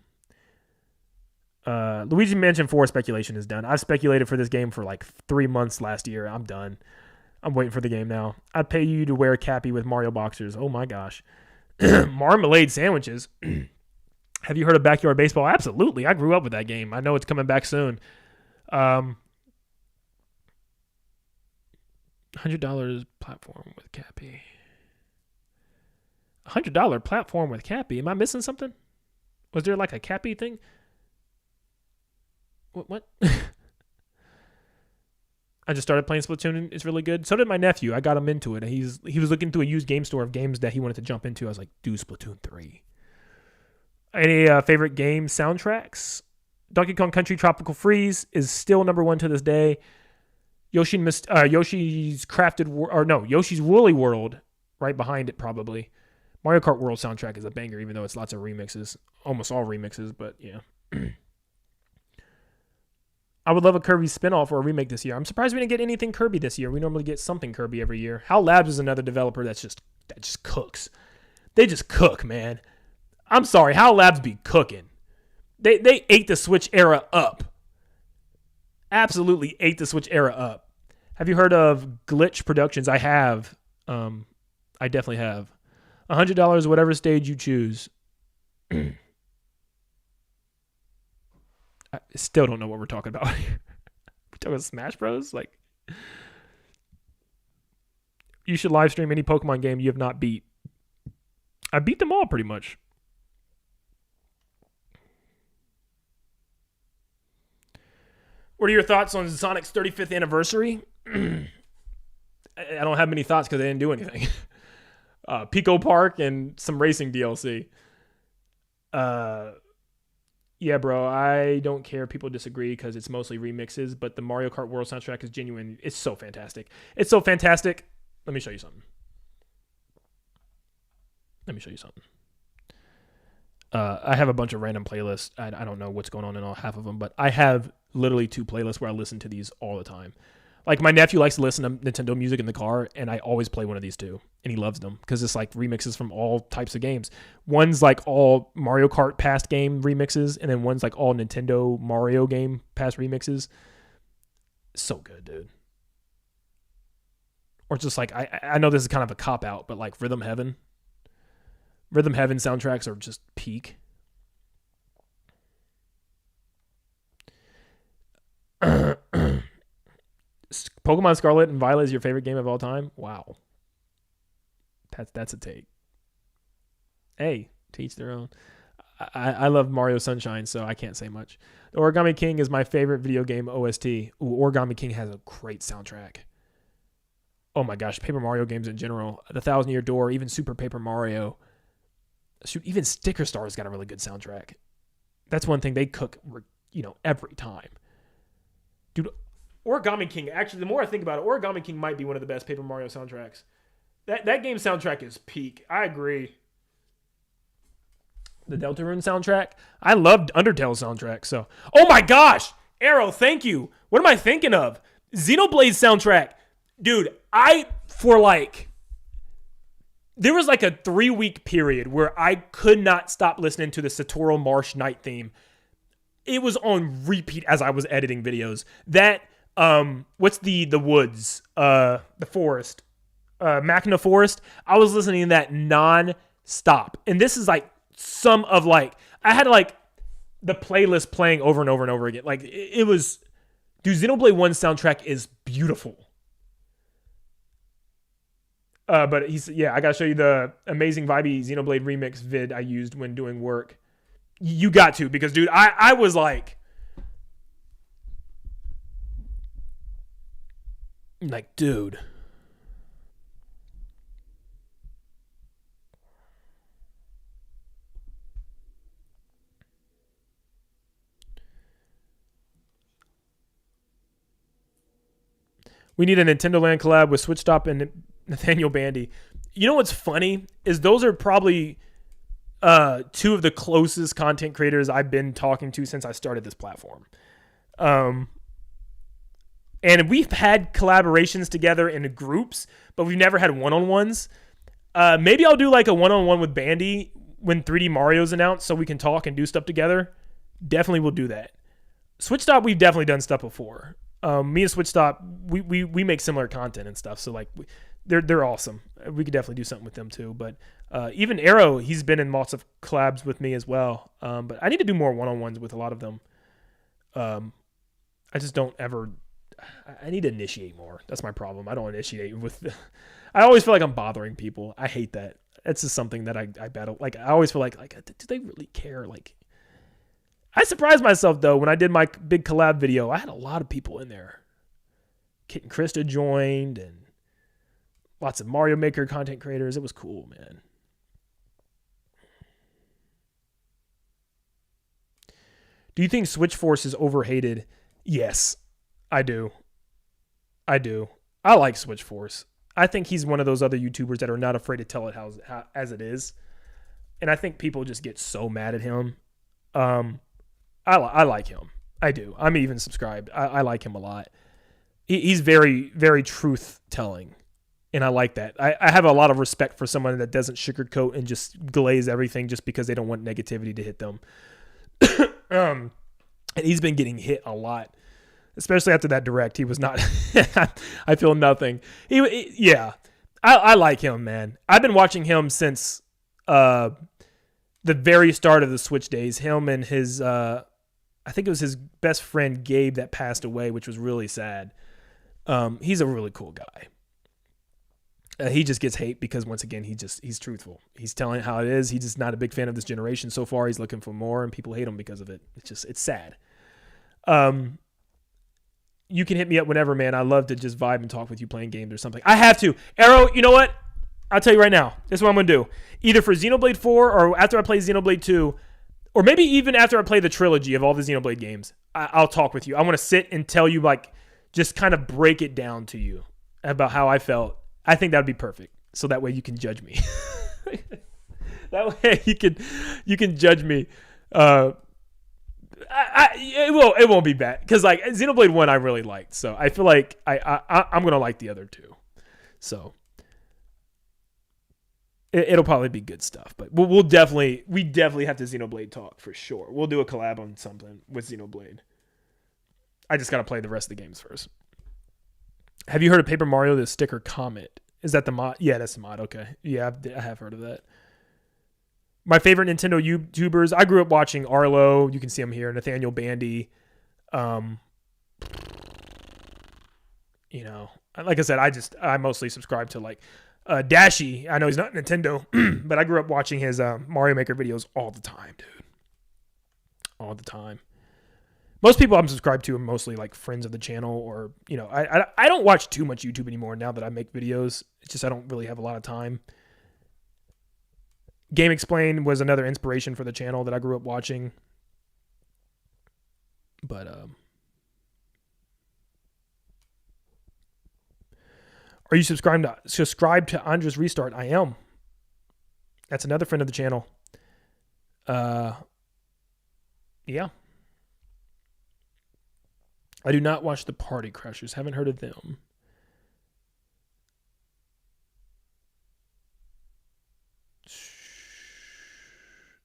Luigi Mansion 4 speculation is done. I've speculated for this game for like 3 months last year. I'm done. I'm waiting for the game now. I'd pay you to wear a Cappy with Mario boxers. Oh my gosh. Marmalade sandwiches. Have you heard of Backyard Baseball? Absolutely. I grew up with that game. I know it's coming back soon. $100 platform with Cappy. $100 platform with Cappy. Am I missing something? Was there like a Cappy thing? What? I just started playing Splatoon. It's really good. So did my nephew. I got him into it. He was looking through a used game store of games that he wanted to jump into. I was like, do Splatoon 3. Any favorite game soundtracks? Donkey Kong Country Tropical Freeze is still number 1 to this day. Yoshi's Woolly World right behind it probably. Mario Kart World soundtrack is a banger, even though it's lots of remixes. Almost all remixes, but yeah. I would love a Kirby spinoff or a remake this year. I'm surprised we didn't get anything Kirby this year. We normally get something Kirby every year. HAL Labs is another developer that just cooks. They just cook, man. I'm sorry, HAL Labs be cooking. They ate the Switch era up. Absolutely ate the Switch era up. Have you heard of Glitch Productions? I have. I definitely have. $100, whatever stage you choose. I still don't know what we're talking about here. We're talking about Smash Bros? Like, you should live stream any Pokemon game you have not beat. I beat them all pretty much. What are your thoughts on Sonic's 35th anniversary? I don't have many thoughts because I didn't do anything. Pico Park and some racing DLC. Yeah, bro, I don't care. People disagree because it's mostly remixes, but the Mario Kart World soundtrack is genuine. It's so fantastic. It's so fantastic. Let me show you something. I have a bunch of random playlists. I don't know what's going on in all half of them, but I have literally 2 playlists where I listen to these all the time. Like, my nephew likes to listen to Nintendo music in the car, and I always play one of these 2, and he loves them because it's like remixes from all types of games. One's like all Mario Kart past game remixes, and then one's like all Nintendo Mario game past remixes. So good, dude. Or just like, I know this is kind of a cop-out, but like Rhythm Heaven soundtracks are just peak. Pokemon Scarlet and Violet is your favorite game of all time? Wow. That's a take. Hey, to each their own. I love Mario Sunshine, so I can't say much. The Origami King is my favorite video game OST. Ooh, Origami King has a great soundtrack. Oh my gosh, Paper Mario games in general. The Thousand Year Door, even Super Paper Mario. Shoot, even Sticker Star's got a really good soundtrack. That's one thing they cook, every time. Dude, Origami King, actually, the more I think about it, Origami King might be one of the best Paper Mario soundtracks. That game soundtrack is peak. I agree. The Deltarune soundtrack. I loved Undertale's soundtrack, so. Oh my gosh! Arrow, thank you. What am I thinking of? Xenoblade soundtrack. Dude, there was like a 3-week period where I could not stop listening to the Satoru Marsh night theme. It was on repeat as I was editing videos. That, what's the woods? The forest. Machina Forest. I was listening to that non-stop. And this is like some of like, I had like the playlist playing over and over and over again. Like it was, dude, Xenoblade 1 soundtrack is beautiful. But I gotta show you the amazing vibey Xenoblade remix vid I used when doing work. You got to, because dude, I was like, dude. We need a Nintendo Land collab with Switch Stop and Nathaniel Bandy. You know what's funny is those are probably two of the closest content creators I've been talking to since I started this platform. And we've had collaborations together in groups, but we've never had one-on-ones. Maybe I'll do like a one-on-one with Bandy when 3D Mario's announced so we can talk and do stuff together. Definitely will do that. Switch Stop, we've definitely done stuff before. Me and Switch Stop, we make similar content and stuff, so like they're awesome. We could definitely do something with them too. But even Arrow, he's been in lots of collabs with me as well. But I need to do more one-on-ones with a lot of them. I just don't ever. I need to initiate more. That's my problem. I don't initiate with. I always feel like I'm bothering people. I hate that. It's just something that I battle. Like I always feel like do they really care? Like. I surprised myself, though, when I did my big collab video. I had a lot of people in there. Kit and Krista joined, and lots of Mario Maker content creators. It was cool, man. Do you think Switch Force is overhated? Yes, I do. I like Switch Force. I think he's one of those other YouTubers that are not afraid to tell it as it is. And I think people just get so mad at him. I like him. I do. I'm even subscribed. I like him a lot. He's very, very truth-telling, and I like that. I have a lot of respect for someone that doesn't sugarcoat and just glaze everything just because they don't want negativity to hit them. And he's been getting hit a lot, especially after that Direct. He was not... I feel nothing. I like him, man. I've been watching him since the very start of the Switch days. Him and his... I think it was his best friend Gabe that passed away, which was really sad. He's a really cool guy. He just gets hate because once again he's truthful. He's telling it how it is. He's just not a big fan of this generation so far. He's looking for more, and people hate him because of it. It's sad. You can hit me up whenever, man. I love to just vibe and talk with you playing games or something. I have to. Arrow, you know what? I'll tell you right now. This is what I'm gonna do. Either for Xenoblade 4 or after I play Xenoblade 2. Or maybe even after I play the trilogy of all the Xenoblade games, I'll talk with you. I want to sit and tell you, like, just kind of break it down to you about how I felt. I think that would be perfect. So that way you can judge me. That way you can judge me. It won't be bad because like Xenoblade 1 I really liked. So I feel like I'm gonna like the other two. So. It'll probably be good stuff, but we definitely have to Xenoblade talk for sure. We'll do a collab on something with Xenoblade. I just got to play the rest of the games first. Have you heard of Paper Mario, the sticker Comet? Is that the mod? Yeah, that's the mod. Okay. Yeah, I have heard of that. My favorite Nintendo YouTubers, I grew up watching Arlo. You can see him here. Nathaniel Bandy. You know, like I said, I mostly subscribe to like, Dashi. I know he's not Nintendo, but I grew up watching his Mario Maker videos all the time, dude. All the time. Most people I'm subscribed to are mostly like friends of the channel, or you know, I don't watch too much YouTube anymore now that I make videos. It's just I don't really have a lot of time. Game Explain was another inspiration for the channel that I grew up watching. But are you subscribed to Andres Restart? I am. That's another friend of the channel. Yeah. I do not watch the Party Crashers. Haven't heard of them.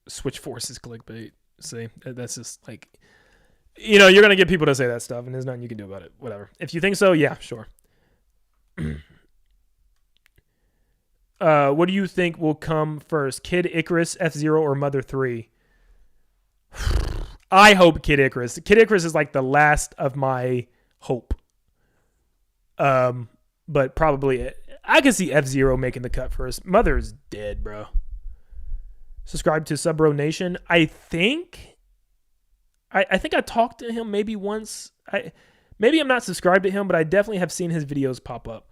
Switch Force is clickbait. See, that's just like, you know, you're going to get people to say that stuff and there's nothing you can do about it. Whatever. If you think so, yeah, sure. What do you think will come first? Kid Icarus, F-Zero, or Mother 3? I hope Kid Icarus. Kid Icarus is like the last of my hope. But probably I can see F-Zero making the cut first. Mother's dead, bro. Subscribe to Subbro Nation. I think I talked to him maybe once. Maybe I'm not subscribed to him, but I definitely have seen his videos pop up.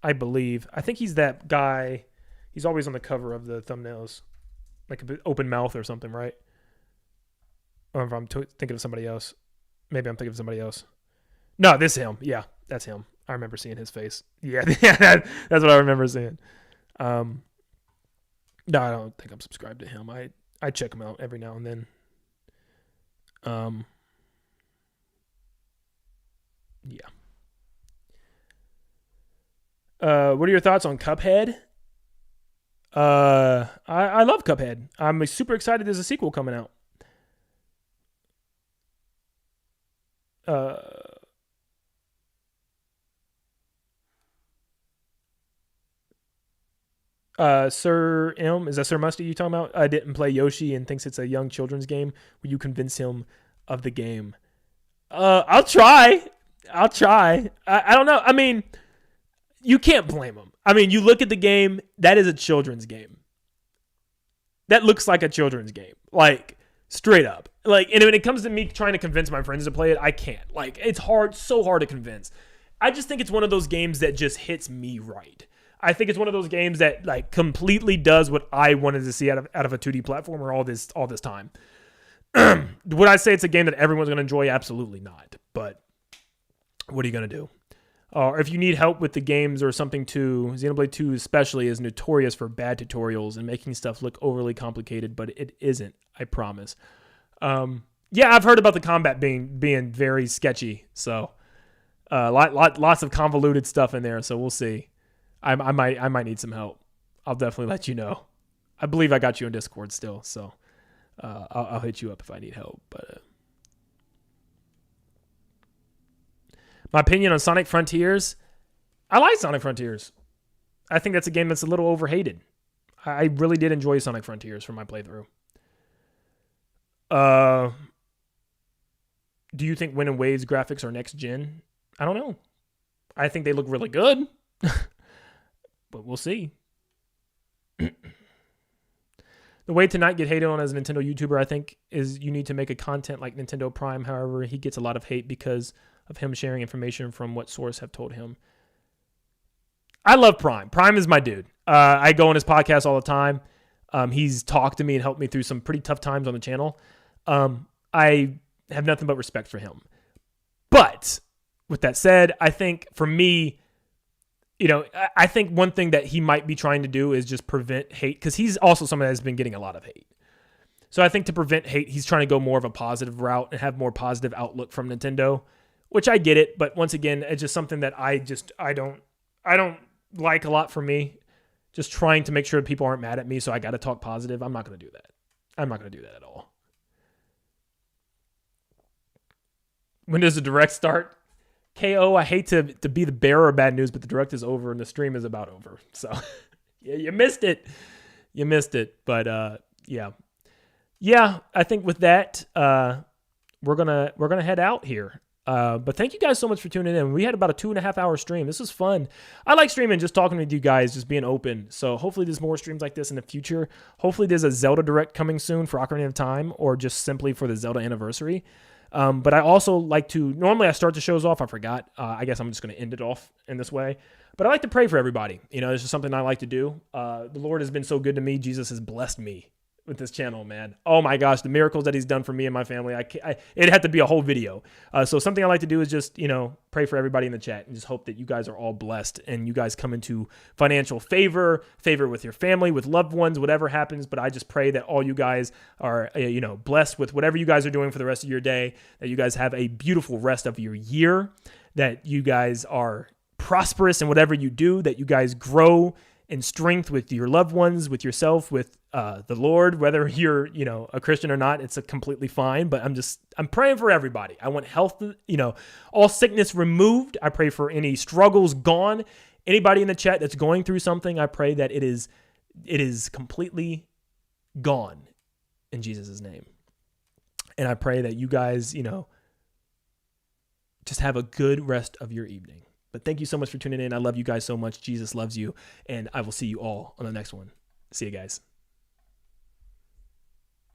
I believe. I think he's that guy. He's always on the cover of the thumbnails. Like an open mouth or something, right? Or if I'm thinking of somebody else. Maybe I'm thinking of somebody else. No, this is him. Yeah, that's him. I remember seeing his face. Yeah, that's what I remember seeing. No, I don't think I'm subscribed to him. I check him out every now and then. Yeah. What are your thoughts on Cuphead? I love Cuphead. I'm super excited there's a sequel coming out. Sir M, is that Sir Musty you talking about? I didn't play Yoshi and thinks it's a young children's game. Will you convince him of the game? I'll try. I don't know. I mean, you can't blame him. I mean, you look at the game, that is a children's game. That looks like a children's game. Like, straight up. Like, and when it comes to me trying to convince my friends to play it, I can't. Like, it's hard, so hard to convince. I just think it's one of those games that just hits me right. I think it's one of those games that like completely does what I wanted to see out of a 2D platformer all this time. Would I say it's a game that everyone's going to enjoy? Absolutely not. But what are you going to do? Or if you need help with the games or something too, Xenoblade 2 especially is notorious for bad tutorials and making stuff look overly complicated, but it isn't, I promise. Yeah, I've heard about the combat being very sketchy, so lots of convoluted stuff in there, so we'll see. I might need some help. I'll definitely let you know. I believe I got you on Discord still, so I'll hit you up if I need help. But my opinion on Sonic Frontiers, I like Sonic Frontiers. I think that's a game that's a little overhated. I really did enjoy Sonic Frontiers from my playthrough. Do you think Wind and Waves graphics are next gen? I don't know. I think they look really good. But we'll see. The way to not get hated on as a Nintendo YouTuber, I think, is you need to make a content like Nintendo Prime. However, he gets a lot of hate because of him sharing information from what source have told him. I love Prime. Prime is my dude. I go on his podcast all the time. He's talked to me and helped me through some pretty tough times on the channel. I have nothing but respect for him. But with that said, I think for me, I think one thing that he might be trying to do is just prevent hate, because he's also someone that has been getting a lot of hate. So I think to prevent hate, he's trying to go more of a positive route and have more positive outlook from Nintendo, which I get it. But once again, it's just something that I don't like a lot for me. Just trying to make sure that people aren't mad at me, so I got to talk positive. I'm not going to do that. I'm not going to do that at all. When does the Direct start? KO, I hate to be the bearer of bad news, but the Direct is over and the stream is about over. So, yeah, you missed it. You missed it. But, yeah. Yeah, I think with that, we're gonna head out here. But thank you guys so much for tuning in. We had about a 2.5 hour stream. This was fun. I like streaming, just talking with you guys, just being open. So hopefully there's more streams like this in the future. Hopefully there's a Zelda Direct coming soon for Ocarina of Time, or just simply for the Zelda anniversary. But I also like to, normally I start the shows off, I forgot. I guess I'm just going to end it off in this way. But I like to pray for everybody. This is something I like to do. The Lord has been so good to me. Jesus has blessed me with this channel, man. Oh my gosh, the miracles that he's done for me and my family. It had to be a whole video. So something I like to do is just, pray for everybody in the chat and just hope that you guys are all blessed and you guys come into financial favor with your family, with loved ones, whatever happens. But I just pray that all you guys are, blessed with whatever you guys are doing for the rest of your day, that you guys have a beautiful rest of your year, that you guys are prosperous in whatever you do, that you guys grow in strength with your loved ones, with yourself, with the Lord, whether you're, a Christian or not, it's completely fine. But I'm praying for everybody. I want health, all sickness removed. I pray for any struggles gone. Anybody in the chat that's going through something, I pray that it is completely gone in Jesus' name. And I pray that you guys, just have a good rest of your evening. But thank you so much for tuning in. I love you guys so much. Jesus loves you. And I will see you all on the next one. See you guys.